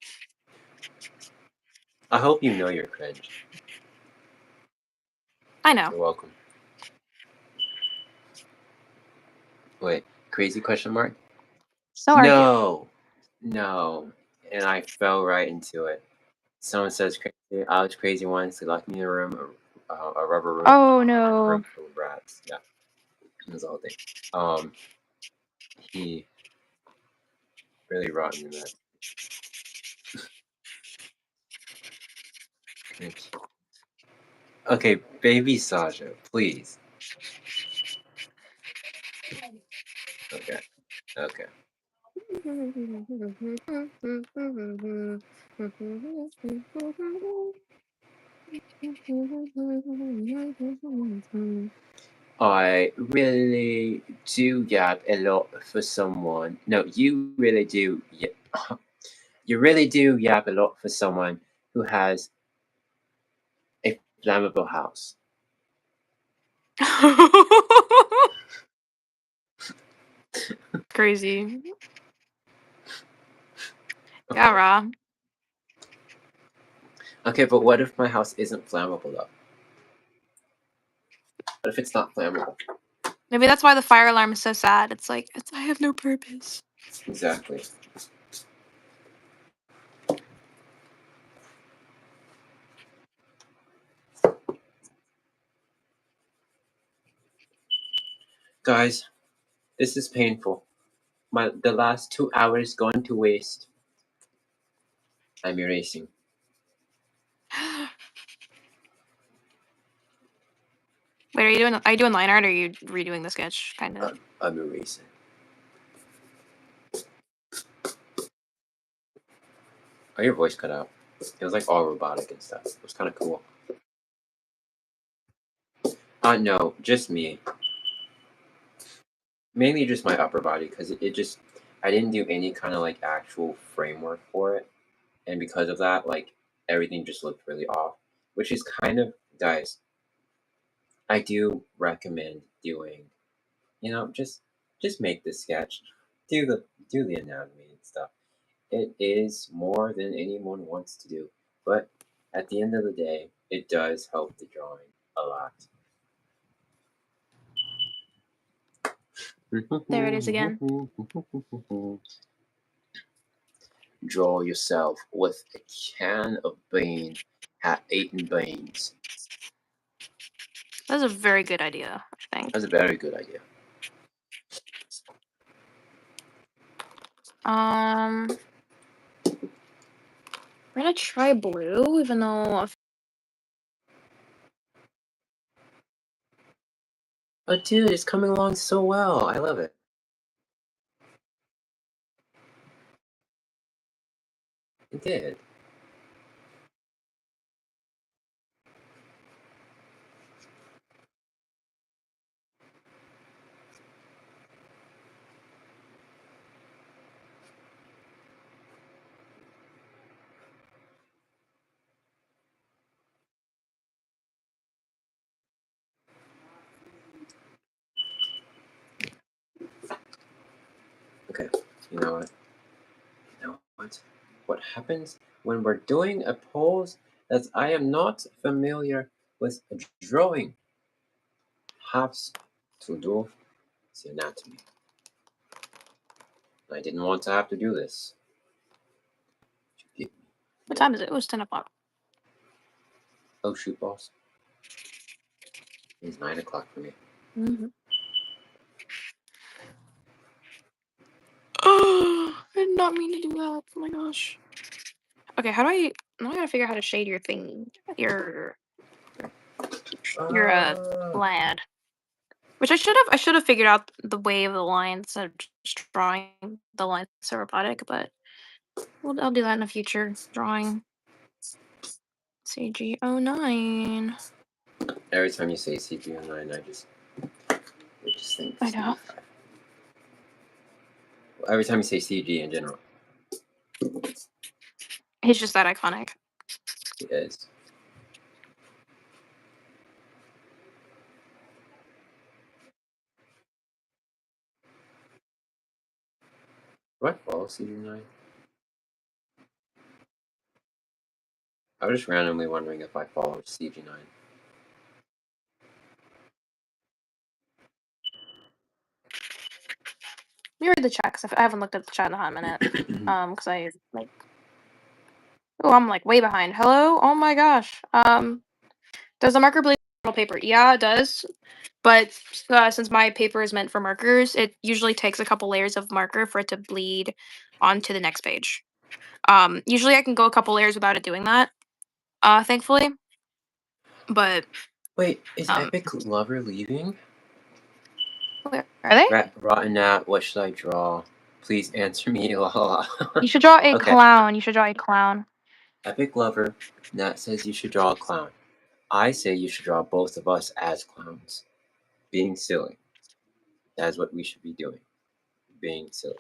I hope you know you're cringe. I know. You're welcome. Wait, crazy question mark? So are you. No. And I fell right into it. Someone says crazy. Alex crazy once. They locked me in a room, a rubber room. Oh A no. room full of rats. Yeah, that's the whole thing. He really rotten in that. Okay, baby Sasha, please. Okay. I really do gap a lot for someone. No, you really do. You really do yap a lot for someone who has a flammable house. Crazy. Yeah, raw. Okay, but what if my house isn't flammable though? What if it's not flammable? Maybe that's why the fire alarm is so sad. It's like I have no purpose. Exactly. Guys, this is painful. The last 2 hours gone to waste. I'm erasing. Wait, are you doing line art or are you redoing the sketch kind of? I'm erasing. Oh, your voice cut out. It was like all robotic and stuff. It was kind of cool. No, just me. Mainly just my upper body because it just I didn't do any kind of like actual framework for it, and because of that, like everything just looked really off. Which is kind of, guys, I do recommend doing, just make the sketch, do the anatomy and stuff. It is more than anyone wants to do, but at the end of the day, it does help the drawing a lot. There it is again. Draw yourself with a can of bean at eaten beans. That's a very good idea, I think. That's a very good idea. We're gonna try blue, even though Oh, dude, it's coming along so well. I love it. It did. Okay, you know what? You know what? What happens when we're doing a pose that I am not familiar with drawing? Has to do the anatomy. I didn't want to have to do this. what time is it? It was 10 o'clock. Oh shoot, boss. It's 9 o'clock for me. Mm-hmm. Oh, I did not mean to do that. Oh my gosh. Okay, how do I? Now I gotta figure out how to shade your thing, your your Uh, lad. Which I should have figured out the way of the lines instead of just drawing the lines so robotic. But I'll do that in a future drawing. CG09. every time you say CPU9, I just think I know. CD5. Every time you say CG in general, He's just that iconic. it is. Do I follow CG9? I was just randomly wondering if I follow CG9. Let me read the chat because I haven't looked at the chat in a hot minute. Because I like. Oh, I'm like way behind. Hello. Oh my gosh. Does the marker bleed on paper? Yeah, it does. But since my paper is meant for markers, it usually takes a couple layers of marker for it to bleed onto the next page. Usually I can go a couple layers without it doing that. Thankfully. But Wait, is um, Epic Lover leaving? where are they? Rotten Nat, what should I draw? Please answer me. La, la, la. You should draw a Okay, clown. You should draw a clown. Epic Lover, Nat says you should draw a clown. I say you should draw both of us as clowns. Being silly. That is what we should be doing. Being silly.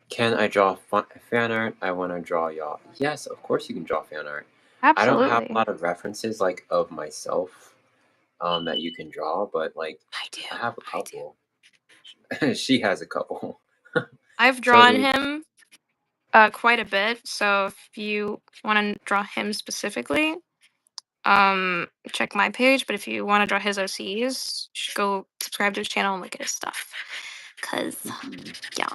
Can I draw fan art? I want to draw y'all. Yes, of course you can draw fan art. I don't have a Absolutely. lot of references like of myself that you can draw, but like I do. I have a I do. couple. She has a couple. I've So drawn do him quite a bit. So if you want to draw him specifically, check my page. But if you want to draw his OCs, you should go subscribe to his channel and look at his stuff. Cause yeah.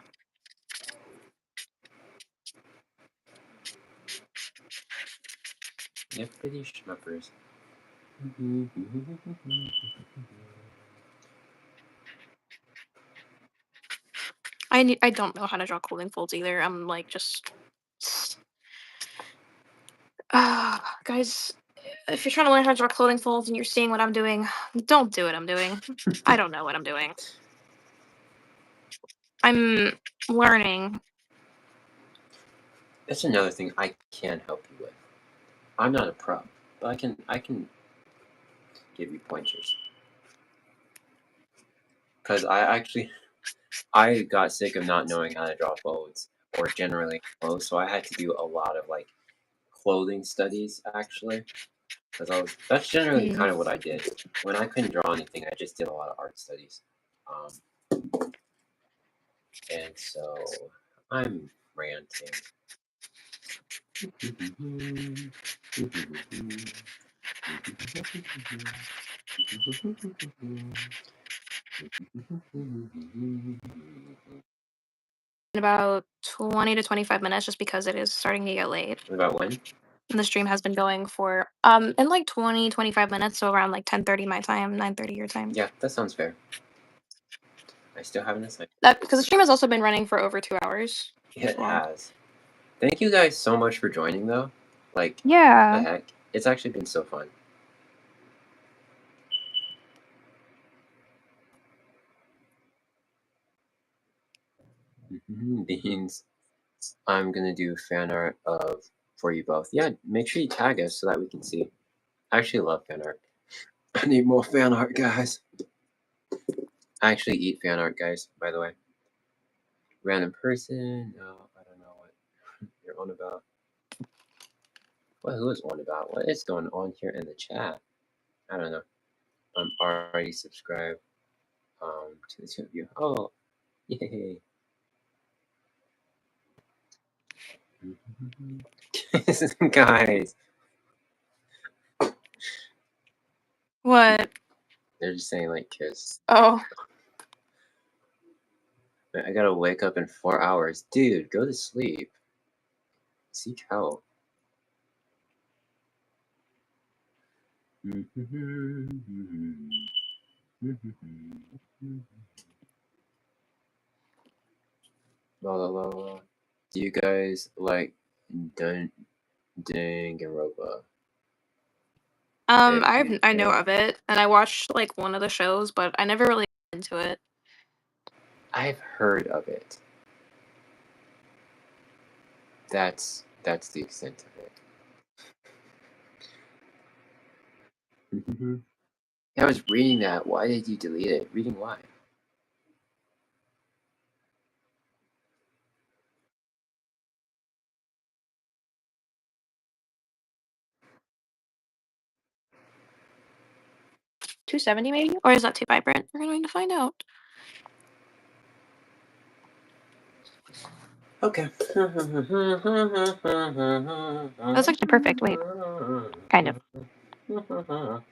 yeah, pretty schmuckers. I don't know how to draw clothing folds either. I'm like just guys, if you're trying to learn how to draw clothing folds and you're seeing what I'm doing, don't do what I'm doing. I don't know what I'm doing. I'm learning. That's another thing I can help you with. I'm not a pro, but I can give you pointers. Because I got sick of not knowing how to draw folds or generally clothes, so I had to do a lot of like clothing studies actually. Because that's generally Mhm. kind of what I did. When I couldn't draw anything, I just did a lot of art studies. Um, and so I'm ranting. In about 20 to 25 minutes just because it is starting to get late. About when? And the stream has been going for in like 20, 25 minutes, so around like 10:30 my time, 9:30 your time. Yeah, that sounds fair. I still haven't decided. That because the stream has also been running for over 2 hours. It Long. has. Thank you guys so much for joining, though. Like, the Yeah. heck? It's actually been so fun. Beans. I'm gonna do fan art of for you both. Yeah, make sure you tag us so that we can see. I actually love fan art. I need more fan art, guys. I actually eat fan art, guys, by the way. Random person? No, I don't know what you're on about. What who is on about? What is going on here in the chat? I don't know. I'm already subscribed to the two of you. Oh, yay. Guys, What? they're just saying like kiss. Oh. I gotta wake up in 4 hours. Dude, go to sleep. Seek help. La la la la. Do you guys like Dun Danganronpa? I know of it, and I watched like one of the shows, but I never really got into it. I've heard of it. That's the extent of it. I was reading that. Why did you delete it? Reading why? $270 maybe, or is that too vibrant? We're going to find out. Okay. That's actually perfect. Wait, kind of. I'm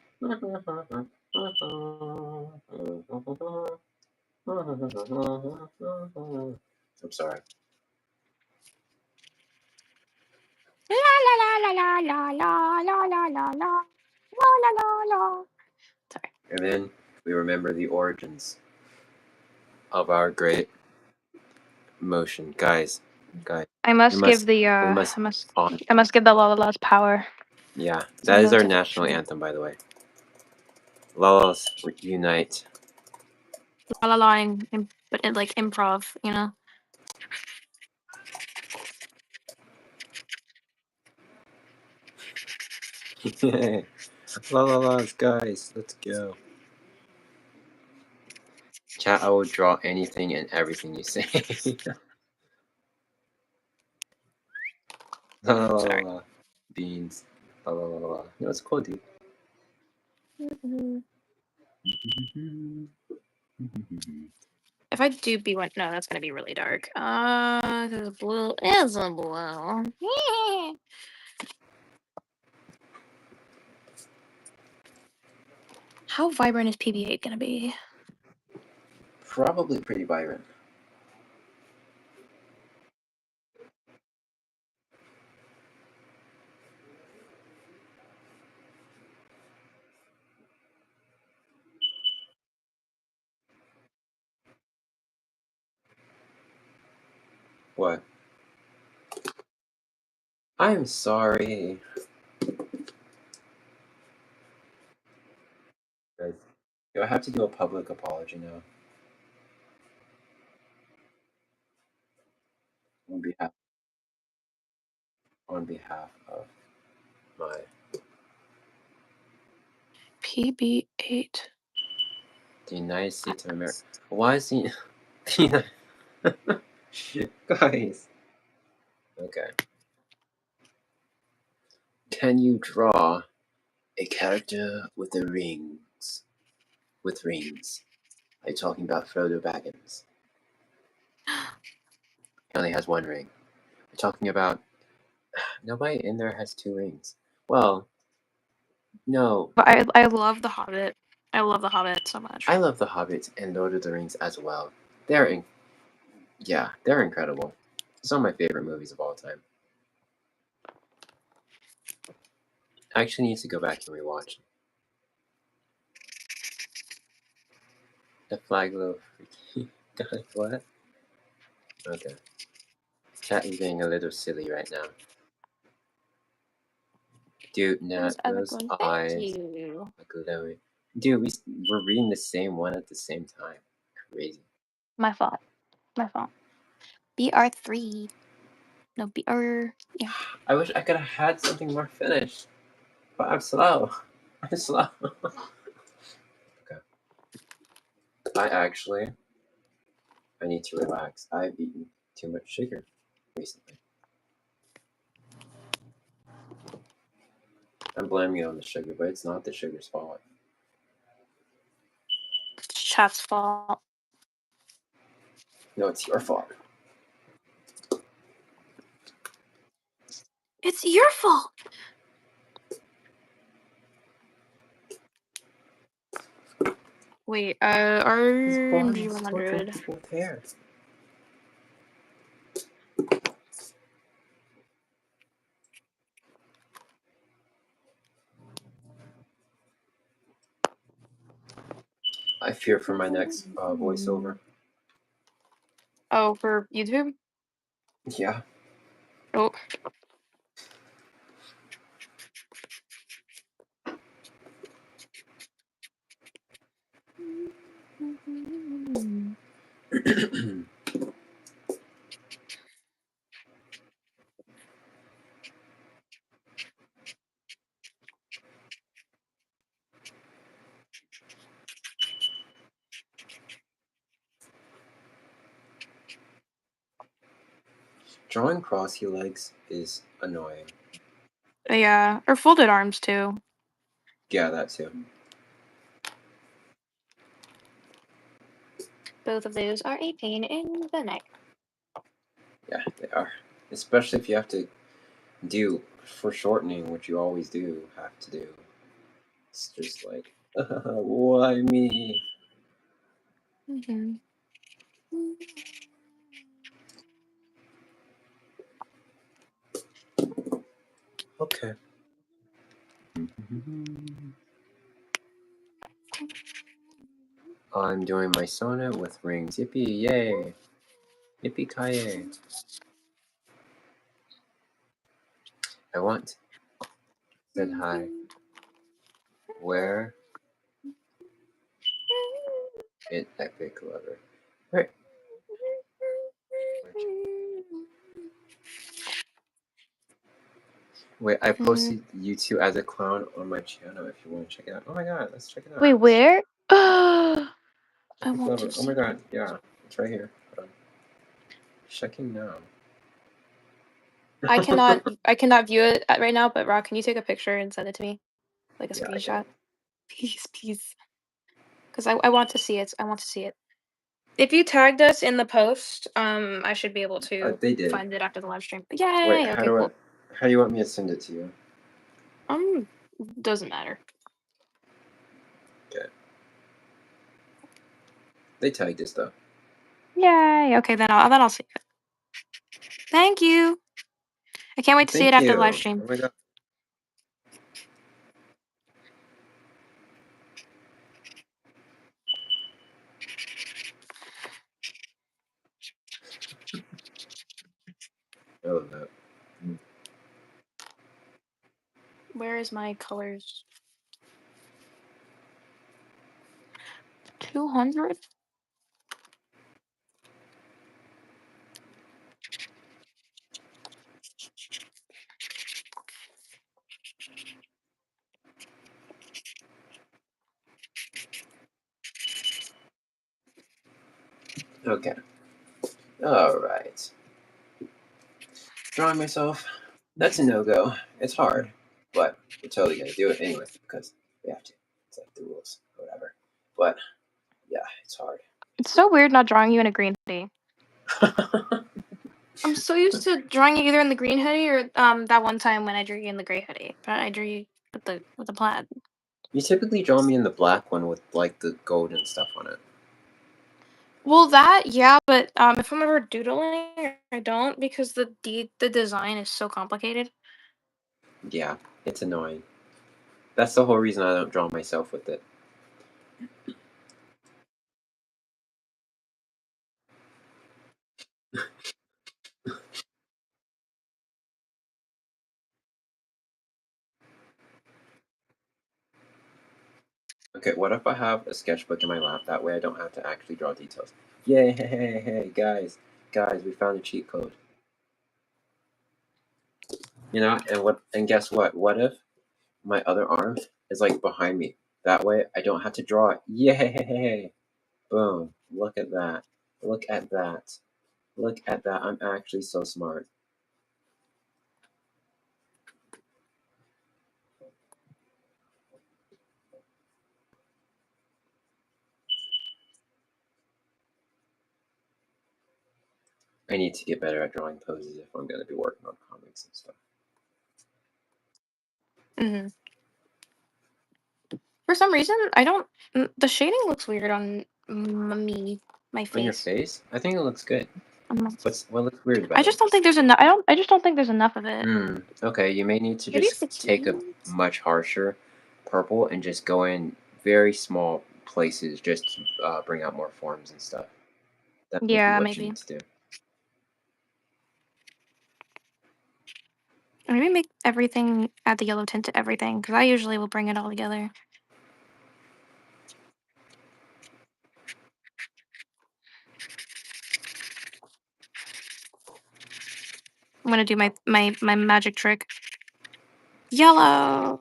sorry. La la la la la la la la la la la la la la. Sorry. And then we remember the origins of our great motion, guys. I must give the we must on. I must give the La La La's power. Yeah, It's that a is our motivation. national anthem, by the way. Lalas unite. La La La, but in like improv, you know. Lalas, guys, let's go. Chat, I will draw anything and everything you say. La la la Sorry. la. Beans. La la la la. No, it's cool, dude. If I do B1, no, that's gonna be really dark. Cause blue is a blue. How vibrant is PB8 gonna be? Probably pretty vibrant. What? I'm sorry. Guys, do I have to do a public apology now? On behalf of my PB8. the United States of America. Why is he guys? Okay. Can you draw a character with the rings? With rings. Are you talking about Frodo Baggins? He only has one ring. We're talking about nobody in there has two rings. Well, no. But I love The Hobbit. I love The Hobbit so much. I love The Hobbit and Lord of the Rings as well. They're they're incredible. Some of my favorite movies of all time. I actually need to go back and rewatch the flag little freaky guy. What? Okay. Chat is being a little silly right now. Dude, Nat, those eyes are glowing. Dude, we're reading the same one at the same time. Crazy. My fault. My fault. BR3. No, BR. Yeah. I wish I could have had something more finished, but I'm slow. I'm slow. Okay. I need to relax. I've eaten too much sugar recently. I'm blaming it on the sugar, but it's not the sugar's fault. It's chat's fault. No, it's your fault. It's your fault. Wait, RNG 100. With hair. I fear for my next voiceover. Oh, for YouTube? Yeah. Oh. Drawing crossy legs is annoying. Yeah, or folded arms too. Yeah, that too. Both of those are a pain in the neck. Yeah, they are. Especially if you have to do foreshortening, which you always have to do. It's just like, why me? Mm-hmm. Okay. I'm doing my sonnet with rings. Yippee, yay. Yippee ki I want. Said hi. Where? An epic lover. Where? Wait, I posted you two as a clown on my channel if you want to check it out. Oh my god, let's check it out. Wait, where? I Epic want lover. to Oh see. my god, yeah. It's right here. Hold on. Checking now. I cannot view it right now, but Rock, can you take a picture and send it to me? Like a Yeah, I screenshot? can. Please, please. Because I want to see it. I want to see it. If you tagged us in the post, I should be able to They did. find it after the live stream. Wait, Yay! Okay, cool. how do you want me to send it to you? Doesn't matter. Okay. They tagged us though. Yay! Okay, then I'll see it. Thank you. I can't wait to see it after the live stream. Oh my god. I love that. Where is my colors? 200? Okay. Alright. Drawing myself. That's a no-go. It's hard. But we're totally gonna do it anyway, because we have to. It's like the rules or whatever. But yeah, it's hard. It's so weird not drawing you in a green hoodie. I'm so used to drawing you either in the green hoodie or that one time when I drew you in the gray hoodie. But I drew you with the plaid. You typically draw me in the black one with like the gold and stuff on it. Well, that yeah, but if I'm ever doodling, I don't because the design is so complicated. Yeah, it's annoying. That's the whole reason I don't draw myself with it. Okay, what if I have a sketchbook in my lap? That way I don't have to actually draw details. Yay, hey, guys, we found a cheat code. And guess what? What if my other arm is like behind me? That way I don't have to draw it. Yay! Boom. Look at that. Look at that. Look at that. I'm actually so smart. I need to get better at drawing poses if I'm going to be working on comics and stuff. Hmm. For some reason, I don't. The shading looks weird on me, my On your face. face? I think it looks good. Um, What looks weird I about it? just don't think there's enough. I don't. I just don't think there's enough of it. Okay, you may need to Maybe just it's the take a keys. much harsher purple and just go in very small places just to bring out more forms and stuff. That may be Yeah, what you maybe. need to do. Or maybe make everything add the yellow tint to everything because I usually will bring it all together. I'm gonna do my magic trick. Yellow.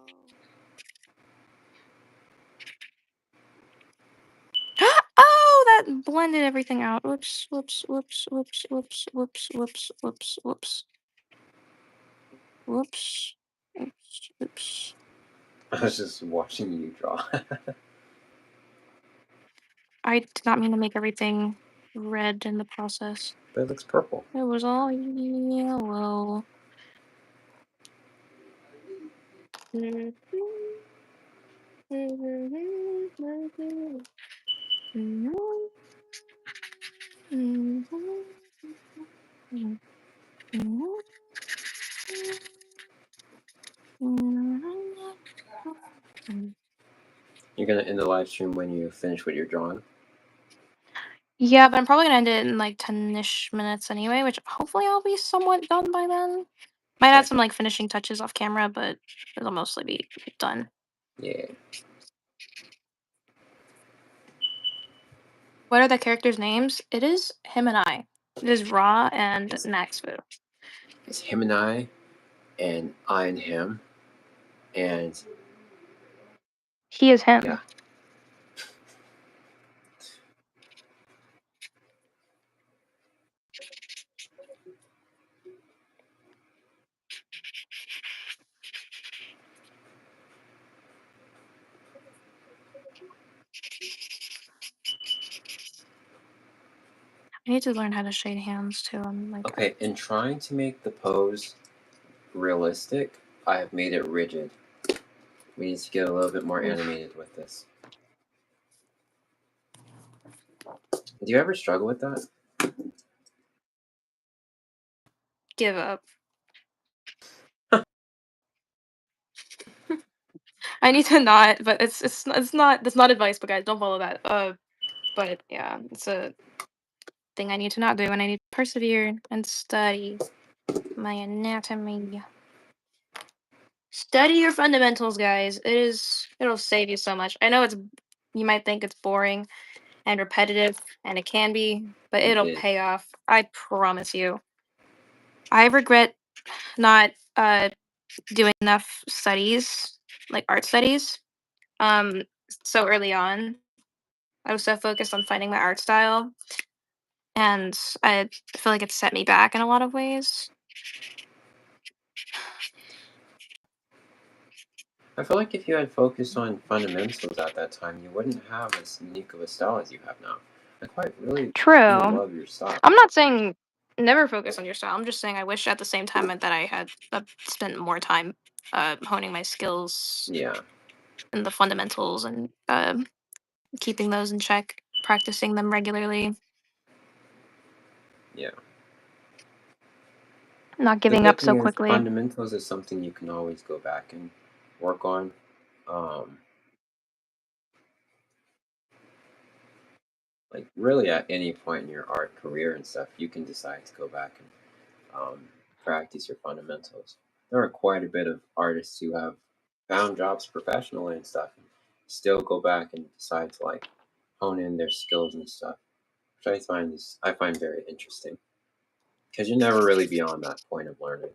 Oh, that blended everything out. Whoops, whoops, whoops, whoops, whoops, whoops, whoops, whoops, whoops, whoops, whoops, whoops. I was just watching you draw. I did not mean to make everything red in the process. But it looks purple. It was all yellow. You're gonna end the live stream when you finish what you're drawing. Yeah, but I'm probably gonna end it in like 10-ish minutes anyway, which hopefully I'll be somewhat done by then. Might add Okay. some like finishing touches off camera, but it'll mostly be done. Yeah. What are the characters' names? It is him and I. It is Ra and It's Natxfu. it's him and I and him, and He is yeah. him. I need to learn how to shade hands too. I'm like, Okay, in trying to make the pose realistic, I have made it rigid. We need to get a little bit more oof, animated with this. Do you ever struggle with that? give up. I need to not, but it's not advice, but guys, don't follow that. But yeah, it's a thing I need to not do, and I need to persevere and study my anatomy. Study your fundamentals, guys. It'll save you so much. I know you might think it's boring and repetitive, and it can be, but It it'll is. pay off. I promise you. I regret not doing enough studies, like art studies, um, so early on. I was so focused on finding my art style, and I feel like it set me back in a lot of ways. I feel like if you had focused on fundamentals at that time, you wouldn't have as unique of a style as you have now. I quite really True. love your style. I'm not saying never focus on your style. I'm just saying I wish at the same time that I had spent more time honing my skills Yeah. and the fundamentals and keeping those in check, practicing them regularly, Yeah. not The giving good up thing so is quickly. fundamentals is something you can always go back and work on. Um, like really at any point in your art career and stuff, you can decide to go back and practice your fundamentals. There are quite a bit of artists who have found jobs professionally and stuff, and still go back and decide to like hone in their skills and stuff, which I find very interesting because you're never really beyond that point of learning.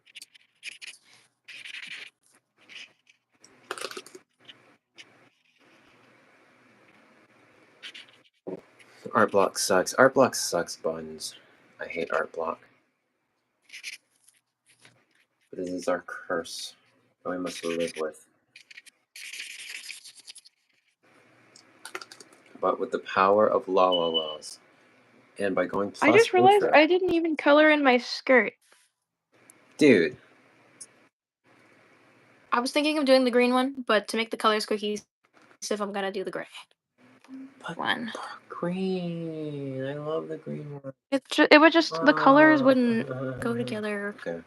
Art block sucks. Art block sucks buns. I hate art block. But this is our curse that we must live with. But with the power of la la laws, and by going I plus just realized ultra, I didn't even color in my skirt. dude. I was thinking of doing the green one, but to make the colors cohesive, I'm gonna do the gray But one. green. I love the green one. It would just the colors Ah. wouldn't go together. Okay.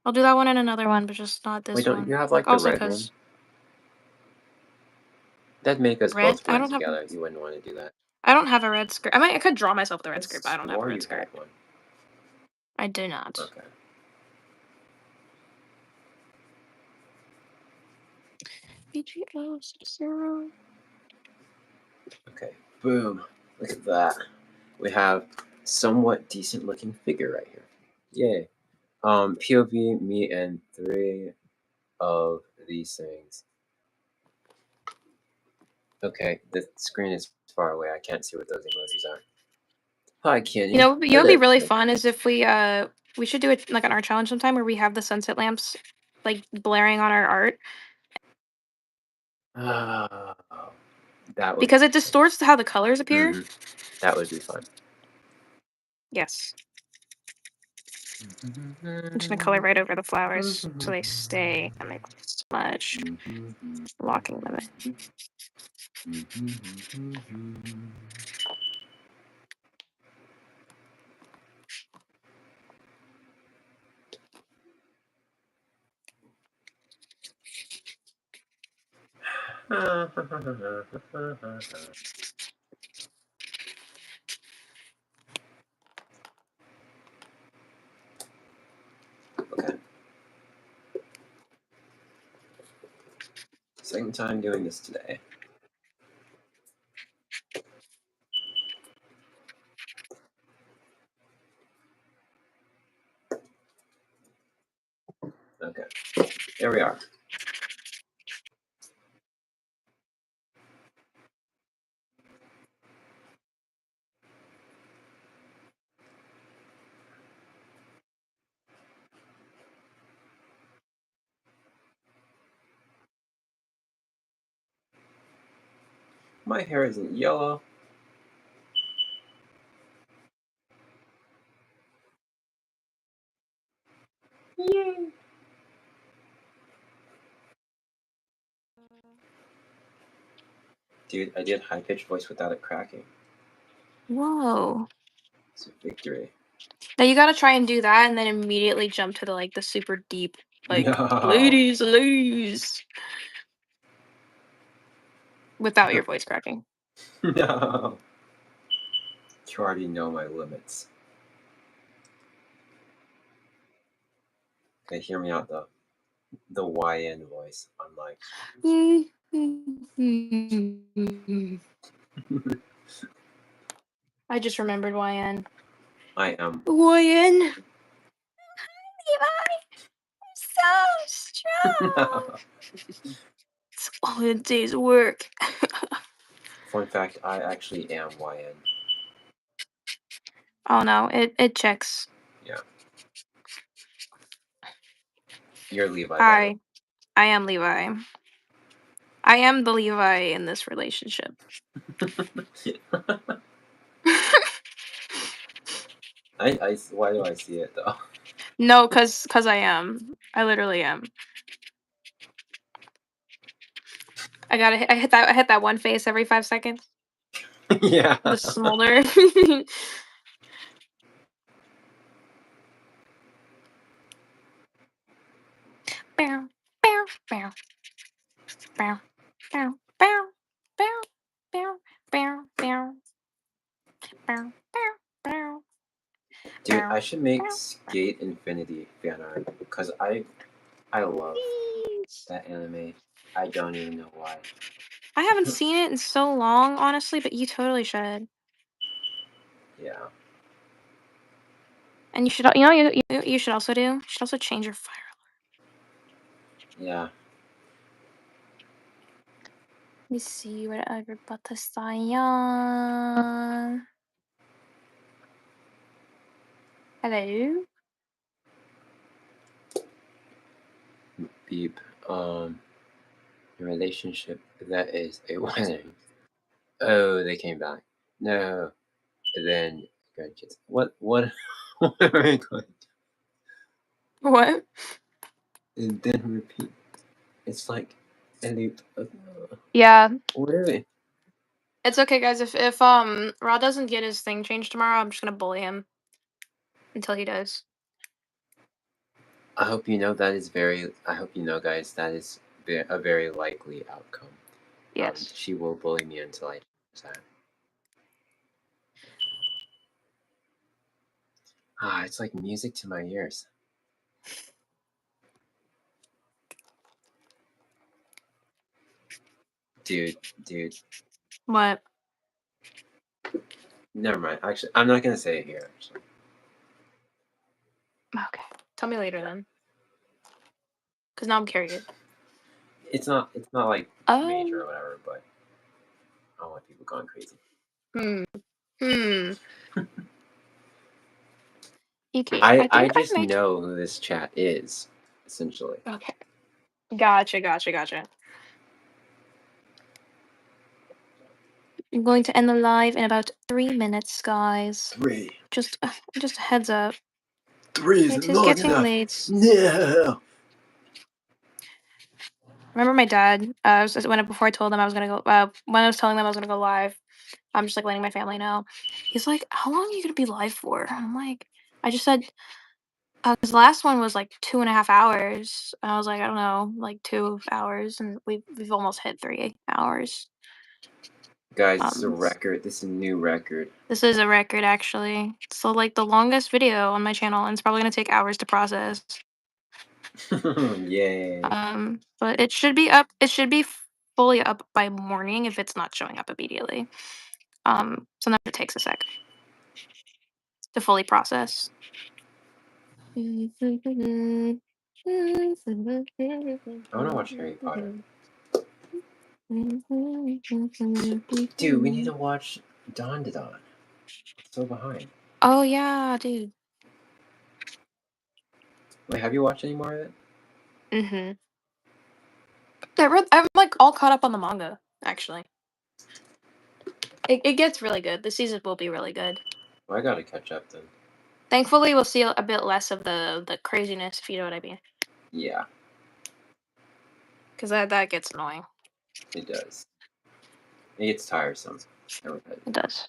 I'll do that one and another one, but just not Wait, this don't you one. have like the Also, red one? because That'd make us red, both blend together. You wouldn't want to do that. I don't have a red skirt. I could draw myself with a I red skirt, but I don't have a swore red you skirt. had one. I do not. Okay. BGO 0. Okay. Boom. Look at that. We have somewhat decent looking figure right here. Yay. POV, me, and 3 of these things. Okay, the screen is far away. I can't see what those emojis are. Hi, Kenny. You know, what'd be really fun is if we should do it like an art challenge sometime where we have the sunset lamps like blaring on our art Oh, that would because be it distorts how the colors appear. fun. That would be fun. Yes, I'm just gonna color right over the flowers so they stay and they so much, locking them in. Okay. Second time doing this today. Okay. Here we are. My hair isn't yellow. Yay! Dude, I did high pitched voice without it cracking. Whoa! It's a victory. Now you gotta try and do that, and then immediately jump to the super deep, No. ladies, without your voice cracking. No. You already know my limits. Okay, hear me out though. The YN voice, unlike. I just remembered YN. I am. YN. So strong. No. It's all a day's work. Fun fact, I actually am YN. Oh no, it checks. Yeah. You're Levi, by the way. I am Levi. I am the Levi in this relationship. Why do I see it though? No, cause I am. I literally am. I hit that one face every 5 seconds. Yeah. The smolder. Bow, bow, bow, bow, bow, bow, bow, bow, bow, bow, bow, bow, bow, Dude, bow, I should make bow. Skate Infinity fan art because I love Please. that anime. I don't even know why. I haven't seen it in so long, honestly, but you totally should. Yeah. And you should, you know, you should also do. You should also change your fire. Yeah. Let me see what everybody saying. Hello. Beep. A relationship that is a wedding. Oh, they came back. No. And then grandkids. What what am I going What? and then repeat. It's like a loop of Yeah, really. it's okay, guys. If Rod doesn't get his thing changed tomorrow, I'm just gonna bully him until he does. I hope you know that is very I hope you know guys that is a very likely outcome. Yes. She will bully me until I that. Ah, it's like music to my ears. Dude, dude. What? Never mind. Actually, I'm not gonna say it here. Actually, Okay. Tell me later then, because now I'm curious. it's not like major Um. or whatever, but I don't want people going crazy. Hmm. Hmm. Okay. I I think I just might. know who this chat is, essentially. Okay. Gotcha. Gotcha. Gotcha. I'm going to end the live in about 3 minutes, guys. Three. Just, just a heads up. Three It isn't is long getting enough. late. No. Remember my dad? Before I told them I was gonna go. When I was telling them I was gonna go live, I'm just like letting my family know. He's like, "How long are you gonna be live for?" And I'm like, I just said, "Cause the last one was like 2.5 hours." And I was like, I don't know, like 2 hours, and we've almost hit 3 hours. Guys, this is a Um, record. This is a new record. this is a record actually. So like the longest video on my channel, and it's probably gonna take hours to process. Yay. But it should be up. It should be fully up by morning if it's not showing up immediately. Sometimes it takes a sec to fully process. I want to watch Harry Potter. Dude, we need to watch Dawn to Dawn. So behind. Oh yeah, dude. Wait, have you watched any more of it? Mm-hmm. I'm like all caught up on the manga, actually. It gets really good. The season will be really good. Well, I gotta catch up then. Thankfully, we'll see a bit less of the craziness, if you know what I mean. Yeah, Because that gets annoying. it does. It gets tiresome. I repetitive. It does.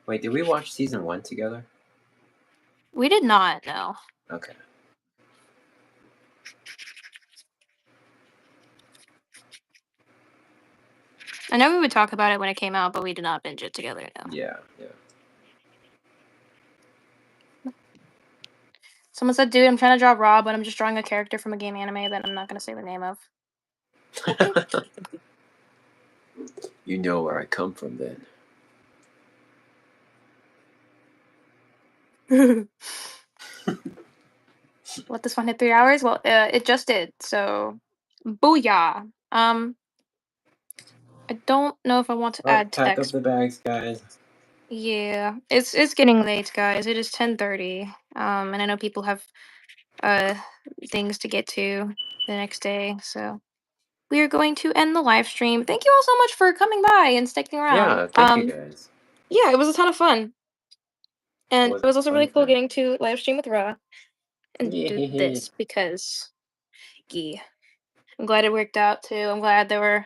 Wait, did we watch season 1 together? We did not know. Okay. I know we would talk about it when it came out, but we did not binge it together. No. Yeah, Someone said, "Dude, I'm trying to draw Rob, but I'm just drawing a character from a game anime that I'm not gonna say the name of." Okay. yeah. You know where I come from then. Let this one hit 3 hours? Well, it just did. So, booyah. I don't know if I want to Alright, add pack up text. the bags, guys. Yeah, it's getting late, guys. It is 10:30. And I know people have uh things to get to the next day, so we are going to end the live stream. Thank you all so much for coming by and sticking around. Yeah, thank you guys. Yeah, it was a ton of fun, It and was it was also really fun cool time. getting to live stream with Ra and do Yay. this because, yeah, I'm glad it worked out too. I'm glad there were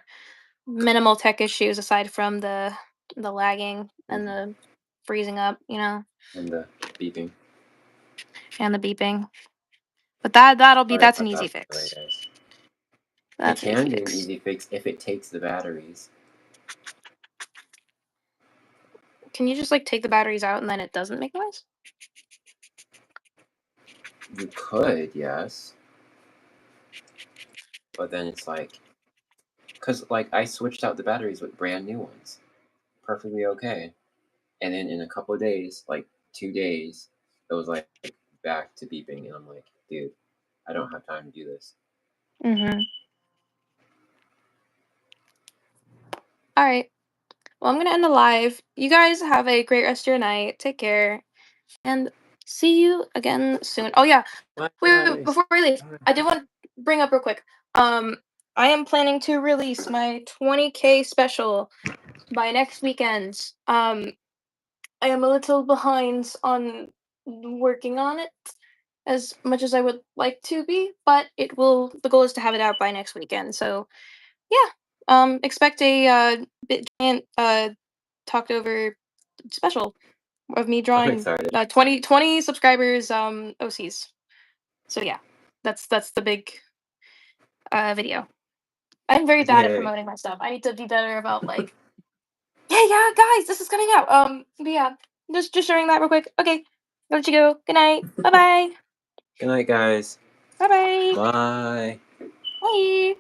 minimal tech issues aside from the lagging and Mhm. the freezing up, And the beeping. and the beeping. But that's Sorry an easy about that, delay, fix. guys. It That's an easy can be an fix. easy fix if it takes the batteries. Can you just like take the batteries out and then it doesn't make noise? You could, yes, but then it's like, cause like I switched out the batteries with brand new ones, perfectly okay, and then in a couple of days, like 2 days, it was like back to beeping, and I'm like, dude, I don't have time to do this. Mm-hmm. All right. Well, I'm gonna end the live. You guys have a great rest of your night. Take care, and see you again soon. Oh yeah, Bye, wait, guys. before we leave, Bye. I did want to bring up real quick. I am planning to release my 20K special by next weekend. I am a little behind on working on it as much as I would like to be, but it will. The goal is to have it out by next weekend. So yeah, expect a giant talked over special of me I'm drawing excited. 20 subscribers OCs. So yeah, that's the big video. I'm very bad at Yay. promoting my stuff. I need to be better about like, hey yeah, guys, this is coming out. But yeah, just sharing that real quick. Okay, I'll let you go. Good night. Bye bye. Good night, guys. Bye bye. Bye. Bye.